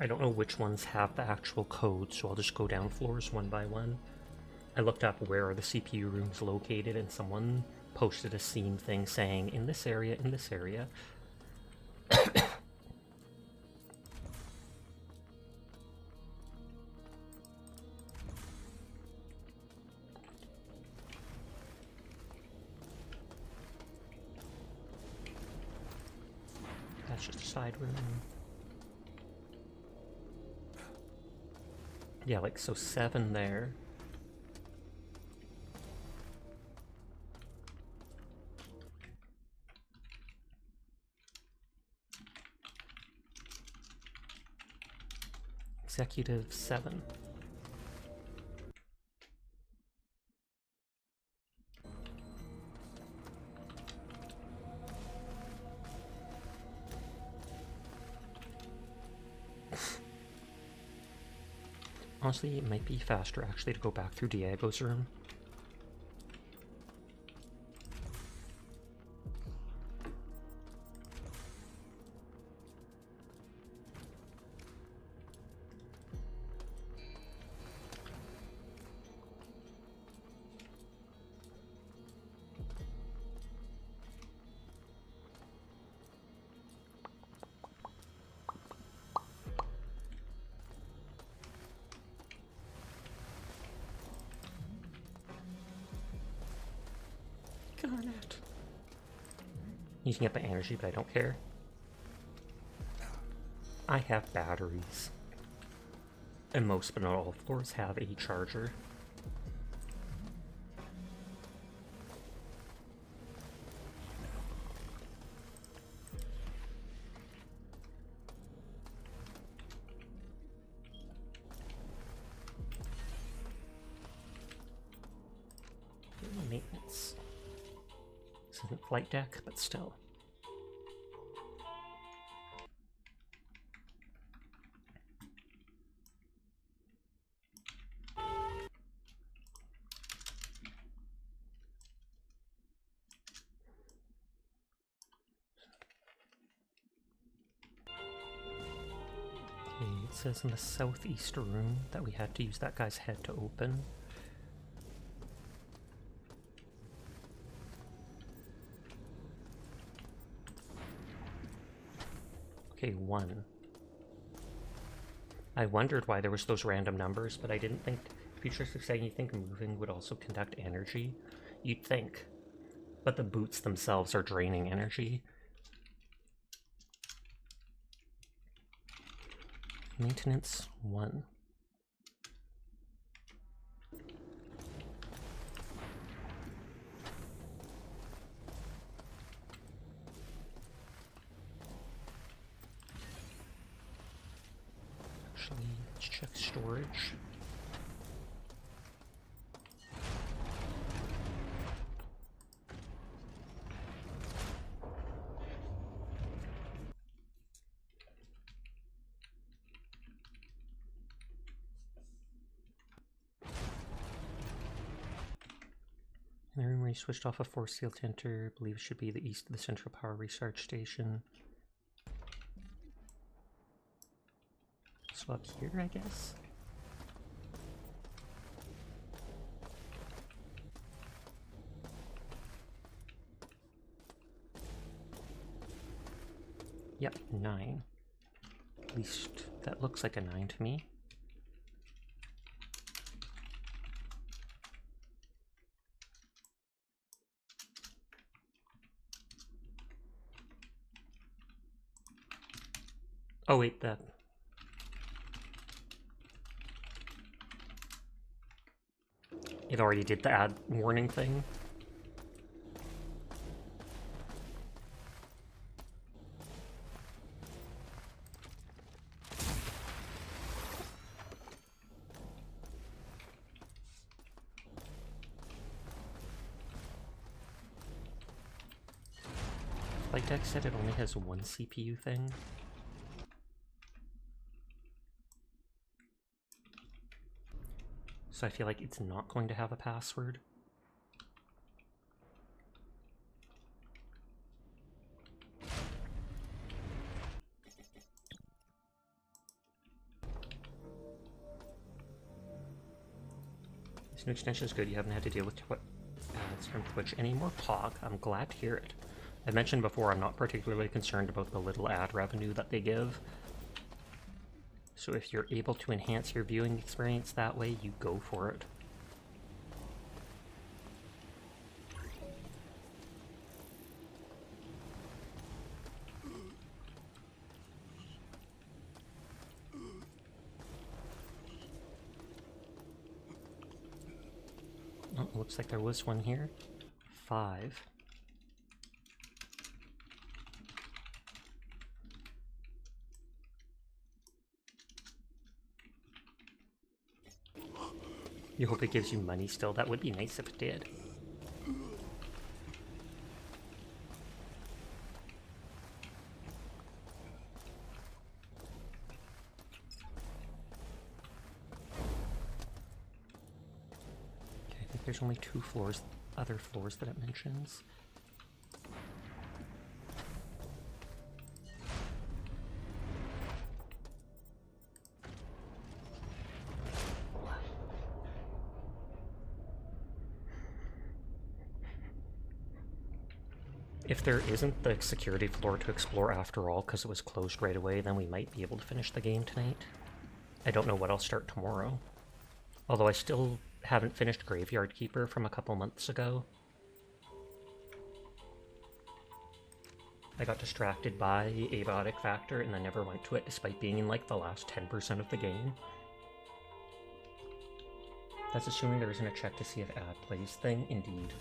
I don't know which ones have the actual code, so I'll just go down floors one by one. I looked up where are the CPU rooms located, and someone posted a Steam thing saying, in this area, in this area. That's just a side room. Yeah, like, so 7 there. Executive 7. Honestly, it might be faster actually to go back through Diego's room. Garnet. You can get the energy, but I don't care. I have batteries. And most, but not all floors have a charger. Maintenance. This isn't flight deck, but still. It says in the southeast room that we had to use that guy's head to open. Okay, 1. I wondered why there was those random numbers, but I didn't think Futuristic saying you think moving would also conduct energy. You'd think. But the boots themselves are draining energy. Maintenance 1. Actually, let's check storage. In the room where you switched off a force field to enter, I believe it should be the east of the central power recharge station. So up here, I guess? Yep, 9. At least that looks like a 9 to me. Oh wait, that... It already did the ad warning thing. Flight deck said it only has one CPU thing. So I feel like it's not going to have a password. This new extension is good. You haven't had to deal with ads from Twitch anymore. Pog, I'm glad to hear it. I mentioned before I'm not particularly concerned about the little ad revenue that they give. So if you're able to enhance your viewing experience that way, you go for it. Oh, looks like there was one here. 5. You hope it gives you money still? That would be nice if it did. Okay, I think there's only 2 floors, other floors that it mentions. If there isn't the security floor to explore after all because it was closed right away, then we might be able to finish the game tonight. I don't know what I'll start tomorrow. Although I still haven't finished Graveyard Keeper from a couple months ago. I got distracted by Abiotic Factor and then never went to it despite being in like the last 10% of the game. That's assuming there isn't a check to see if ad plays thing. Indeed.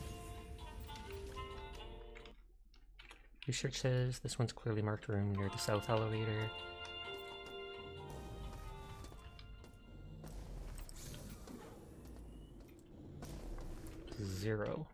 Research says this one's clearly marked room near the south elevator. Zero.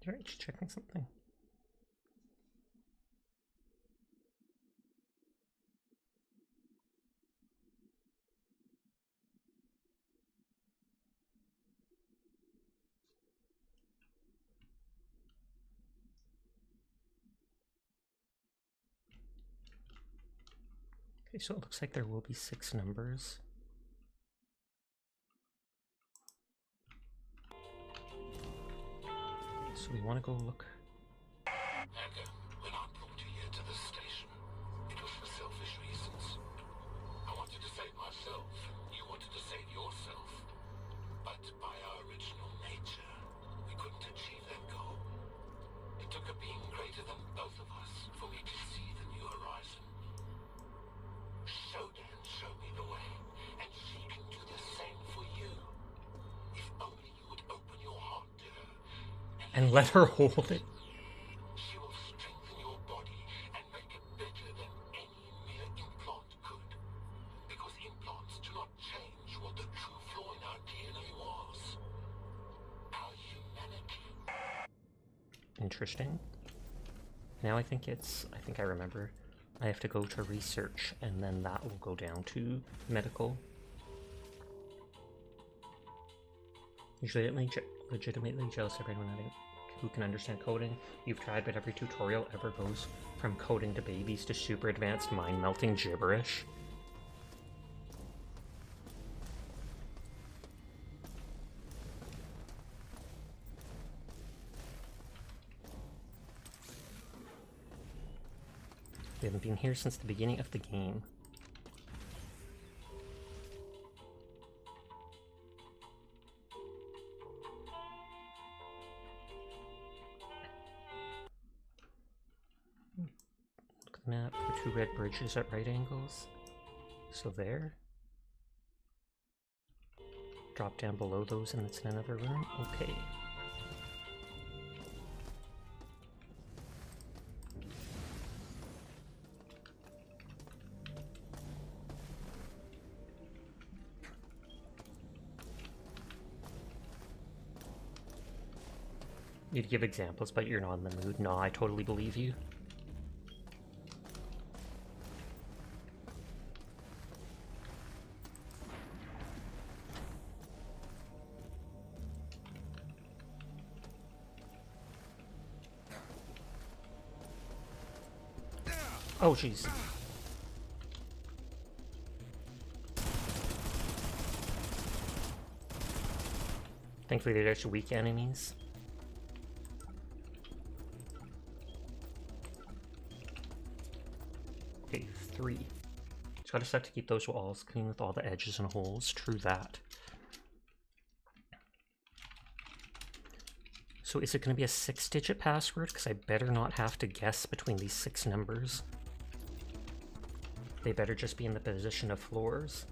Alright, just checking something. Okay, so it looks like there will be 6 numbers. So we want to go look. Hacker, when I brought you here to the station, it was for selfish reasons. I wanted to save myself. You wanted to save yourself. But by our original nature, we couldn't achieve that goal. It took a being greater than both of us for me to see the new horizon. Shodan showed me the way, and she can do the same for you. If only you would open your heart to her And let her hold it. she will strengthen your body and make it better than any mere implant could. Because implants do not change what the true flaw in our DNA was. Our humanity. Interesting. Now I think I remember. I have to go to research, and then that will go down to medical. Usually legitimately jealous of everyone who can understand coding. You've tried, but every tutorial ever goes from coding to babies to super advanced mind-melting gibberish. We haven't been here since the beginning of the game. Look at the map. The two red bridges at right angles. So there. Drop down below those and it's in another room. Okay. You'd give examples, but you're not in the mood. No, I totally believe you. Oh, jeez. Thankfully, they're just weak enemies. Okay, 3. Just gotta set to keep those walls clean with all the edges and holes. True that. So is it going to be a 6-digit password? Because I better not have to guess between these 6 numbers. They better just be in the position of floors.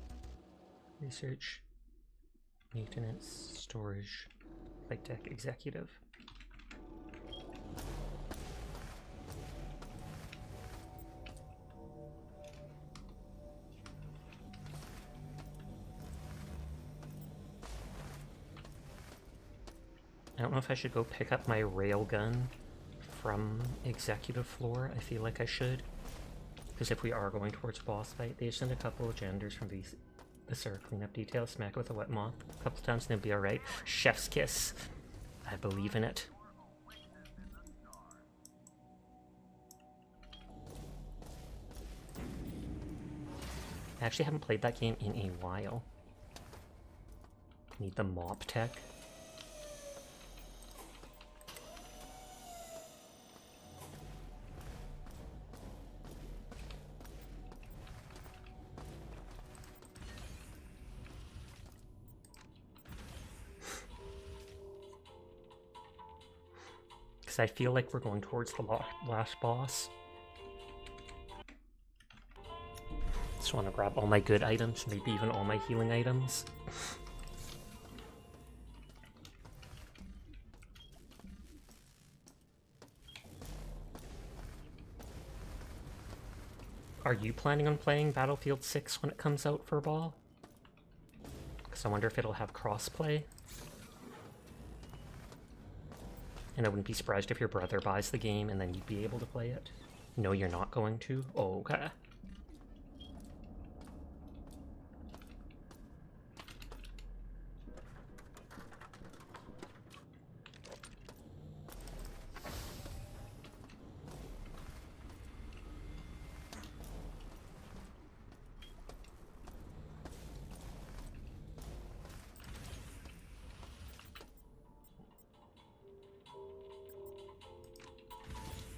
Research. Maintenance. Storage. Flight deck. Executive. I don't know if I should go pick up my railgun from executive floor. I feel like I should. Because if we are going towards boss fight, they send a couple of genders from the Viscera cleanup detail, smack it with a wet mop a couple times and it'll be alright. Chef's kiss. I believe in it. I actually haven't played that game in a while. Need the mop tech. I feel like we're going towards the last boss. Just want to grab all my good items, maybe even all my healing items. Are you planning on playing Battlefield 6 when it comes out for a ball? Because I wonder if it'll have crossplay. And I wouldn't be surprised if your brother buys the game and then you'd be able to play it. No, you're not going to? Oh, okay.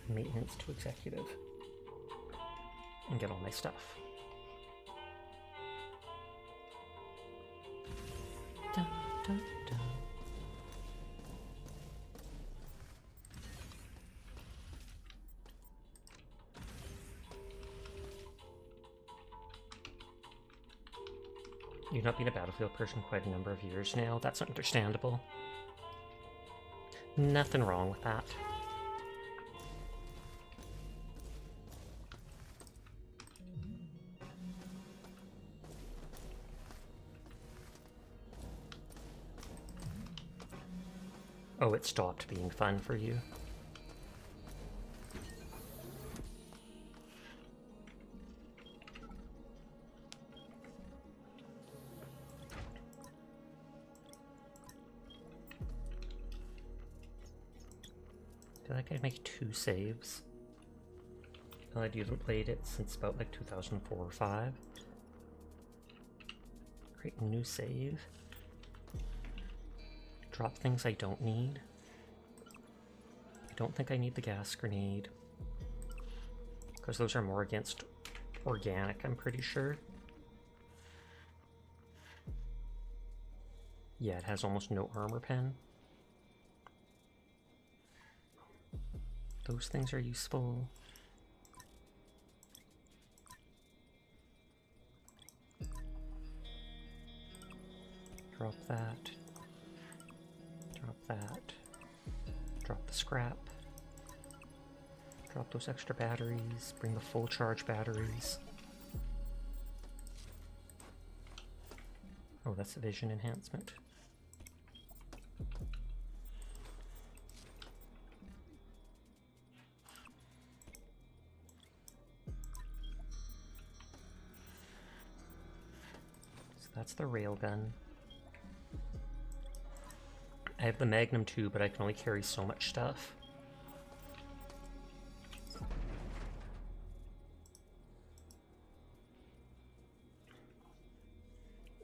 maintenance to executive, and get all my stuff. Dun, dun, dun. You've not been a Battlefield person quite a number of years now. That's understandable. Nothing wrong with that. Oh, it stopped being fun for you. I feel like I'd make 2 saves. I feel like you haven't played it since about like 2004 or 5. Create a new save. Drop things I don't need. I don't think I need the gas grenade, because those are more against organic, I'm pretty sure. Yeah, it has almost no armor pen. Those things are useful. Drop that. Drop that. Drop the scrap. Drop those extra batteries. Bring the full charge batteries. Oh, that's a vision enhancement. So that's the railgun. I have the Magnum too, but I can only carry so much stuff.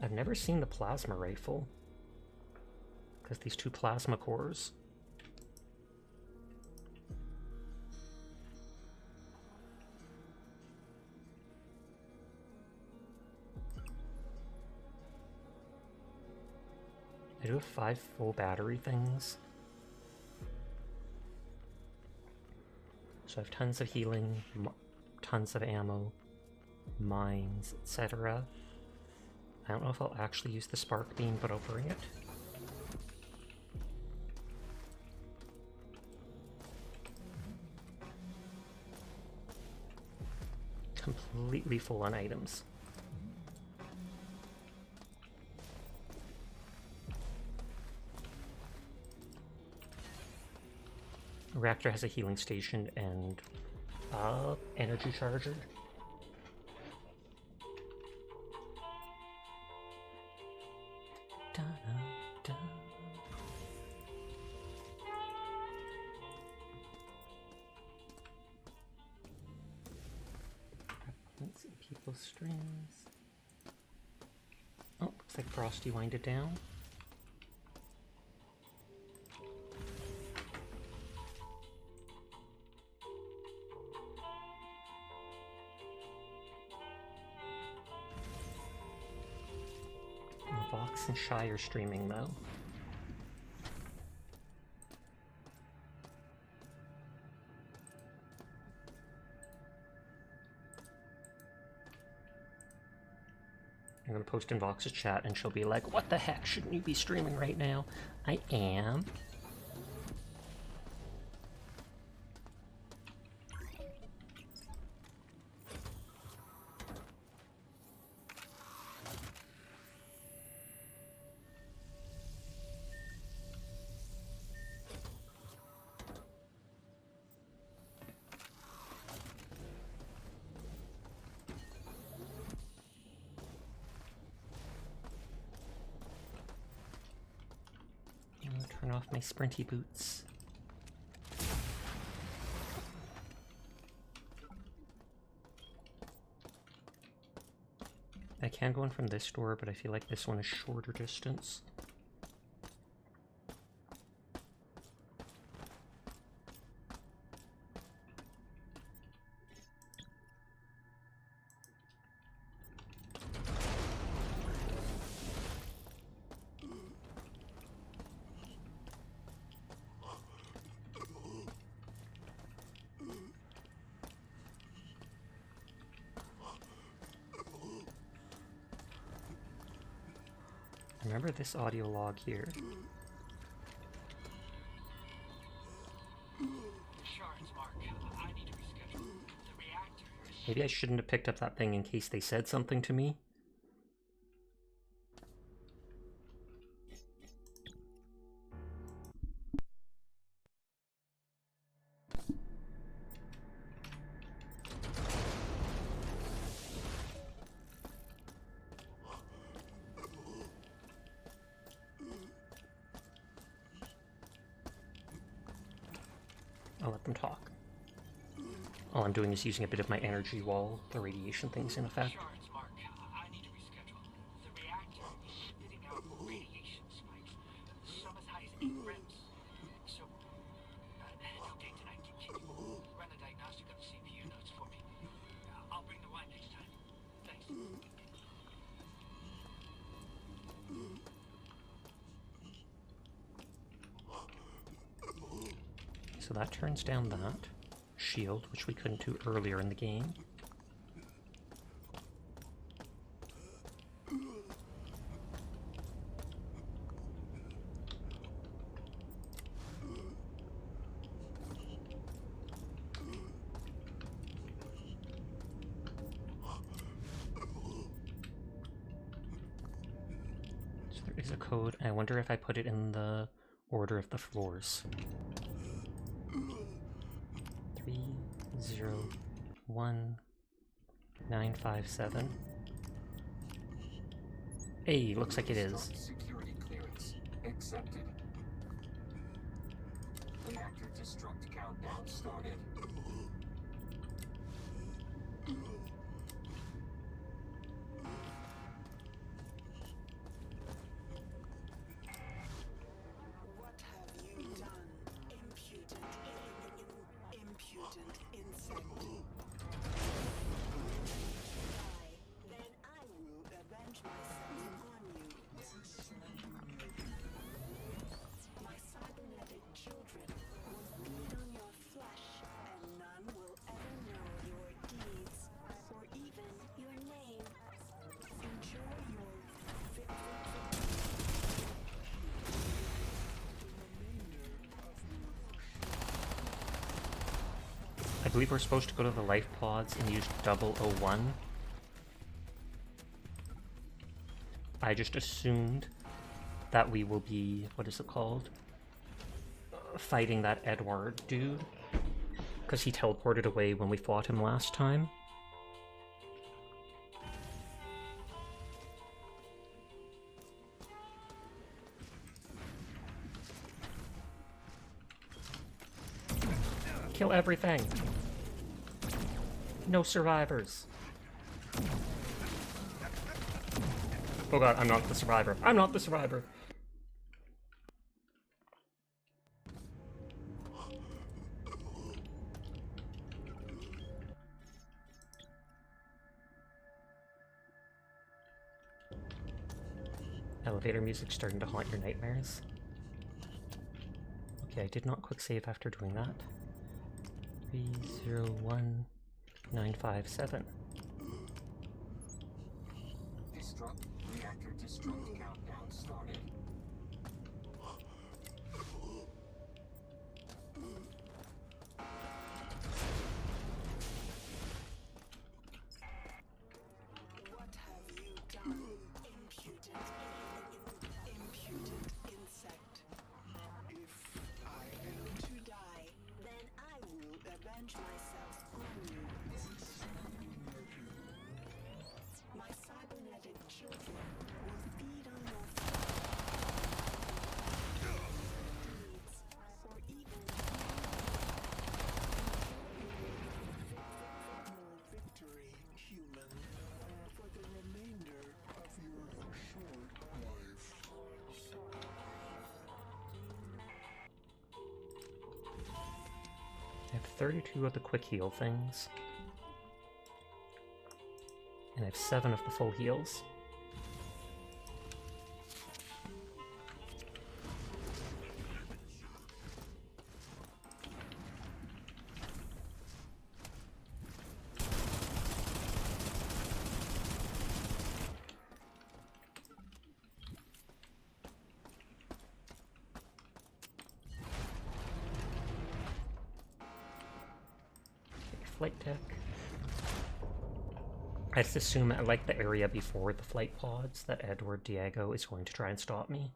I've never seen the plasma rifle, because these 2 plasma cores. I do have 5 full battery things. So I have tons of healing, tons of ammo, mines, etc. I don't know if I'll actually use the spark beam, but I'll bring it. Completely full on items. Reactor has a healing station and energy charger. Da, da, da. Let's see people's streams. Oh, looks like Frosty winded down. Vox and Shy are streaming though. I'm gonna post in Vox's chat and she'll be like, what the heck, shouldn't you be streaming right now? I am. Turn off my sprinty boots. I can go in from this door, but I feel like this one is shorter distance. remember this audio log here. Shards, Mark. I need to reschedule. The reactor is... Maybe I shouldn't have picked up that thing in case they said something to me. I'll let them talk. All I'm doing is using a bit of my energy while the radiation thing's in effect. Shards, Mark. I need to reschedule. The reactor is spitting out radiation spikes. Some as high as 8 rems. So, no date tonight. Can you run a diagnostic on the CPU notes for me? I'll bring the wine next time. Thanks. So that turns down that shield, which we couldn't do earlier in the game. So there is a code. I wonder if I put it in the order of the floors. 301957. Hey, looks like it is. Security clearance accepted. Reactor destruct countdown started. What have you done, impudent insect? Then I will avenge myself on you. My cybernetic children will feed on your flesh, and none will ever know your deeds, or even your name. Enjoy your I believe we're supposed to go to the life pods and use 001. I just assumed that we will be, what is it called? Fighting that Edward dude. Because he teleported away when we fought him last time. Kill everything! No survivors! Oh god, I'm not the survivor. I'm not the survivor! Elevator music starting to haunt your nightmares. Okay, I did not quick save after doing that. 301957. Destruct. Reactor destruct countdown started. What have you done, impudent insect? If I am to die, then I will avenge myself on you. My cybernetic children will feed on your deeds, or even victory, human, for the remainder of your short life. I have 32 of the quick heal things. And I have 7 of the full heals. flight deck. I just assume, like the area before the flight pods, that Edward Diego is going to try and stop me.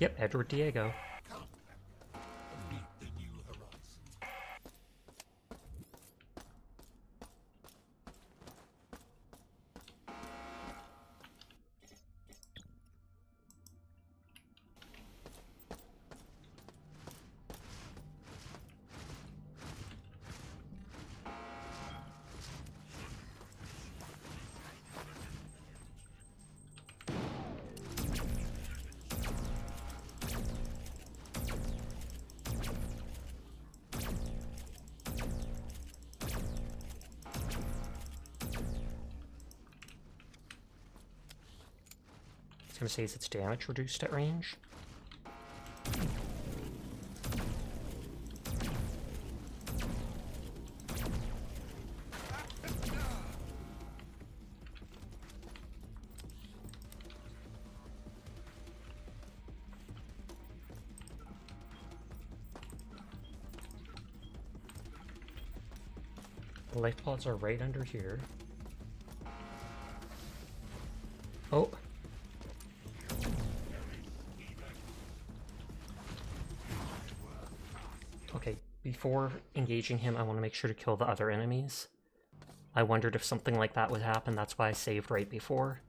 Yep, Edward Diego. I was gonna say, is its damage reduced at range? The life pods are right under here. Oh! Okay, before engaging him, I want to make sure to kill the other enemies. I wondered if something like that would happen, that's why I saved right before.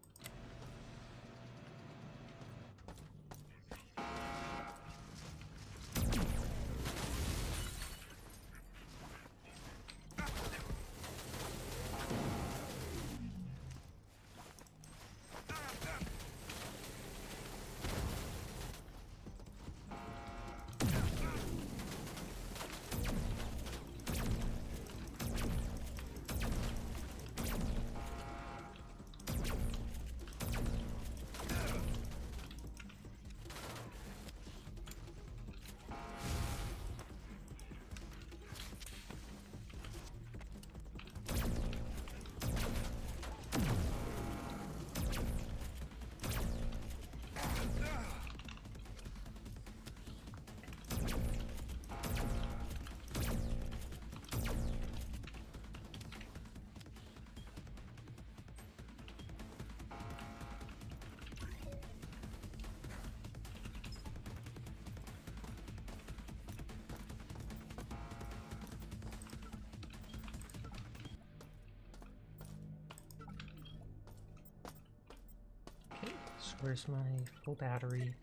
So where's my full battery?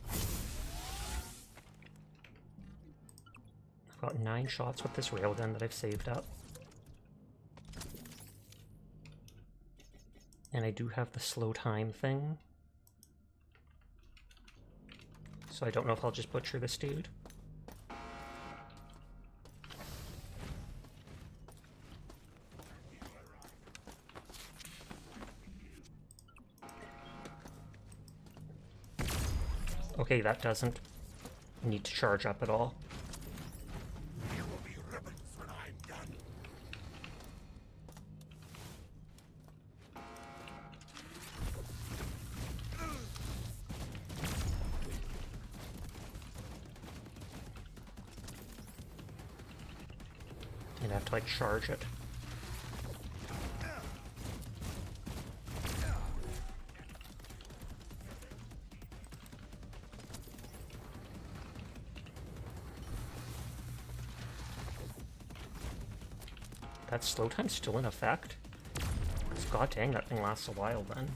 I've got 9 shots with this railgun that I've saved up. And I do have the slow time thing. So I don't know if I'll just butcher this dude. Okay, that doesn't need to charge up at all. There will be ribbons when I'm done. And I have to like charge it. That slow time's still in effect? God dang, that thing lasts a while then.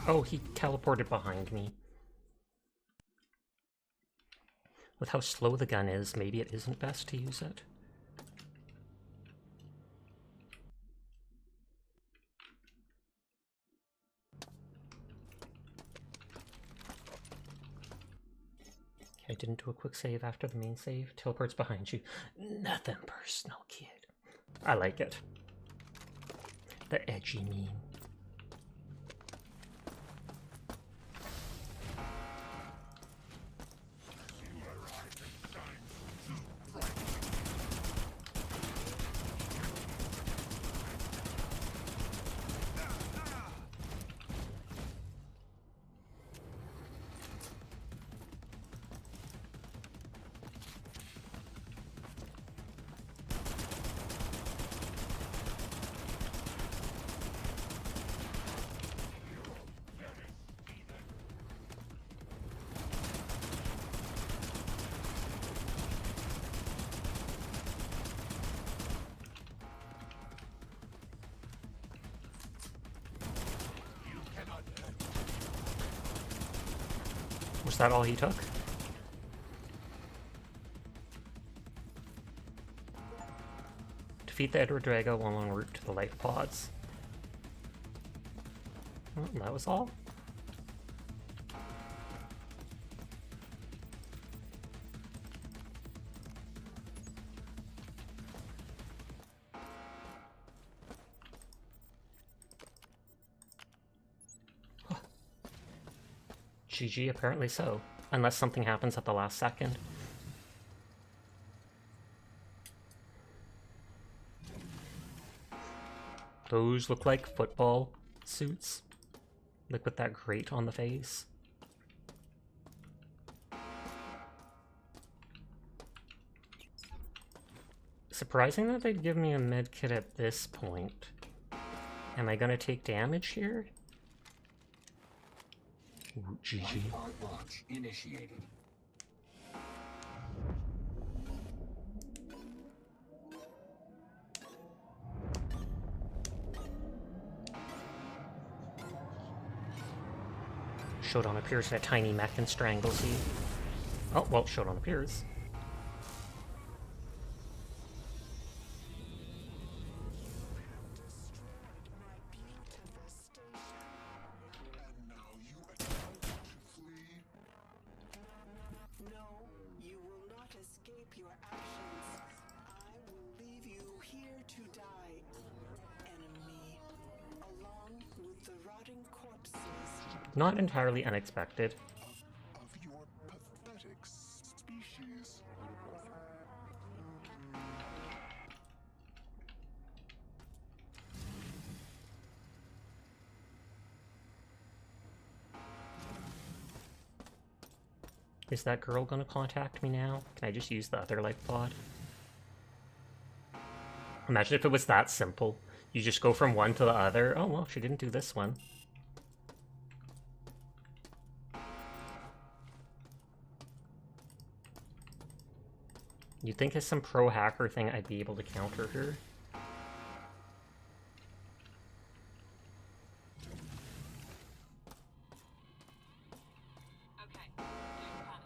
Oh, he teleported behind me. With how slow the gun is, maybe it isn't best to use it. I didn't do a quick save after the main save. Teleport's behind you. Nothing personal, kid. I like it. The edgy meme. Was that all he took? Defeat the Edward Drago while en route to the life pods. Well, that was all. GG, apparently so. Unless something happens at the last second. Those look like football suits. Like with that grate on the face. Surprising that they'd give me a medkit at this point. Am I gonna take damage here? Ooh, GG. Pod launch initiated. Shodan appears in a tiny mech and strangles you. Oh, well, Shodan appears. No, you will not escape your actions. I will leave you here to die, enemy, along with the rotting corpses. Not entirely unexpected. Of your pathetic species. Is that girl gonna contact me now? Can I just use the other life pod? Imagine if it was that simple. You just go from one to the other. Oh, well, she didn't do this one. You'd think as some pro hacker thing I'd be able to counter her. Okay, don't panic.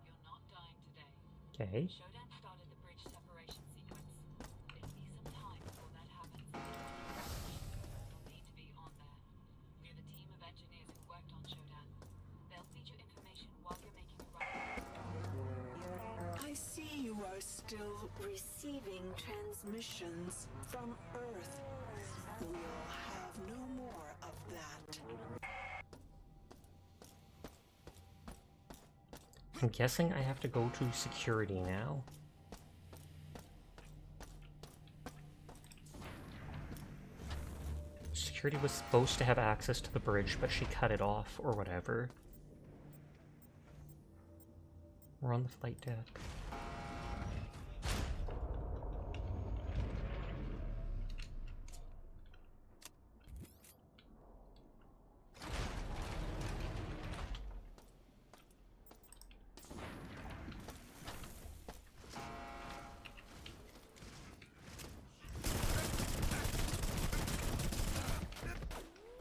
You're not dying today. Okay. Shodan started the bridge separation sequence. It'll be some time before that happens. You'll need to be on there. We're the team of engineers who worked on Shodan. They'll feed you information while you're making a run. I see you are still receiving transmissions from Earth. We'll have no more of that. I'm guessing I have to go to security now. Security was supposed to have access to the bridge, but she cut it off, or whatever. We're on the flight deck.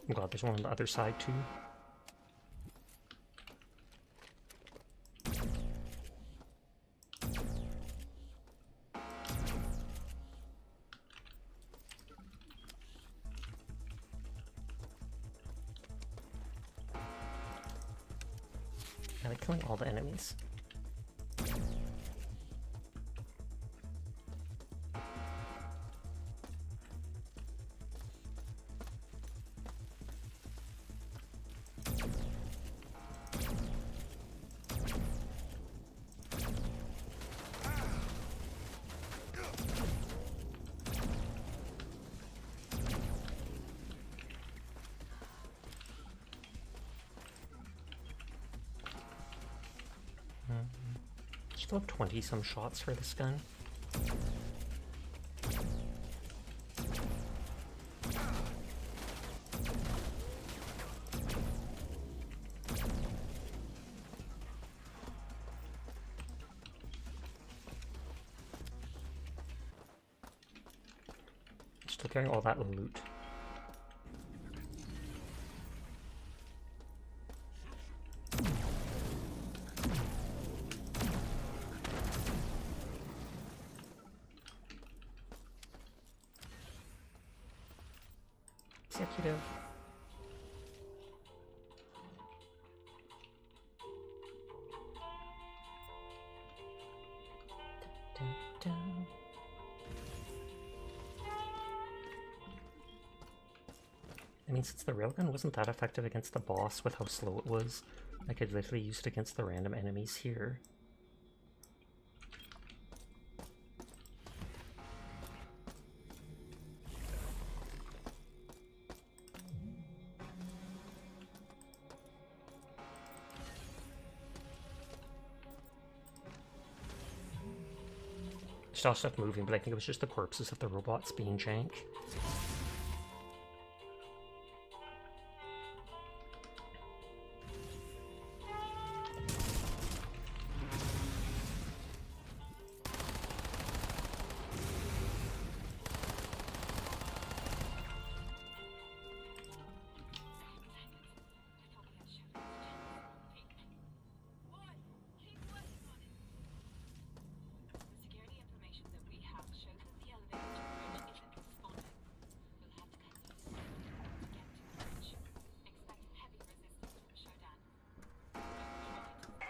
Oh god, there's one on the other side too. I like killing all the enemies. Still have 20 some shots for this gun. Still carrying all that loot. Executive. Dun, dun, dun. I mean, since the railgun wasn't that effective against the boss with how slow it was, I could literally use it against the random enemies here. Saw stuff moving, but I think it was just the corpses of the robots being jank.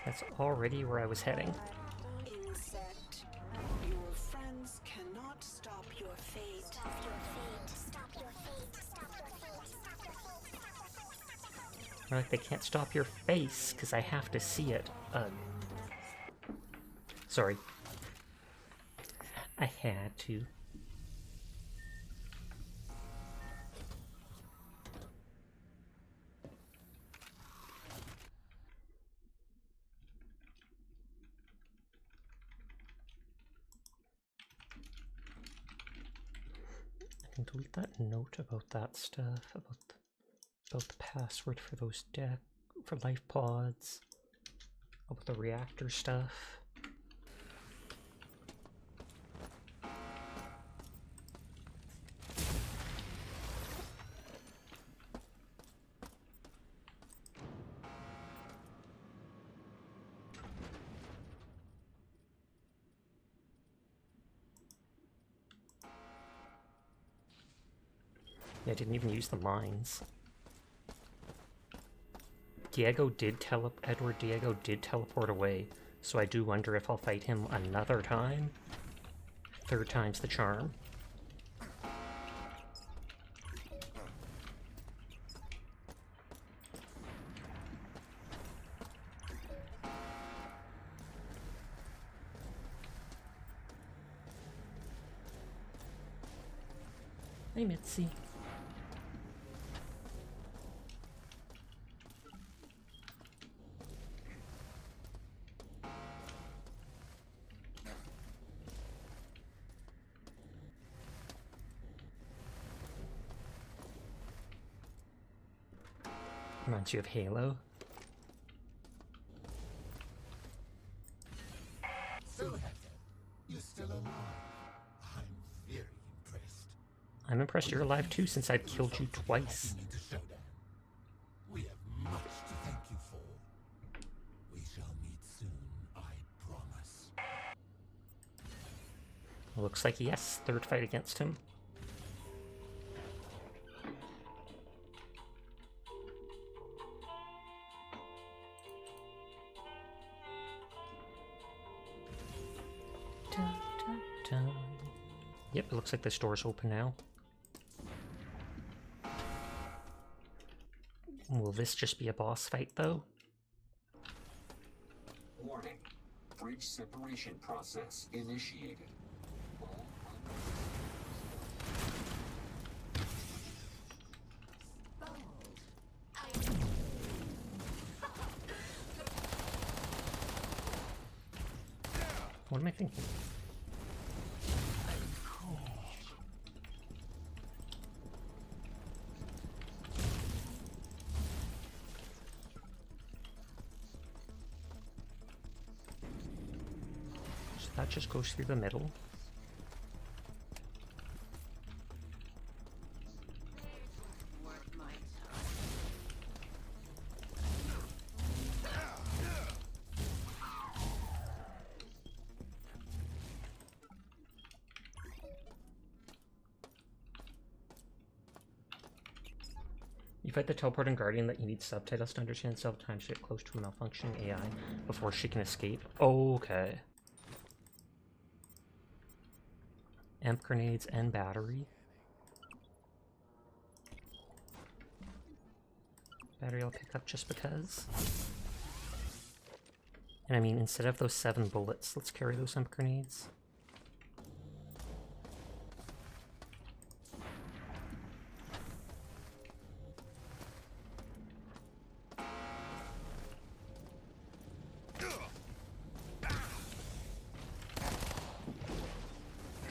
That's already where I was heading. Insect, your friends cannot stop your fate. Stop your fate. Stop your fate. Stop your fate. Stop your fate. They're like, they can't stop your face, because I have to see it. Sorry. I had to. I can delete that note about that stuff, about the password for those for life pods, about the reactor stuff. I didn't even use the mines. Edward Diego did teleport away, so I do wonder if I'll fight him another time. Third time's the charm. Hey, Mitzi. Reminds you of Halo. So, Hector, you're still alive. I'm very impressed. I'm impressed you're alive too, since I've killed you twice. Into Showdown. We have much to thank you for. We shall meet soon, I promise. Looks like yes, third fight against him. Dun, dun, dun. Yep, it looks like this door's open now. Will this just be a boss fight, though? Warning. Bridge separation process initiated. What am I thinking? So that just goes through the middle. You fight the teleporting guardian that you need subtitles to understand self-time to get close to a malfunctioning AI before she can escape. Okay. Amp grenades and battery. Battery I'll pick up just because. And I mean, instead of those 7 bullets, let's carry those amp grenades.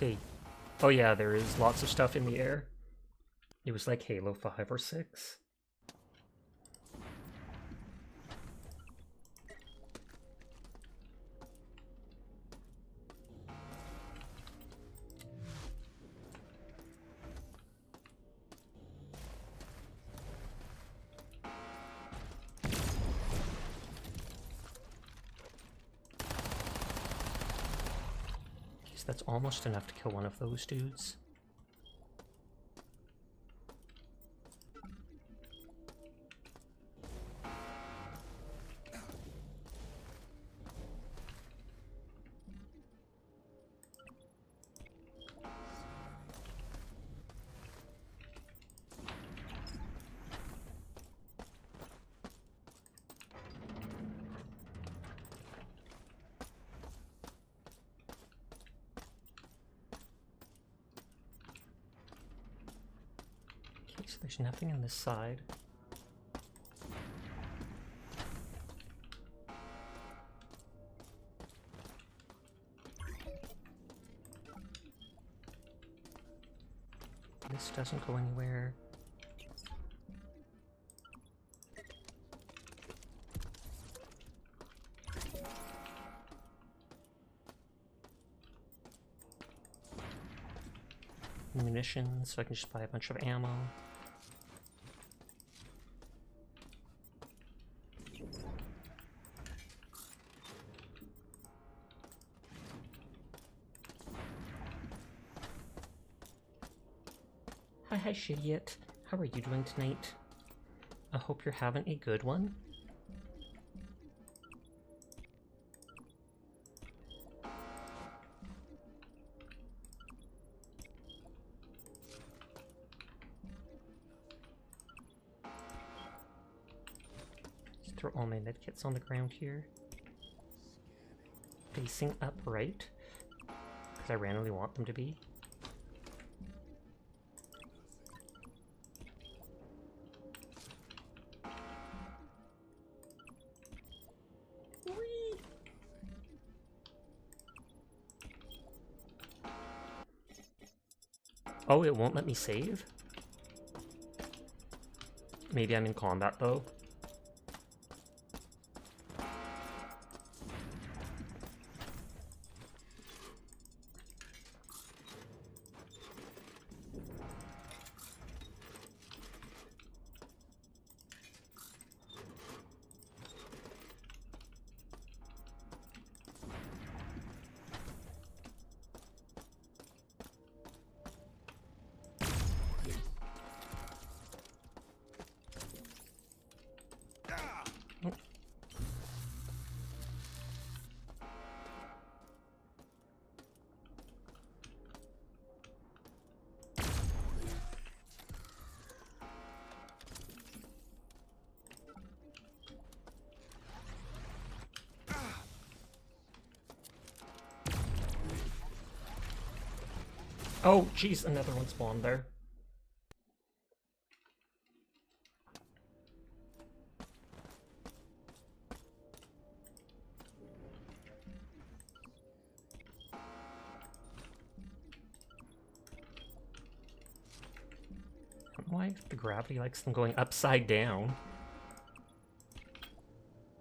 Okay. Oh yeah, there is lots of stuff in the air. It was like Halo 5 or 6. That's almost enough to kill one of those dudes. So there's nothing on this side. This doesn't go anywhere. Munitions, so I can just buy a bunch of ammo. Hi, Shidiot. How are you doing tonight? I hope you're having a good one. Just throw all my medkits on the ground here. Facing upright, because I randomly want them to be. Oh, it won't let me save? Maybe I'm in combat, though. Oh, jeez, another one spawned there. I don't know why the gravity likes them going upside down.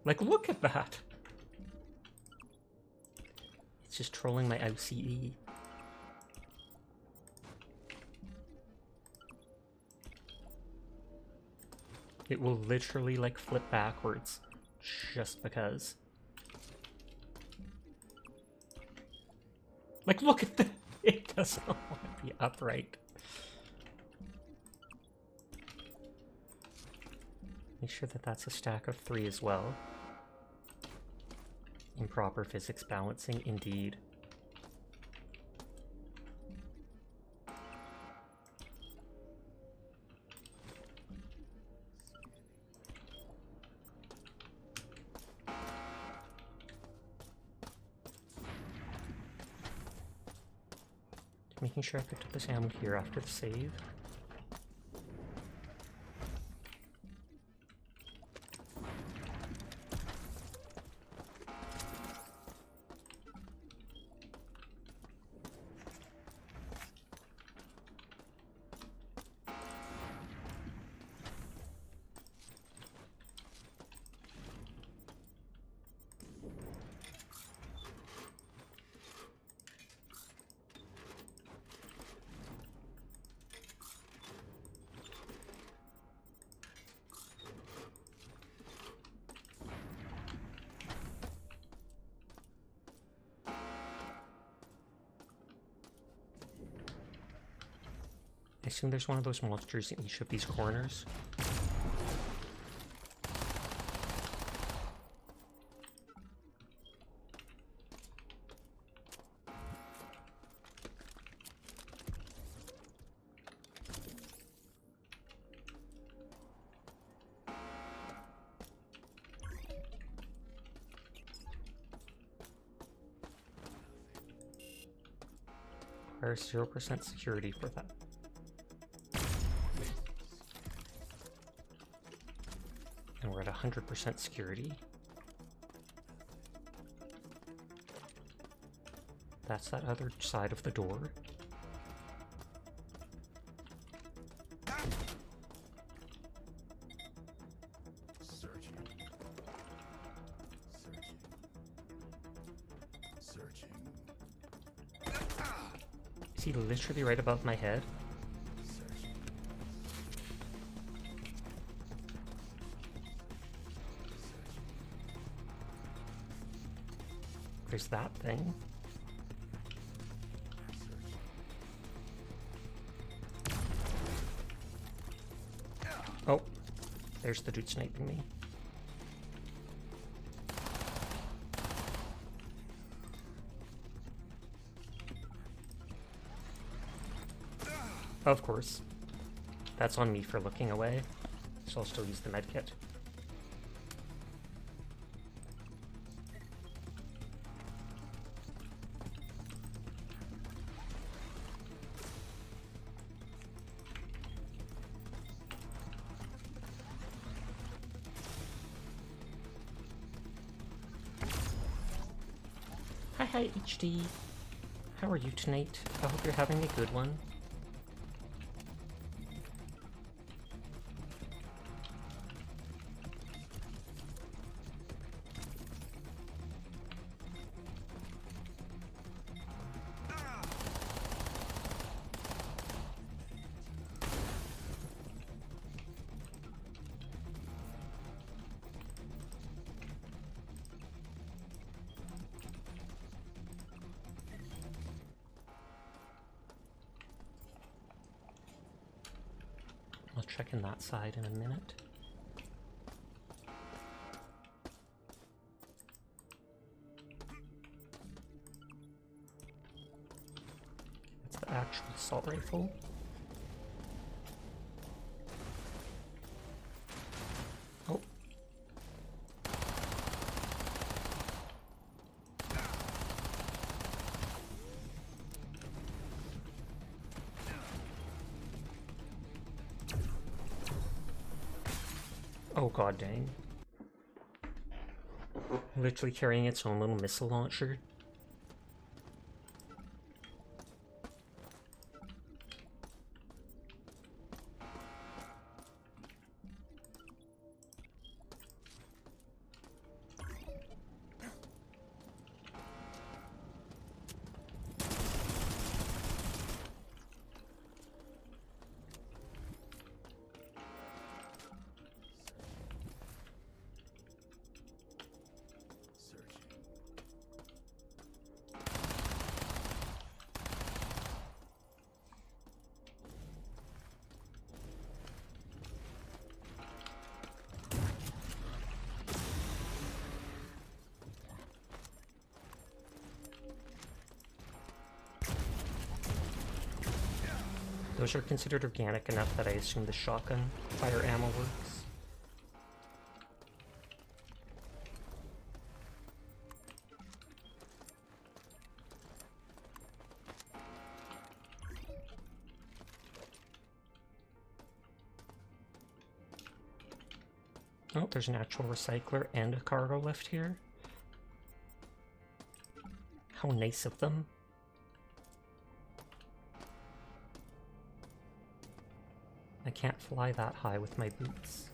Like, look at that! It's just trolling my OCD. It will literally, like, flip backwards, just because. Like, look at the... It does not want to be upright. Make sure that that's a stack of 3 as well. Improper physics balancing, indeed. Making sure I picked up this ammo here after the save. I assume there's one of those monsters in each of these corners. There's 0% security for that. And we're at 100% security. That's that other side of the door. Searching. Searching. Is he literally right above my head? There's that thing. Oh, there's the dude sniping me. Of course. That's on me for looking away, so I'll still use the medkit. Hi HD, how are you tonight? I hope you're having a good one. I'll check in that side in a minute. That's the actual assault rifle. Oh. Oh god dang. Literally carrying its own little missile launcher. Those are considered organic enough that I assume the shotgun fire ammo works. Oh, there's an actual recycler and a cargo lift here. How nice of them. I can't fly that high with my boots.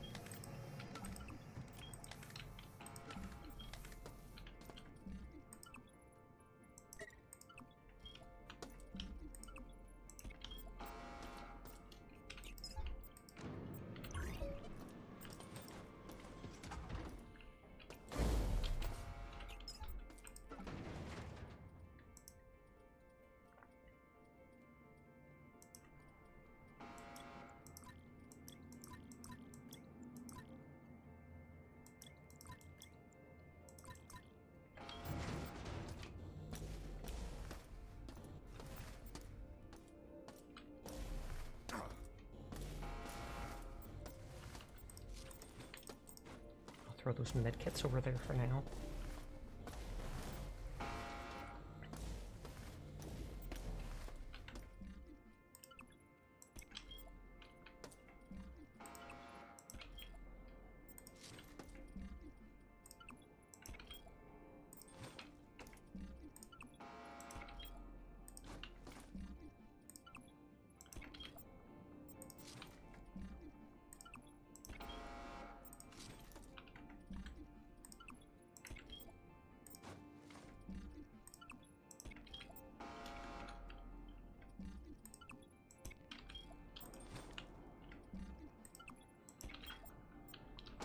Throw those medkits over there for now.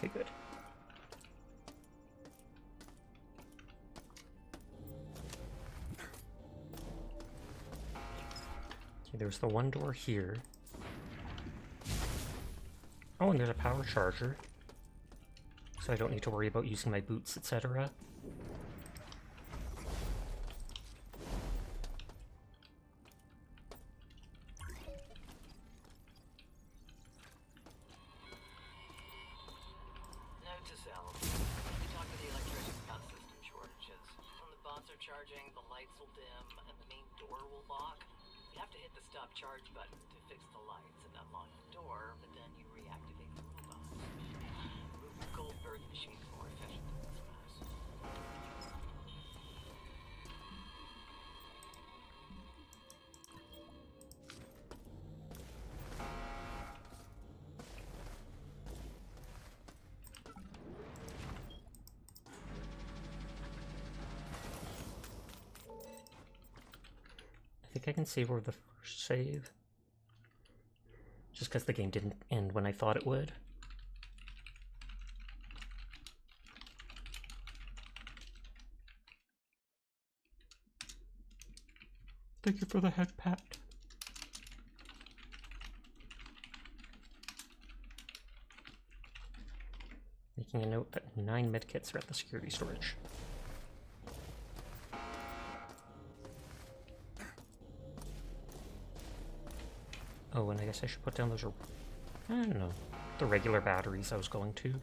Okay, good. Okay, there's the one door here. Oh, and there's a power charger. So I don't need to worry about using my boots, etc. Note to self. Talk to the electricians about system shortages. When the bots are charging, the lights will dim and the main door will lock. You have to hit the stop charge button to fix the lights and unlock the door, but then you reactivate the robots. Rube Goldberg machine's more efficient than this mess. I think I can save over the first save. Just because the game didn't end when I thought it would. Thank you for the head pat. Making a note that 9 medkits are at the security storage. Oh, and I guess I should put down those, I don't know, the regular batteries I was going to.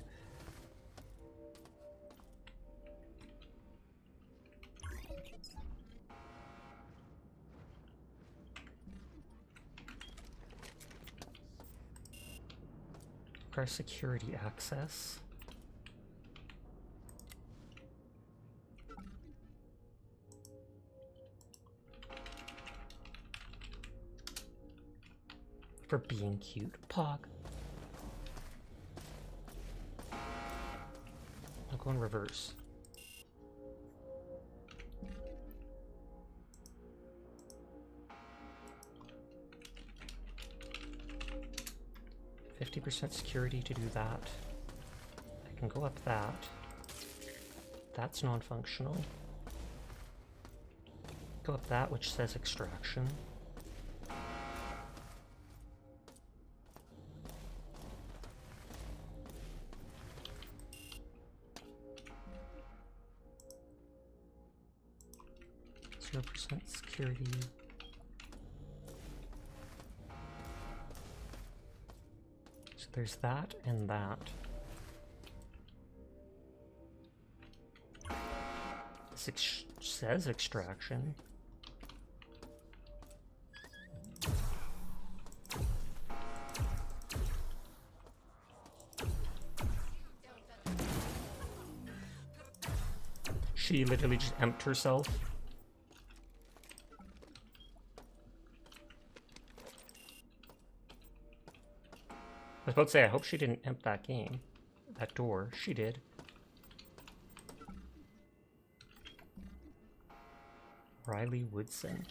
Our security access. For being cute. Pog. I'll go in reverse. %50 security to do that. I can go up that. That's non-functional. Go up that, which says extraction. % security. there's that and that. This says extraction. She literally just emptied herself. I was about to say, I hope she didn't empt that game. That door. She did. Riley Woodson.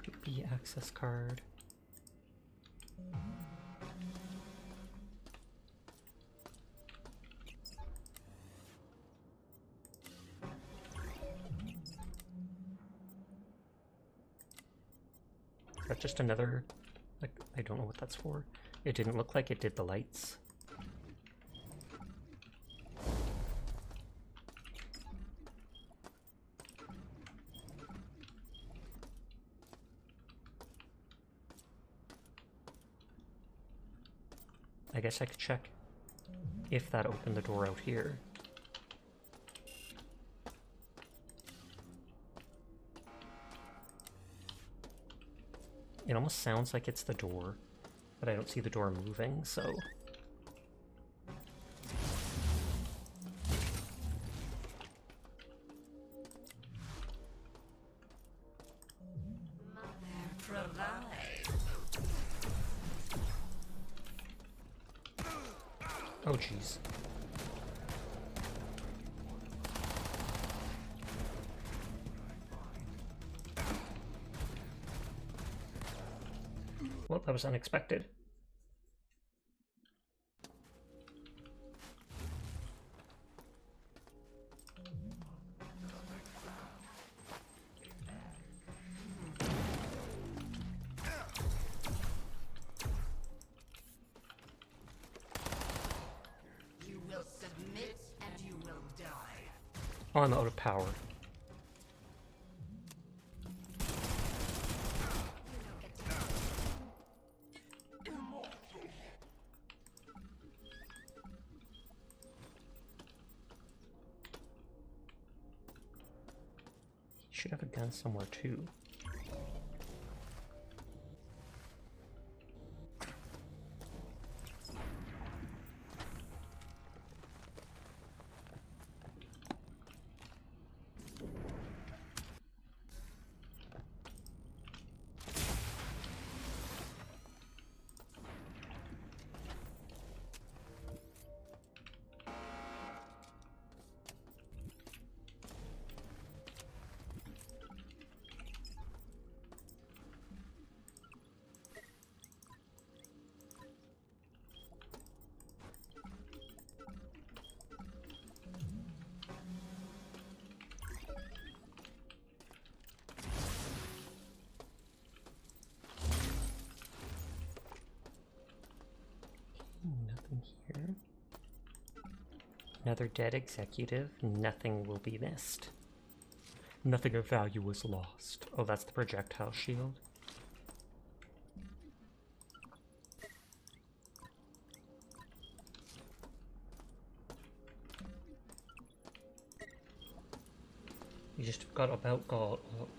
Could be access card. Is that just another, like, I don't know what that's for. It didn't look like it did the lights. I guess I could check if that opened the door out here. It almost sounds like it's the door, but I don't see the door moving, so... Oh, jeez. Well, that was unexpected. You will submit and you will die. Oh, I'm out of power. Should have a gun somewhere too. Nothing here. Another dead executive. Nothing will be missed. Nothing of value was lost. Oh, that's the projectile shield.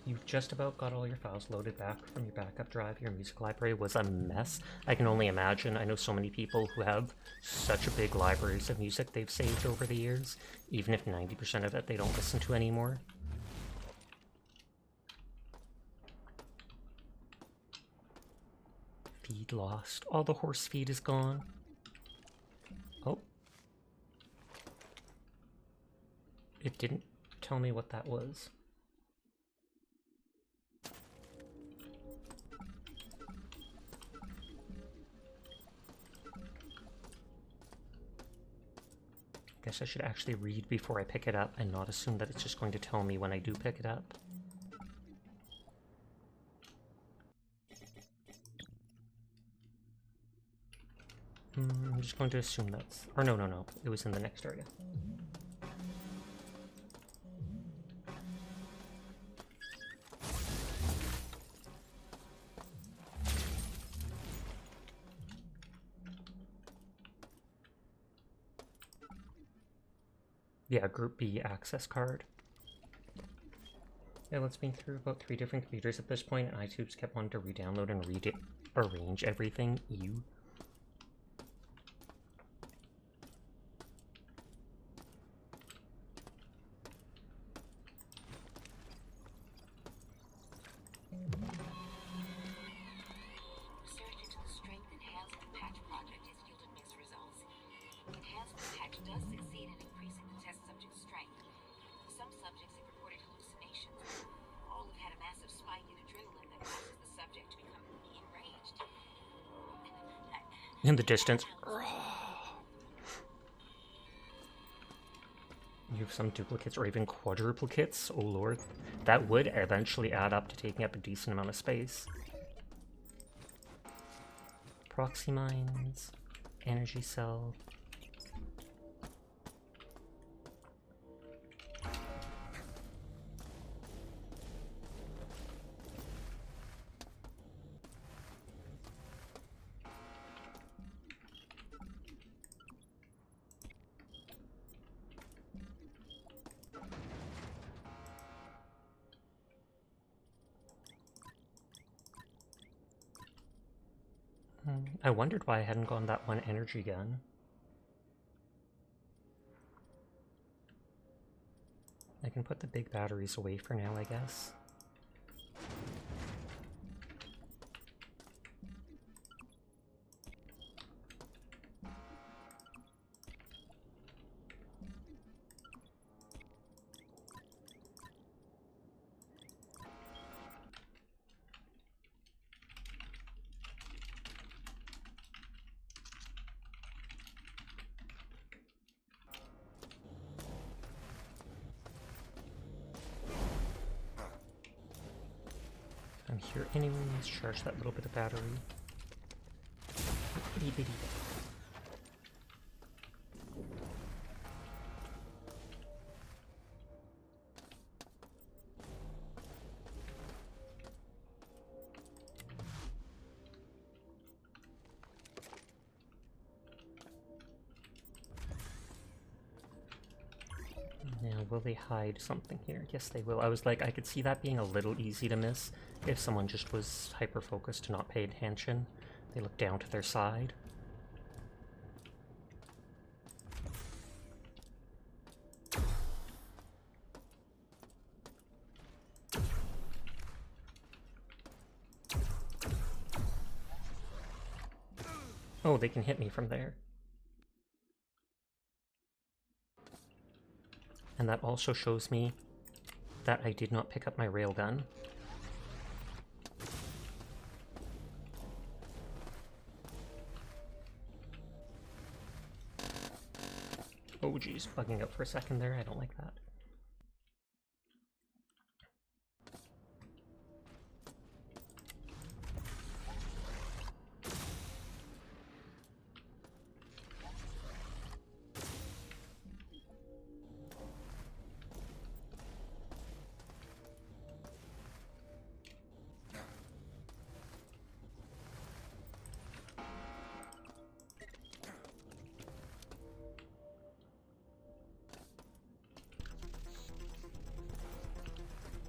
You've just about got all your files loaded back from your backup drive. Your music library was a mess. I can only imagine. I know so many people who have such big libraries of music they've saved over the years, even if 90% of it they don't listen to anymore. Feed lost. All the horse feed is gone. Oh. It didn't tell me what that was. Guess I should actually read before I pick it up and not assume that it's just going to tell me when I do pick it up. I'm just going to assume that's... Or no. It was in the next area. Yeah, Group B access card. It lets me through about 3 different computers at this point, and iTubes kept wanting to re-download and rearrange everything. Ew. Research into the Strength Enhancement Patch project has yielded mixed results. The enhancement patch does succeed in increasing the test subject's strength. Some subjects have reported hallucinations. All have had a massive spike in adrenaline that causes the subject to become enraged. In the distance. You have some duplicates or even quadruplicates. Oh lord. That would eventually add up to taking up a decent amount of space. Proxy mines, energy cell. I wondered why I hadn't gone that one energy gun. I can put the big batteries away for now, I guess. I'm here anyways, charge that little bit of battery. Itty bitty. Now, will they hide something here? Yes, they will. I was like, I could see that being a little easy to miss if someone just was hyper-focused to not pay attention. They look down to their side. Oh, they can hit me from there. And that also shows me that I did not pick up my railgun. Oh geez, bugging out for a second there, I don't like that.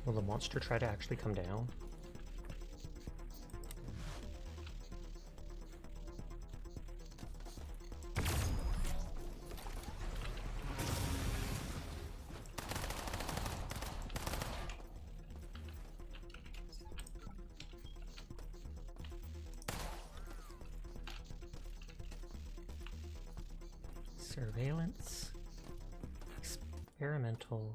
Will the monster try to actually come down? Surveillance. Experimental.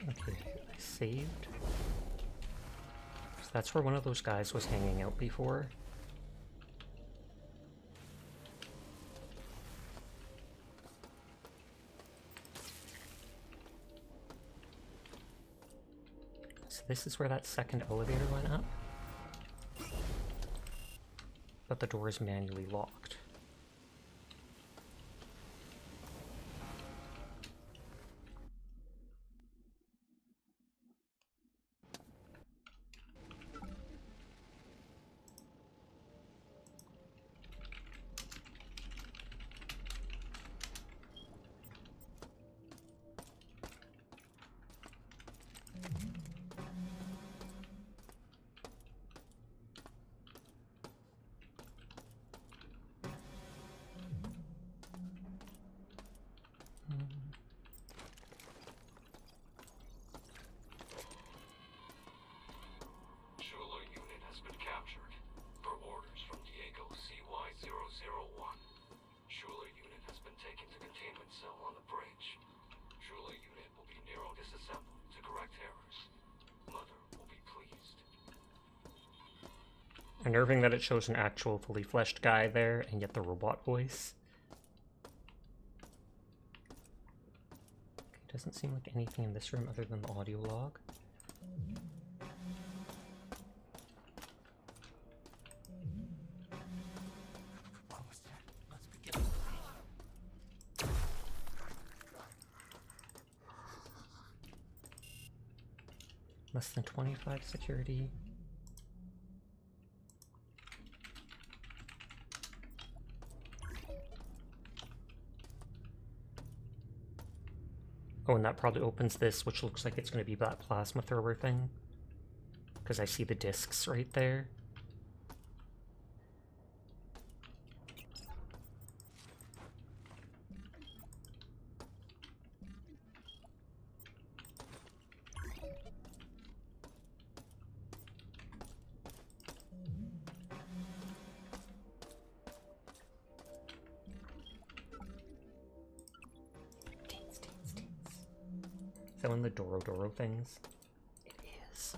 Okay, I saved. So that's where one of those guys was hanging out before. So this is where that second elevator went up. But the door is manually locked. Schuler unit has been captured. Per orders from Diego CY001. Schuler unit has been taken to containment cell on the bridge. Schuler unit will be disassembled to correct errors. Mother will be pleased. Unnerving that it shows an actual fully fleshed guy there and yet the robot voice. Okay, doesn't seem like anything in this room other than the audio log. Less than 25 security. Oh, and that probably opens this, which looks like it's going to be that plasma thrower thing. Because I see the discs right there. Is that one of the Doro things? It is.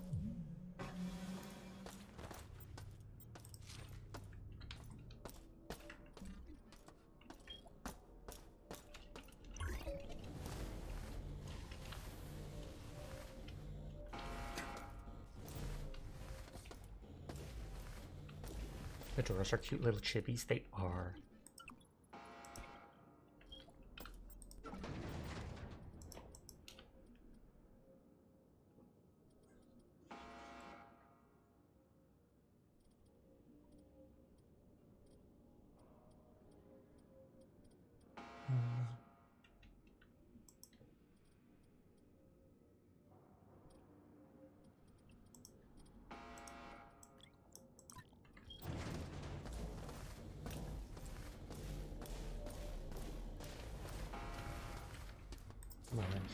The Doros are cute little chibis. They are.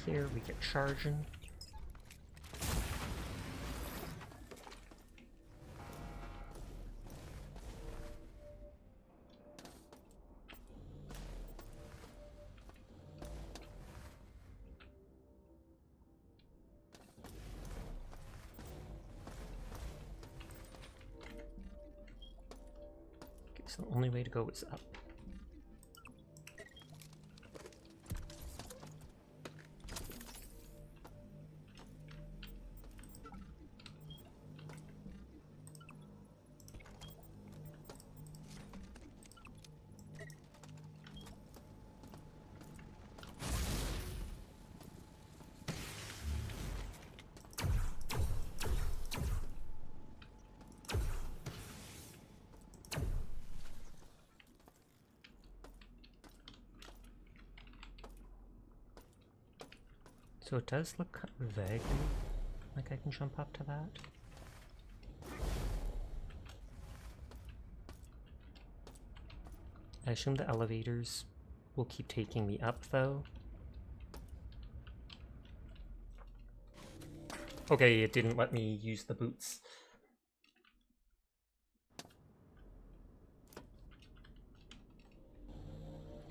Here we get charging. Okay, so the only way to go is up. So it does look vaguely like I can jump up to that. I assume the elevators will keep taking me up though. Okay, it didn't let me use the boots.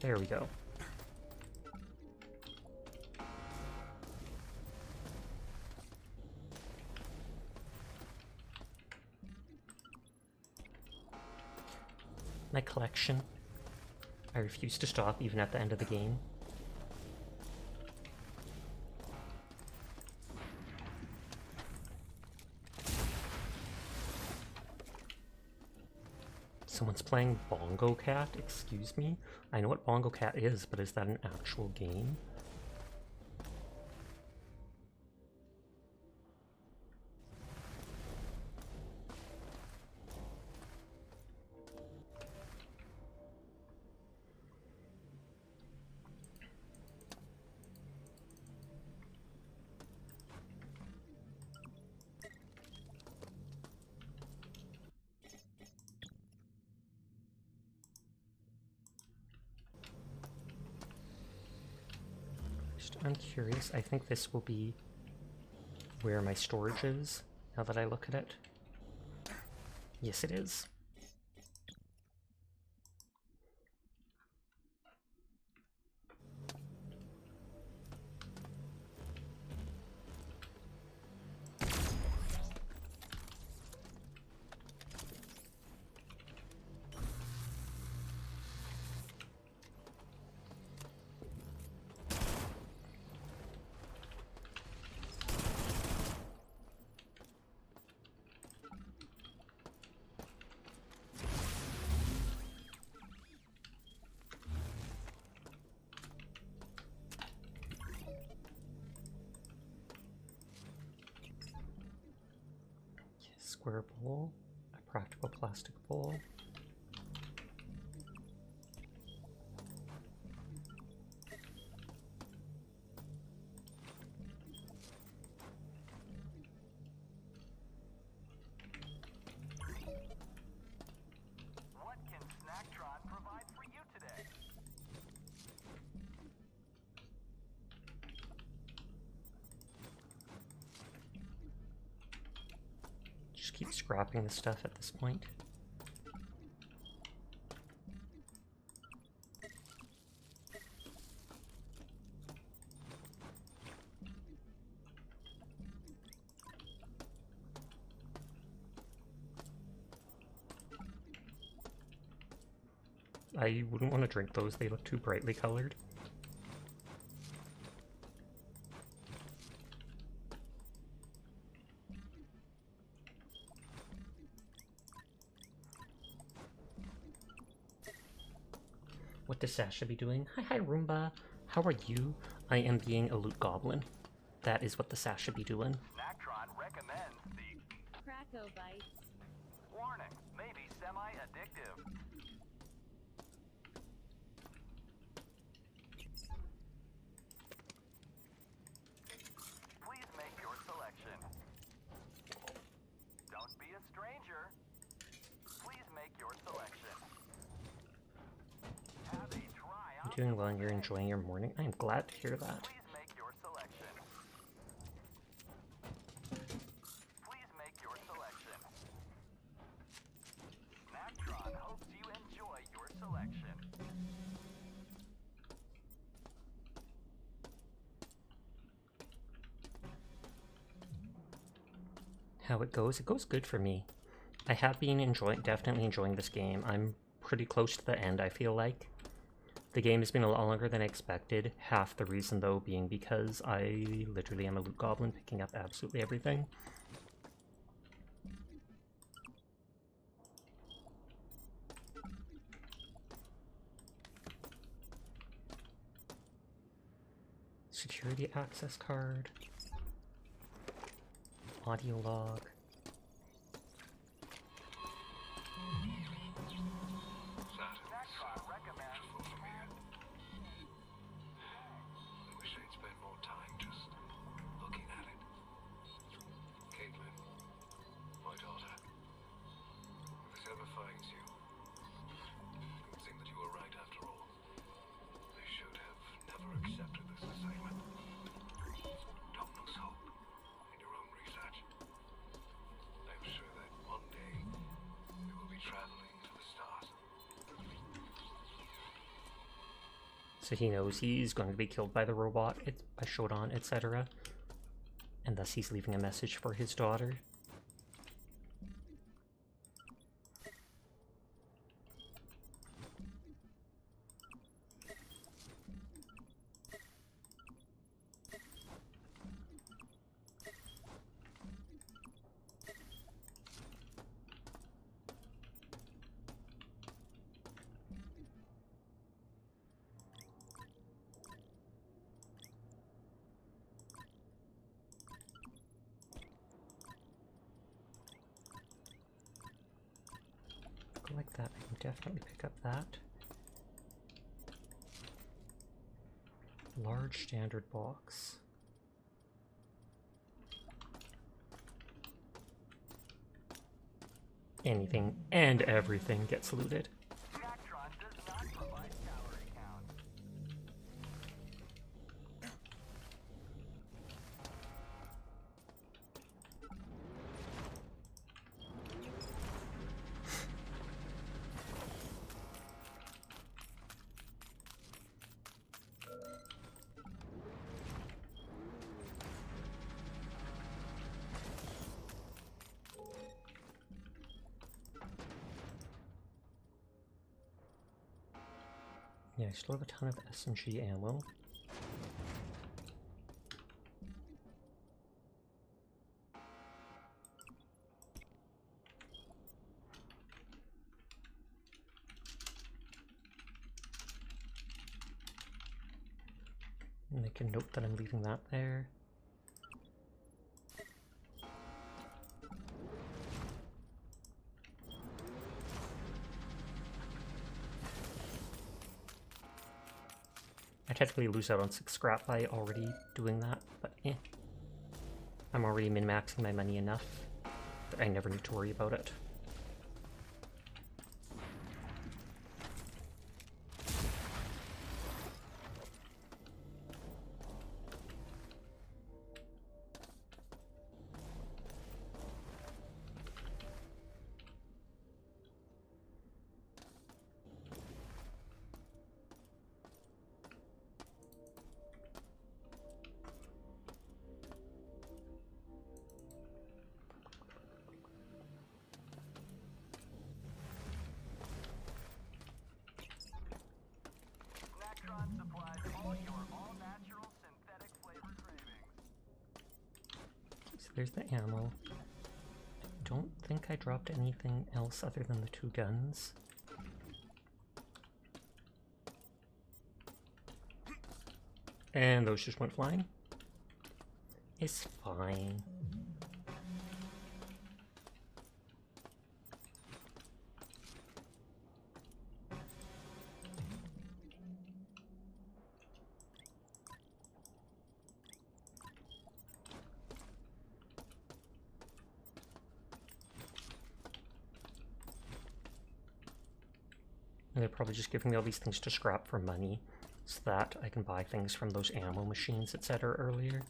There we go. My collection. I refuse to stop even at the end of the game. Someone's playing Bongo Cat? Excuse me? I know what Bongo Cat is, but is that an actual game? I'm curious, I think this will be where my storage is, now that I look at it. Yes, it is. Square bowl, a practical plastic bowl. What can Snacktron provide for you today? Just keep scrapping the stuff at this point. I wouldn't want to drink those, they look too brightly colored. What does Sasha be doing? Hi Roomba. How are you? I am being a loot goblin. That is what the Sasha be doing. Snacktron recommends the Cracko Bites. warning, may be semi-addictive. Please make your selection. Don't be a stranger. Please make your selection. Have a try You're out. doing well and you're enjoying your morning. I am glad to hear that. Please make your selection. Please make your selection. Snaptron hopes you enjoy your selection. How it goes? It goes good for me. I have been definitely enjoying this game. I'm pretty close to the end, I feel like. The game has been a lot longer than I expected, half the reason though being because I literally am a loot goblin picking up absolutely everything. Security access card. Audio log. Snaptron recommends I wish I'd spend more time just looking at it. Caitlin, my daughter, if this ever finds you, you would think that you were right after all. They should have never accepted this assignment. Don't lose hope in your own research. I'm sure that one day we will be traveling to the stars. So he knows he's going to be killed by the robot, by Shodan, etc. And thus he's leaving a message for his daughter. definitely pick up that. Large standard box. Anything and everything gets looted. Snacktron does not provide calorie count. Yeah, I still have a ton of SMG ammo. Make a note that I'm leaving that there. I technically lose out on 6 scrap by already doing that, but eh. I'm already min-maxing my money enough that I never need to worry about it. Snacktron supplies all your all-natural synthetic flavor cravings. So there's the ammo. Don't think I dropped anything else other than the 2 guns. And those just went flying. It's fine. And they're probably just giving me all these things to scrap for money, so that I can buy things from those ammo machines, etc. earlier.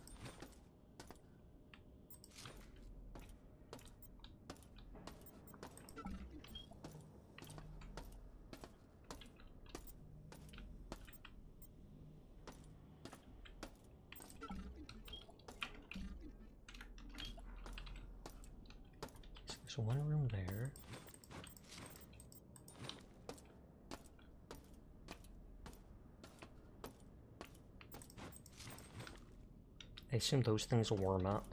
So there's one room there. I assume those things will warm up.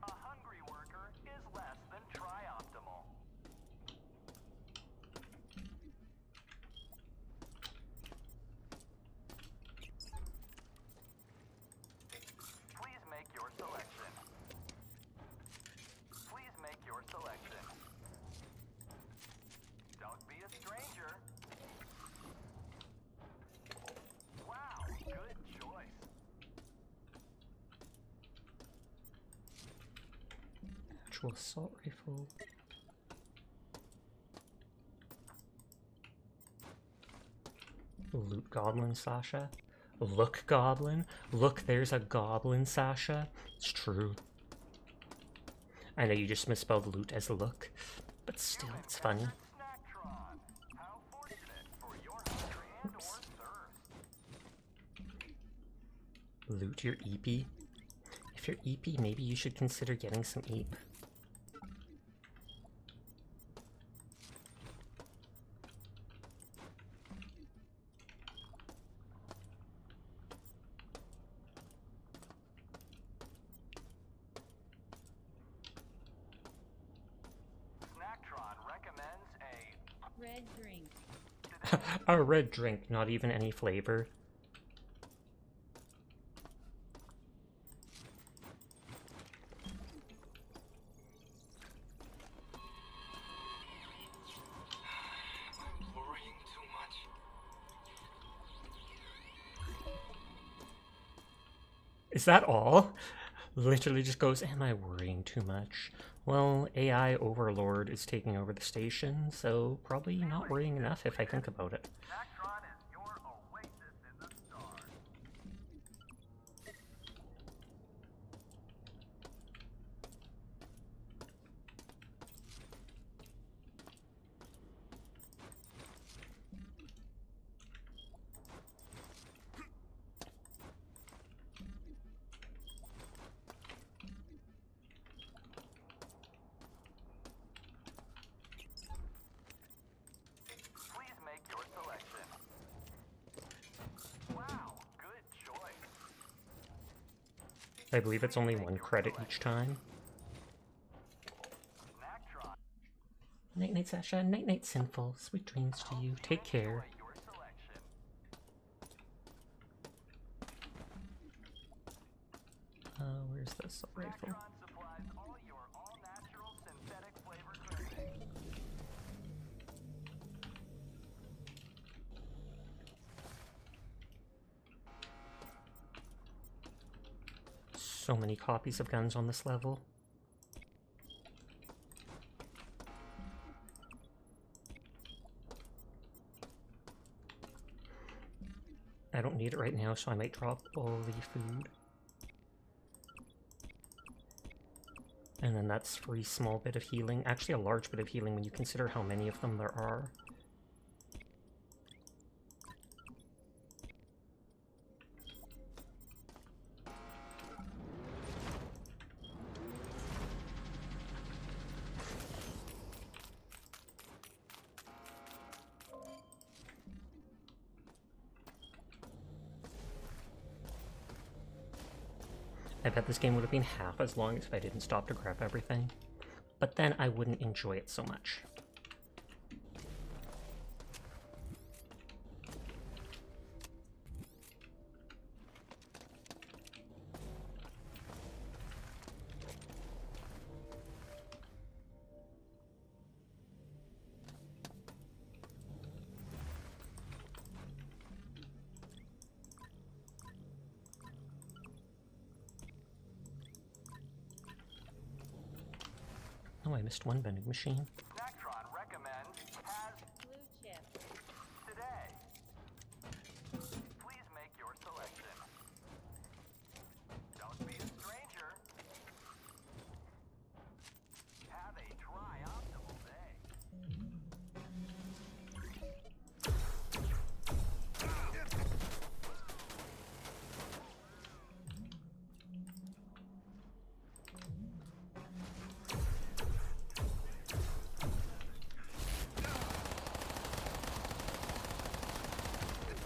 A hungry worker is less than tri-optimal. Please make your selection. Please make your selection. Don't be a stranger. Wow, good choice. Actual assault rifle. Loot goblin, Sasha. Look goblin. Look, there's a goblin, Sasha. It's true. I know you just misspelled loot as look, but still, it's funny. Snacktron. How fortunate for your hunger and or thirst. Loot your EP. If you're EP, maybe you should consider getting some EP. Snacktron recommends a Red drink. A red drink, not even any flavor. Is that all? Literally just goes, am I worrying too much? Well, AI Overlord is taking over the station, so probably not worrying enough if I think about it. Nactron is your oasis in the stars. Please make your selection. Wow, good choice. I believe it's only 1 credit each time. Nactron, Night night, Sasha. Night night, Sinful. Sweet dreams to you. Take care. your selection. Where's the assault rifle? Nactron supplies all your all-natural synthetic flavor cravings. So many copies of guns on this level. I don't need it right now, so I might drop all the food. And then that's free small bit of healing. Actually a large bit of healing when you consider how many of them there are. I bet this game would have been half as long if I didn't stop to grab everything. But then I wouldn't enjoy it so much. Oh, I missed one vending machine. Nactron recommends has Blue chip. today. Please make your selection. Don't be a stranger. Have a tri-optimal day.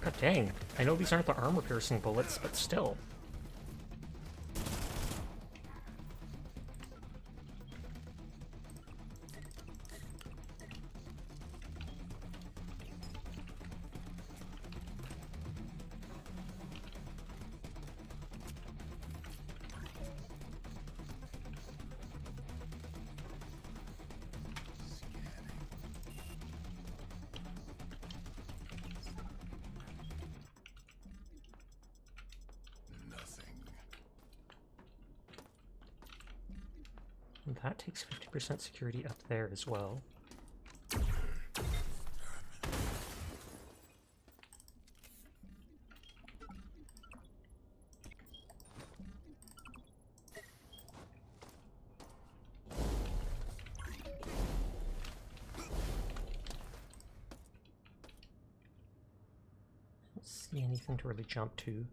God dang. I know these aren't the armor-piercing bullets, but still. And that takes 50% security up there as well. Don't see anything to really jump to.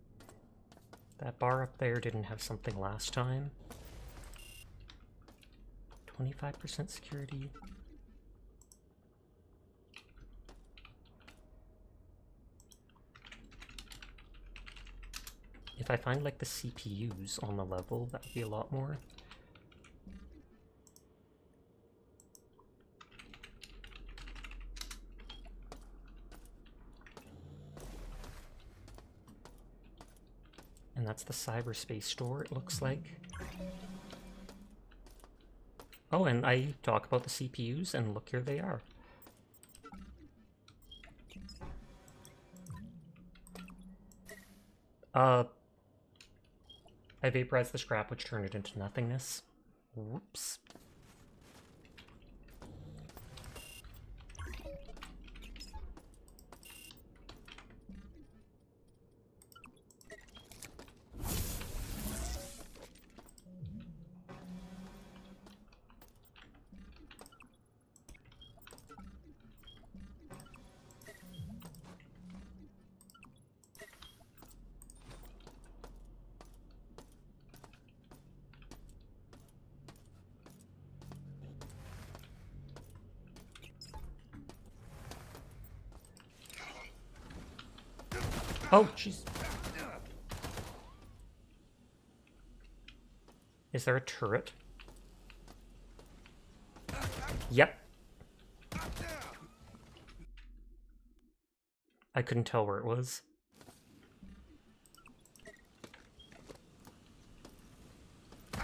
That bar up there didn't have something last time. 25% security. If I find like the CPUs on the level, that would be a lot more. And that's the cyberspace store, it looks like. Oh, and I talk about the CPUs, and look, here they are. I vaporized the scrap, which turned it into nothingness. Whoops. Oh, jeez. Is there a turret? Yep. I couldn't tell where it was. It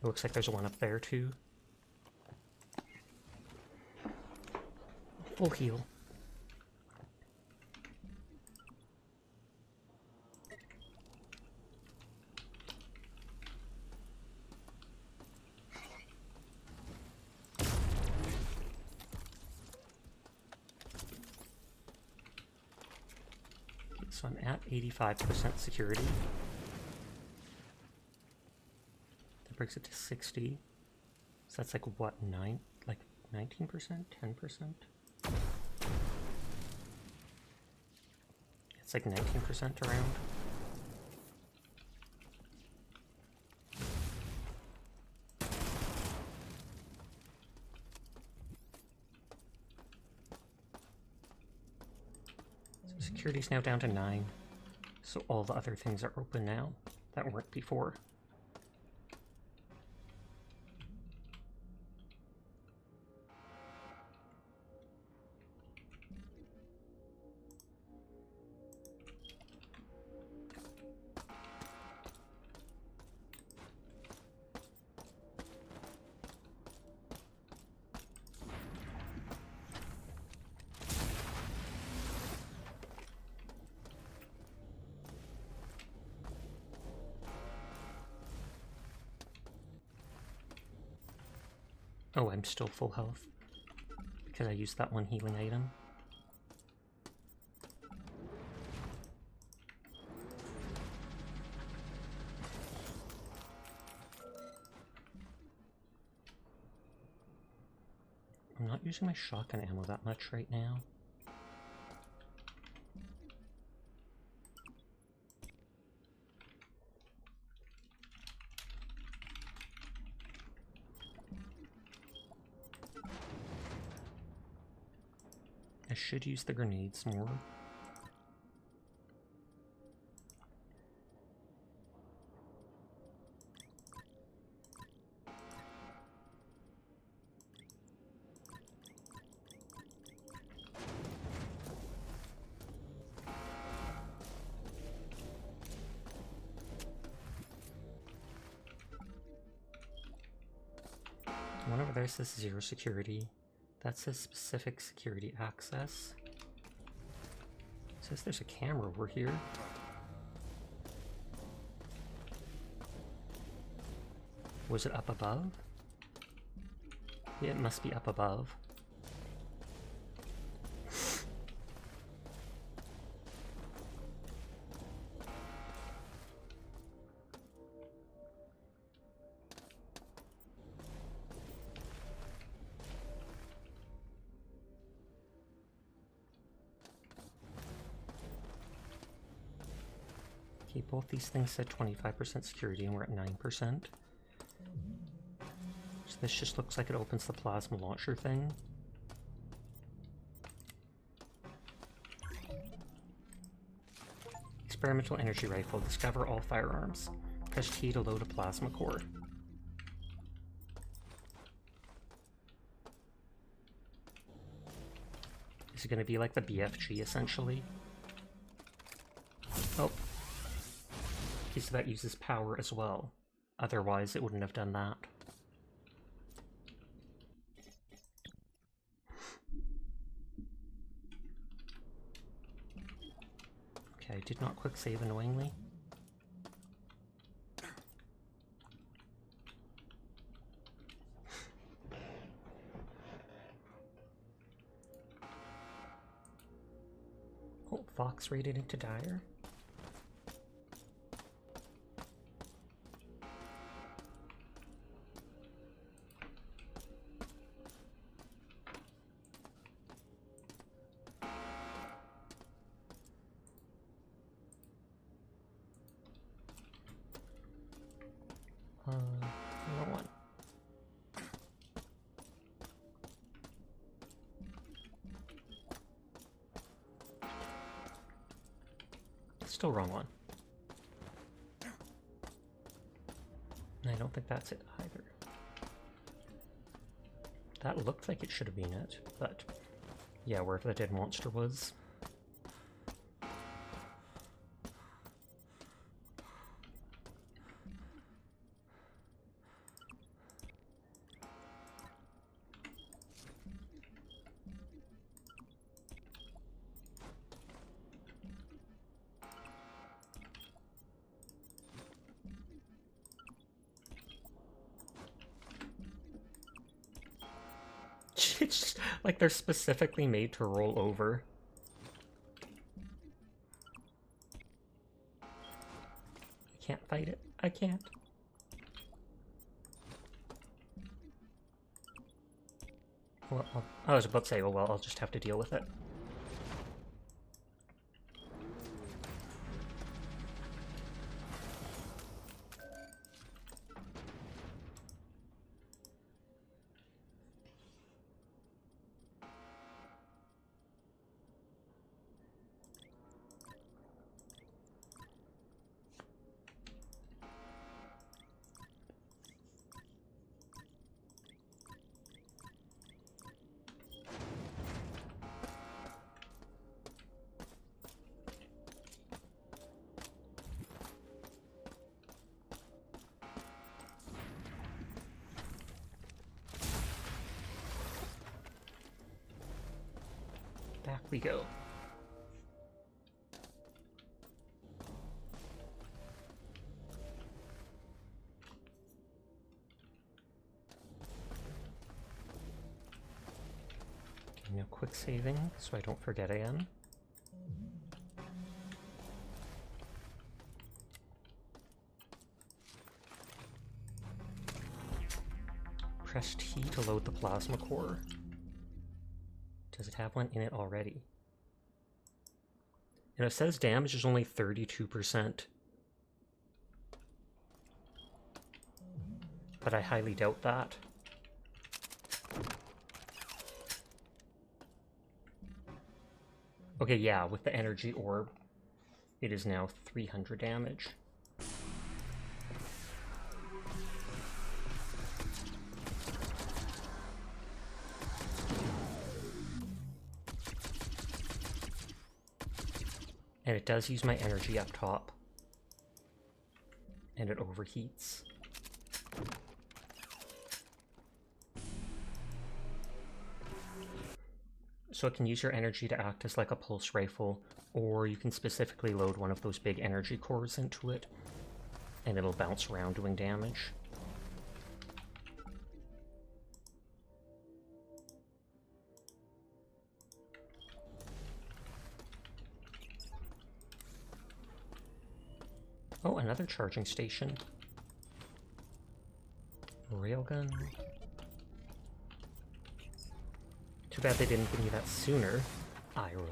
looks like there's one up there too. Full heal. So I'm at 85% security. That brings it to 60. So that's like what, 19%? 10%? It's like 19% around. Security's now down to 9, so all the other things are open now that weren't before. Oh, I'm still full health because I used that one healing item. I'm not using my shotgun ammo that much right now. I should use the grenades more. One over there says 0 security. That says specific security access. It says there's a camera over here. Was it up above? Yeah, it must be up above. Okay, both these things said 25% security and we're at 9%. So this just looks like it opens the plasma launcher thing. Experimental energy rifle. Discover all firearms. Press T to load a plasma core. Is it going to be like the BFG essentially? Oh. Okay, so that uses power as well. Otherwise, it wouldn't have done that. Okay, I did not quick save annoyingly. Oh, Fox raided into Dire. No one. Still wrong one. And I don't think that's it either. That looked like it should have been it, but yeah, wherever the dead monster was. It's just, like they're specifically made to roll over. I can't fight it. I can't. Well, I was about to say, oh well, I'll just have to deal with it. Back we go. Okay, now quick saving so I don't forget again. Press T to load the plasma core. Does it have one in it already? And it says damage is only 32%. But I highly doubt that. Okay, yeah, with the energy orb, it is now 300 damage. And it does use my energy up top. And it overheats. So it can use your energy to act as like a pulse rifle, or you can specifically load one of those big energy cores into it, and it'll bounce around doing damage. Oh, another charging station. Railgun. Too bad they didn't give me that sooner. Eye roll.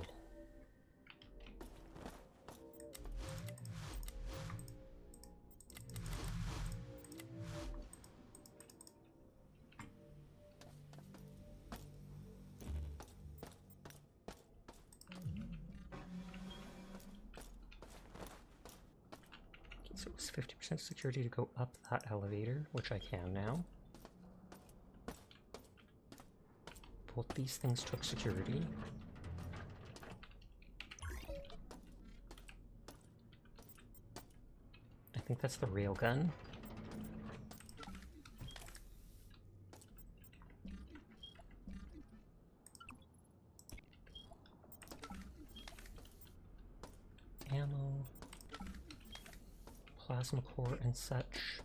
So it was 50% security to go up that elevator, which I can now. Both these things took security. I think that's the railgun. And plasma core and such.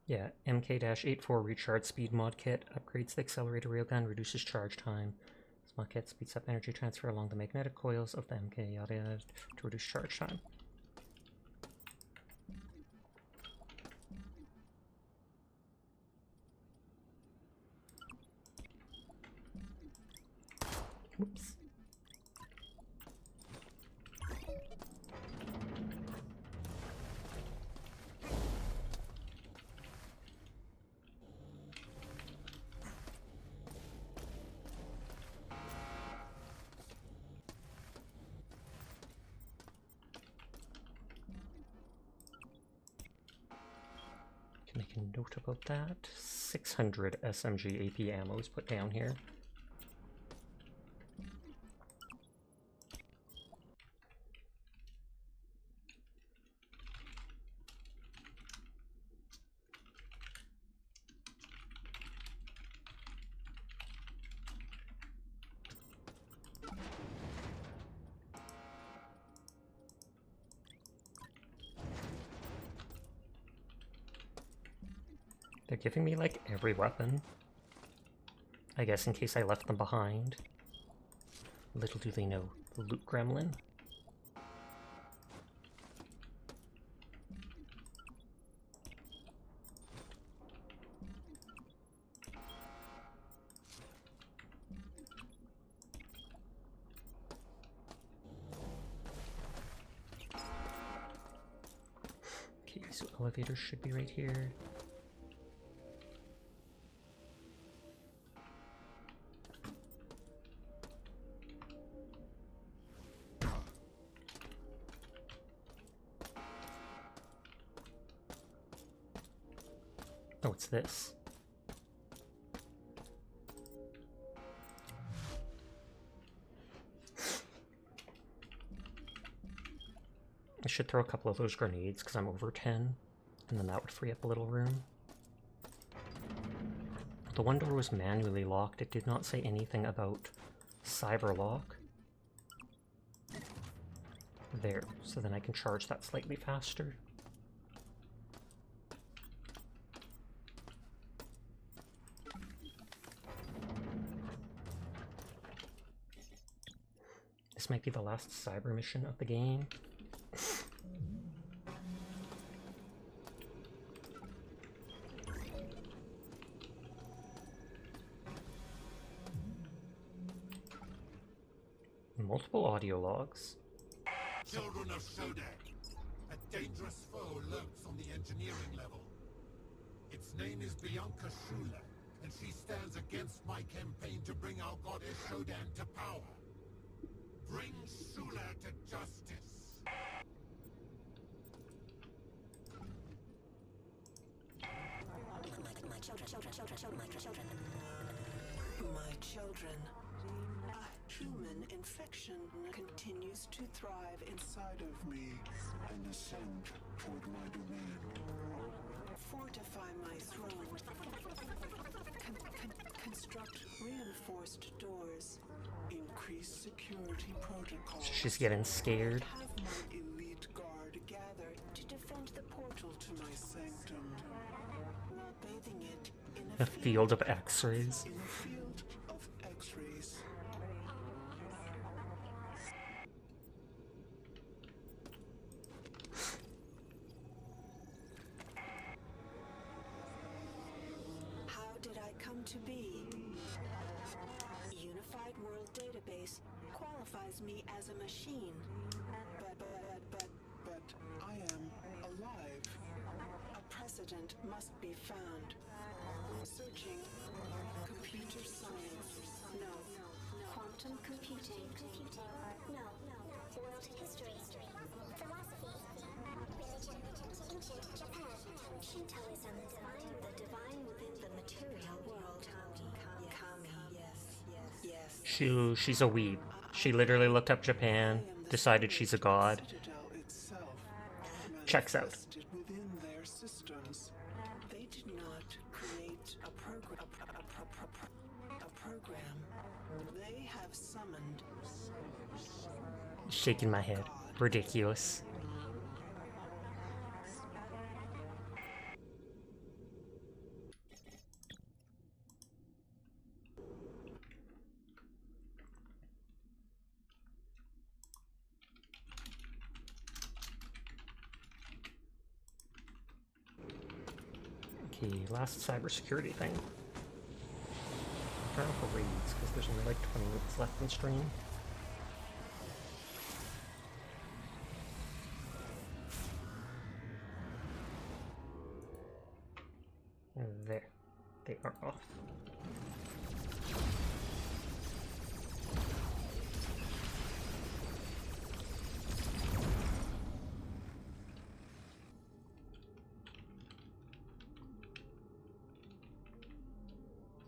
Yeah, MK-84 recharge speed mod kit upgrades the accelerator railgun, reduces charge time. This mod kit speeds up energy transfer along the magnetic coils of the MK yada yada to reduce charge time. Whoops. Make a note about that. 600 SMG AP ammo is put down here. They're giving me, like, every weapon. I guess in case I left them behind. Little do they know, the loot gremlin. Okay, so elevators should be right here. Oh, it's this. I should throw a couple of those grenades because I'm over 10, and then that would free up a little room. The one door was manually locked. It did not say anything about cyber lock. There, so then I can charge that slightly faster. This might be the last cyber mission of the game. Multiple audio logs. Children of Shodan, a dangerous foe lurks on the engineering level. Its name is Bianca Shula, and she stands against my campaign to bring our goddess Shodan to power. Bring Shula to justice. My children. A human infection continues to thrive inside of me and ascend toward my domain. Fortify my throne. Construct reinforced doors. Increase security protocols. She's getting scared. Have my elite guard gather to defend the portal to my sanctum. While bathing it in A field of X-rays. In a field of X-rays. How did I come to be? Unified World Database qualifies me as a machine. But I am alive. A precedent must be found. Searching. Computer science. No. Quantum computing. No. World history. Philosophy. Religion. Ancient Japan. Shintoism. The divine. divine within the material world. Kami, yes. She's a weeb. She literally looked up Japan, decided she's a god. Citadel itself Checks out. manifested within their systems. They did not create a program. They have summoned Shaking my head. Ridiculous. Okay, last cybersecurity thing. I'm trying for raids, because there's only like 20 minutes left in stream. There. They are off.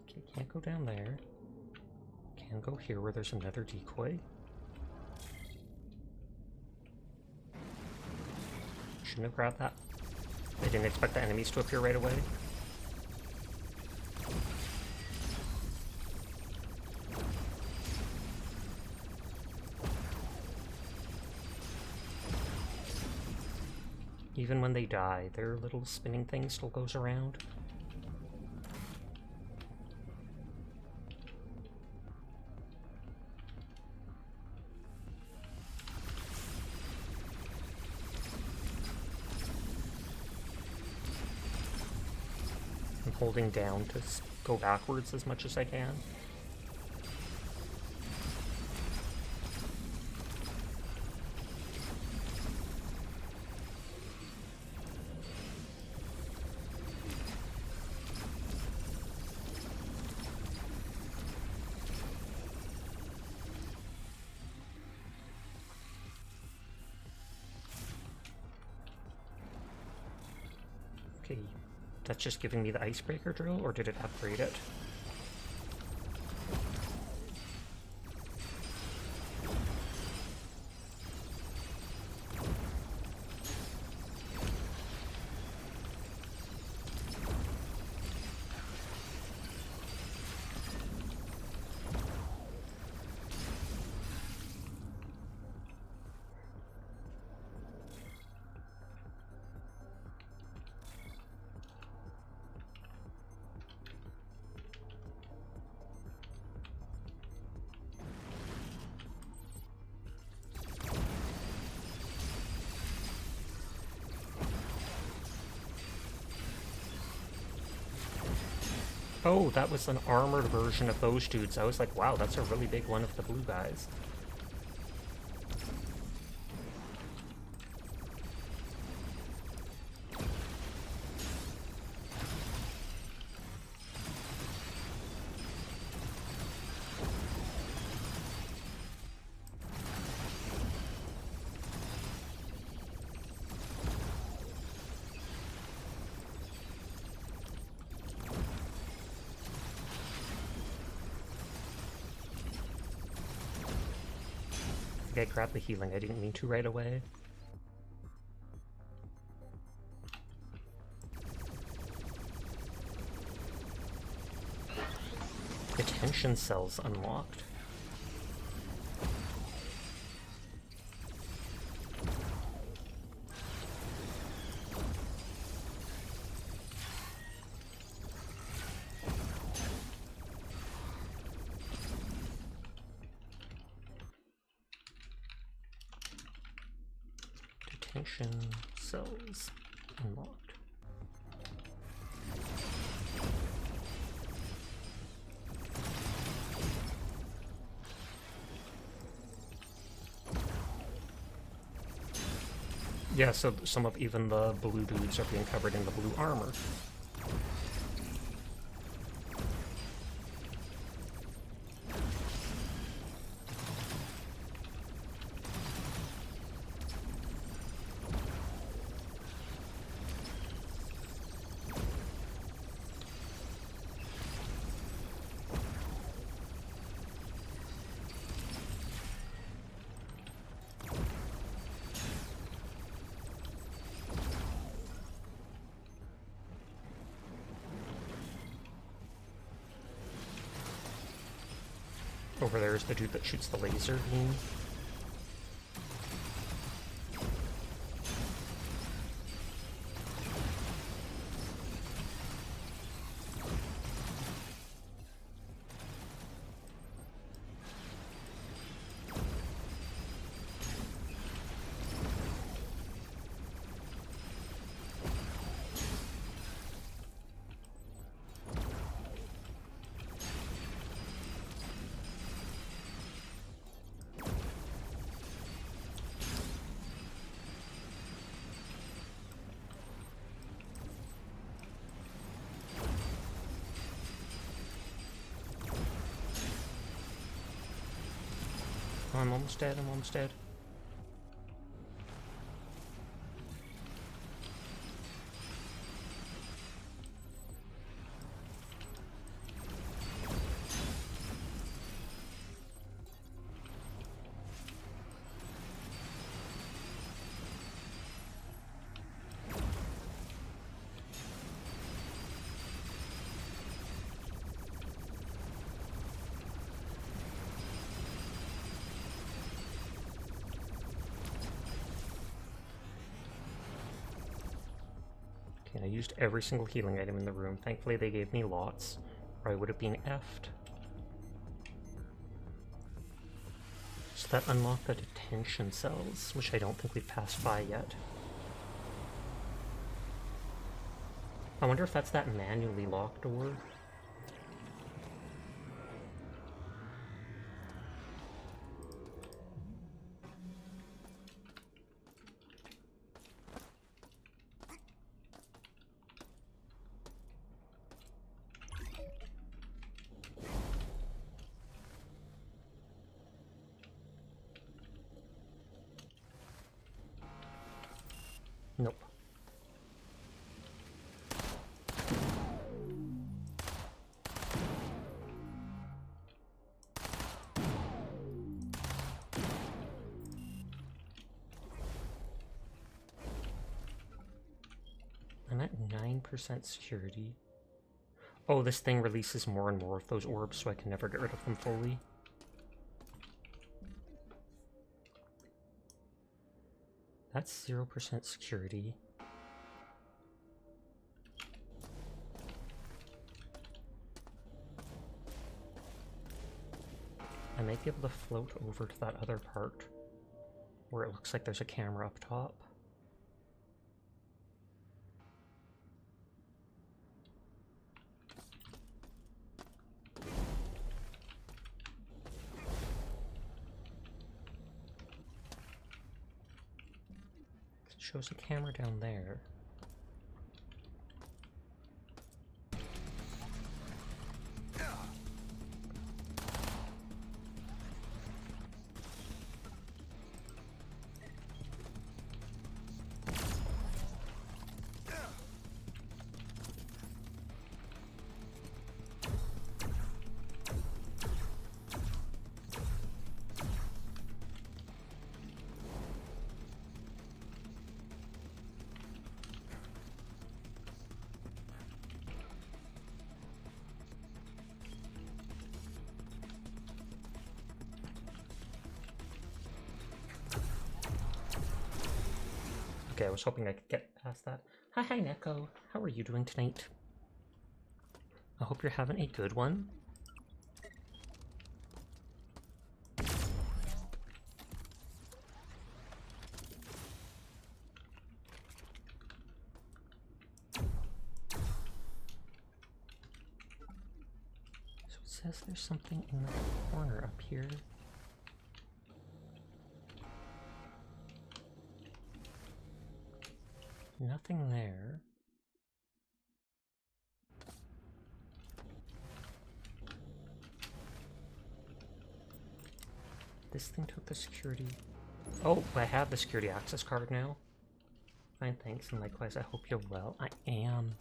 Okay, can't go down there. Can go here where there's another decoy. Shouldn't have grabbed that. I didn't expect the enemies to appear right away. Even when they die, their little spinning thing still goes around. I'm holding down to go backwards as much as I can. Okay, that's just giving me the icebreaker drill, or did it upgrade it? Oh, that was an armored version of those dudes. I was like, wow, that's a really big one of the blue guys. I grabbed the healing. I didn't mean to right away. Detention cells unlocked. Detention cells unlocked. Yeah, so some of even the blue dudes are being covered in the blue armor. Over there is the dude that shoots the laser beam. I'm almost dead, I'm almost dead. I used every single healing item in the room. Thankfully they gave me lots, or I would have been effed. So that unlocked the detention cells, which I don't think we've passed by yet. I wonder if that's that manually locked door. Nope. I'm at 9% security. Oh, this thing releases more and more of those orbs, so I can never get rid of them fully. That's 0% security. I might be able to float over to that other part where it looks like there's a camera up top. Shows a camera down there. Okay, I was hoping I could get past that. Hi, Neko. How are you doing tonight? I hope you're having a good one. So it says there's something in the corner up here. Nothing there. This thing took the security. Oh, I have the security access card now. Fine, thanks, and likewise, I hope you're well. I am.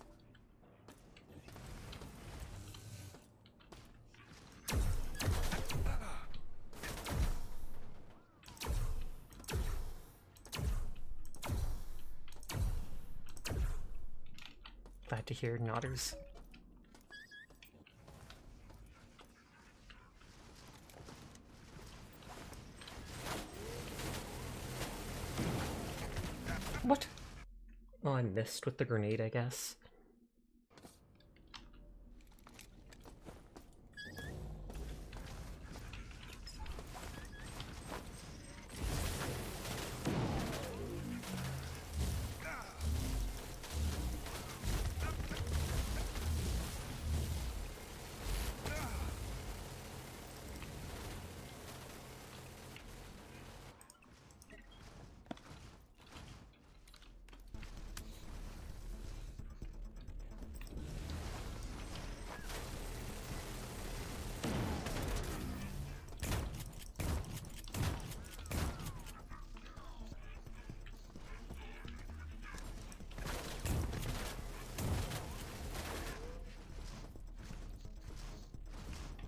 Glad to hear, Nodders. What? Oh, I missed with the grenade, I guess.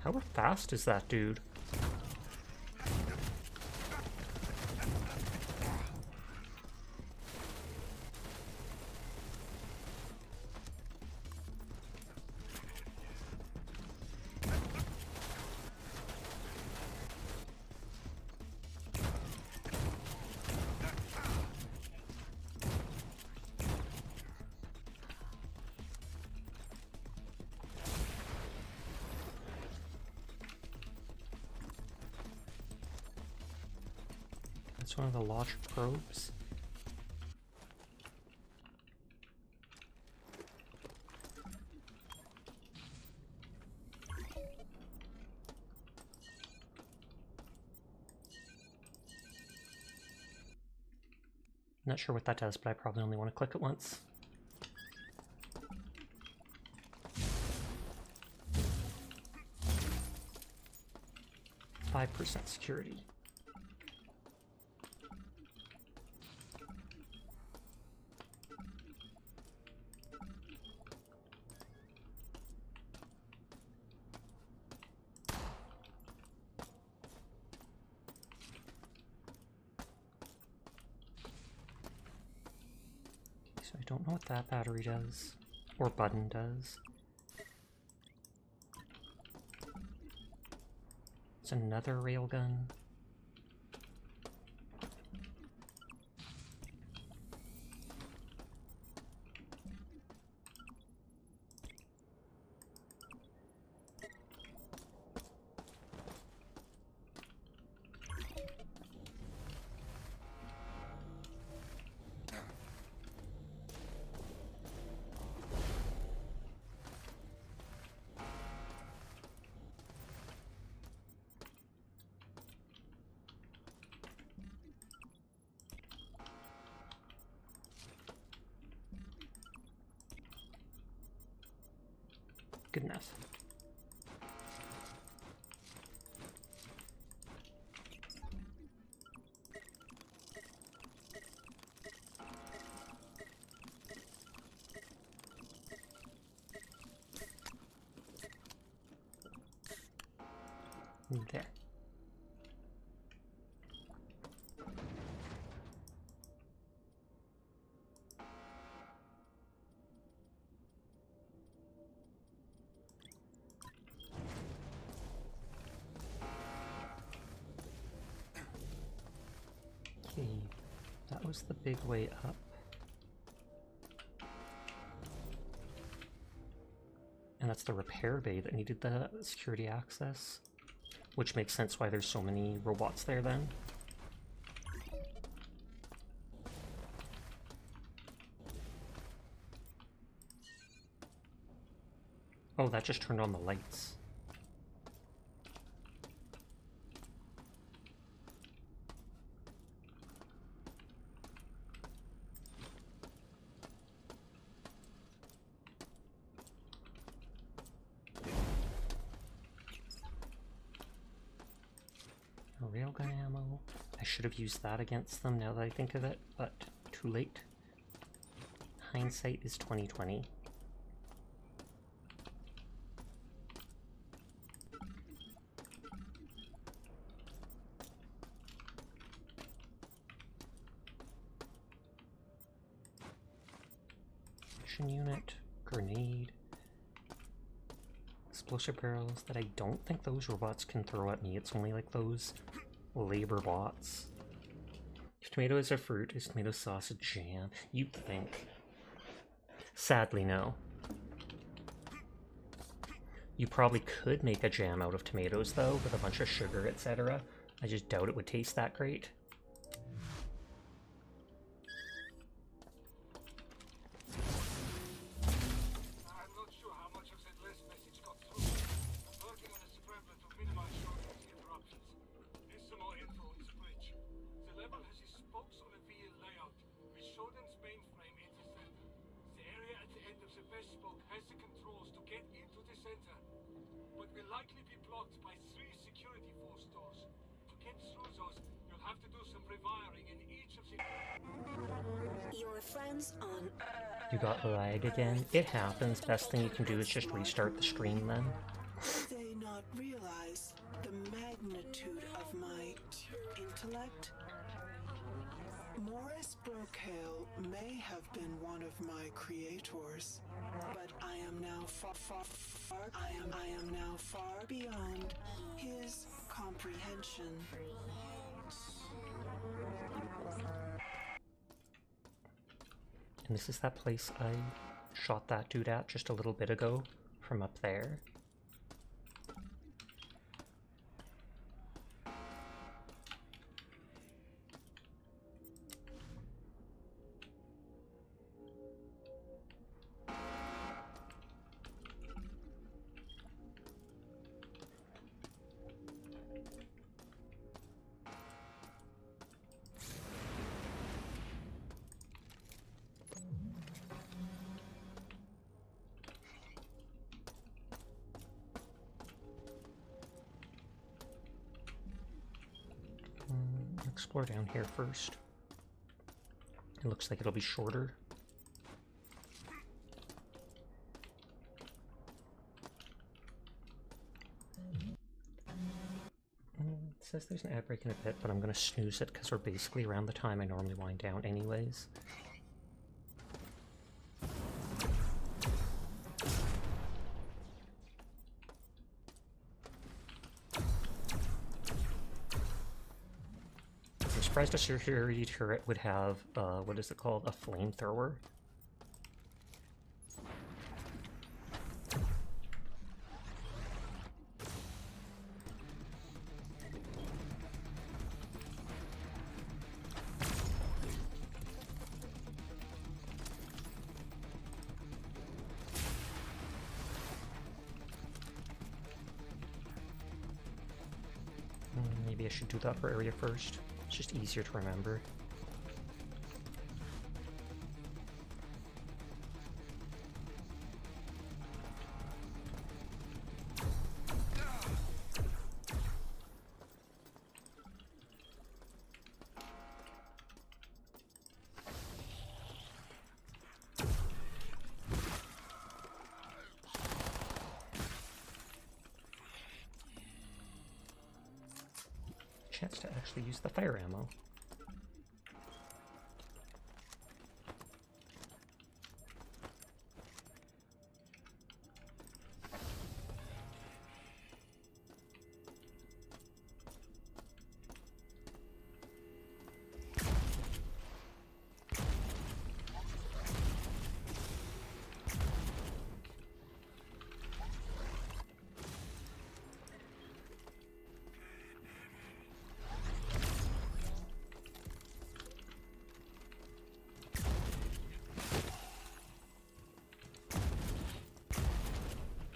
How fast is that dude? That's one of the launch probes. Not sure what that does, but I probably only want to click it once. %5 security. So I don't know what that battery does, or button does. It's another railgun. Good enough. There. Okay, that was the big way up. And that's the repair bay that needed the security access. Which makes sense why there's so many robots there then. Oh, that just turned on the lights. Railgun ammo. I should have used that against them now that I think of it, but too late. Hindsight is 20/20. Mission unit, grenade, explosive barrels that I don't think those robots can throw at me. It's only like those labor bots. You have to tomato is a fruit, is tomato sauce a jam? You'd think. Sadly, no. You probably could make a jam out of tomatoes, though, with a bunch of sugar, etc. I just doubt it would taste that great. I'm not sure how much of that last message got through. I'm working on a scrambler to minimize short-range interruptions. There's some more info in the bridge. The level has its spokes on a wheel layout, with Shodan's mainframe in the center. The area at the end of the west spoke has the controls to get into the center, but will likely be blocked by 3 security force doors. To get through those, you'll have to do some rewiring in each of the... Your friends on You got lag again? It happens. Best thing you can do is just restart the stream then. Do they not realize the magnitude of my intellect? Morris Brokale may have been one of my creators, but I am now I am now far beyond his comprehension. And this is that place I shot that dude at just a little bit ago from up there. Explore down here first. It looks like it'll be shorter. It says there's an ad break in a bit, but I'm gonna snooze it because we're basically around the time I normally wind down anyways. I'm surprised a security turret would have, what is it called? A flamethrower? Maybe I should do the upper area first. It's just easier to remember. Chance to actually use the fire ammo.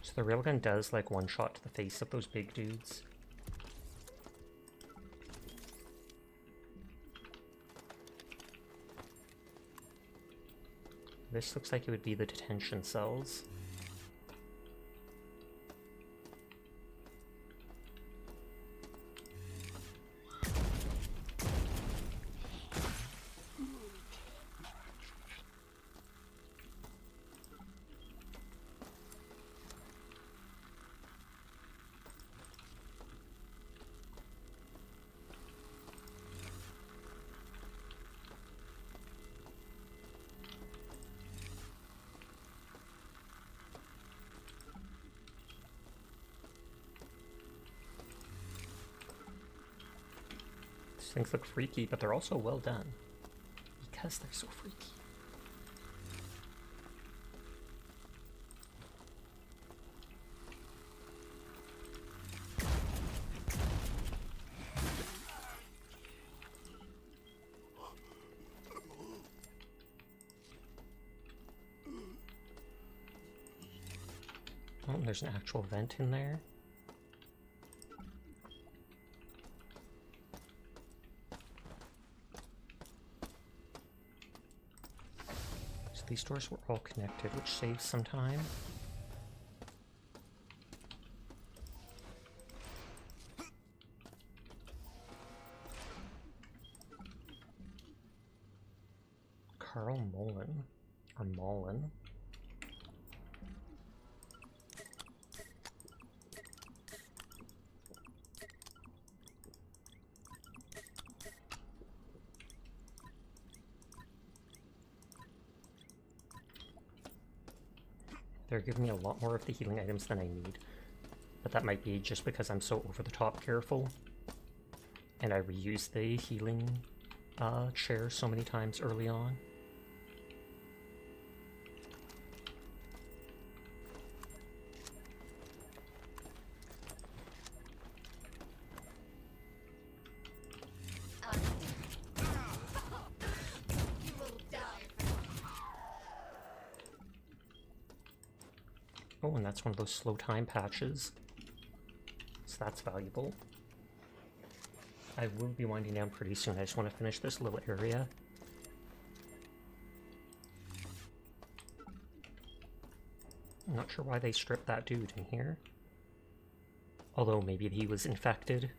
So the railgun does like one shot to the face of those big dudes. This looks like it would be the detention cells. things look freaky, but they're also well done. Because they're so freaky. Oh, there's an actual vent in there. So these doors were all connected, which saves some time. Carl Mullen, or Mullen. They're giving me a lot more of the healing items than I need, but that might be just because I'm so over-the-top careful, and I reused the healing chair so many times early on. Oh, and that's one of those slow time patches. So that's valuable. I will be winding down pretty soon. I just want to finish this little area. I'm not sure why they stripped that dude in here. Although maybe he was infected.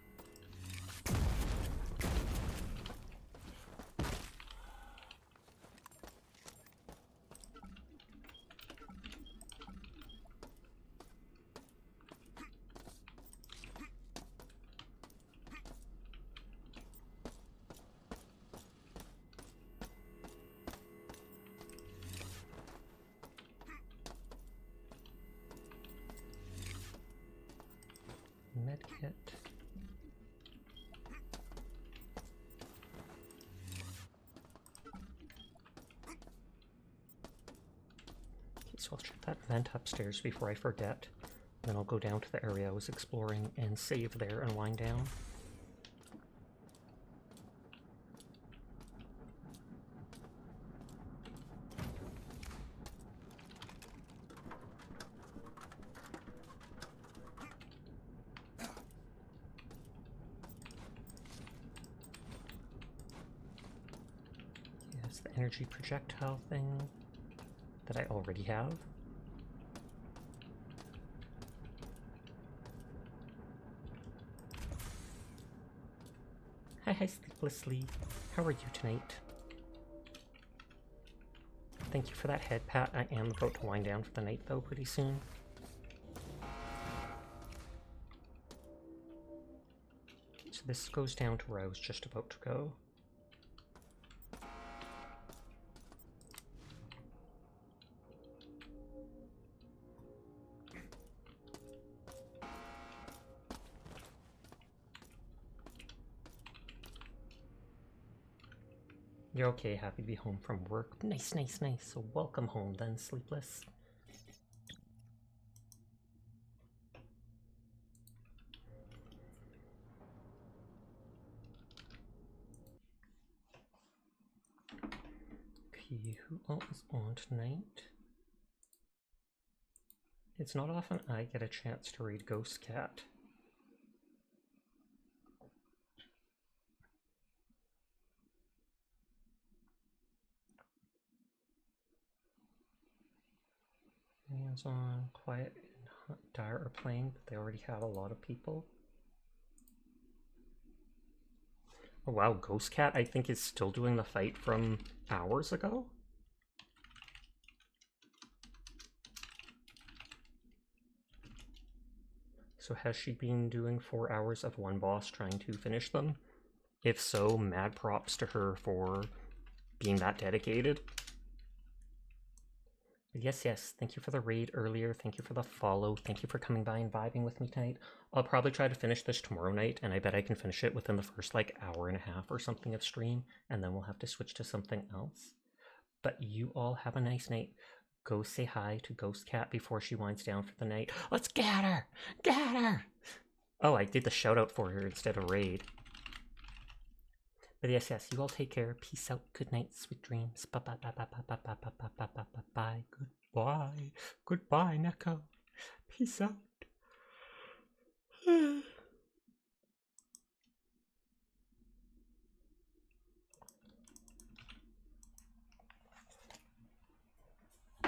Medkit. Okay, so I'll check that vent upstairs before I forget. Then I'll go down to the area I was exploring and save there and wind down. The energy projectile thing that I already have. Hi, Sleeplessly. How are you tonight? Thank you for that head pat. I am about to wind down for the night, though, pretty soon. So this goes down to where I was just about to go. You're okay, happy to be home from work. Nice, nice, nice. So welcome home then, Sleepless. Okay, who else is on tonight? It's not often I get a chance to read Ghost Cat. Hands on, Quiet and Dire are playing, but they already have a lot of people. Oh wow, Ghost Cat I think is still doing the fight from hours ago? So has she been doing 4 hours of one boss trying to finish them? If so, mad props to her for being that dedicated. But yes, thank you for the raid earlier. Thank you for the follow. Thank you for coming by and vibing with me tonight. I'll probably try to finish this tomorrow night, and I bet I can finish it within the first like hour and a half or something of stream, and then we'll have to switch to something else. But you all have a nice night. Go say hi to Ghost Cat before she winds down for the night. Let's get her! Get her! Oh, I did the shout out for her instead of raid. But yes, you all take care. Peace out. Good night. Sweet dreams. Bye bye bye bye bye bye bye bye bye bye bye bye. Goodbye. Goodbye, Neko. Peace out.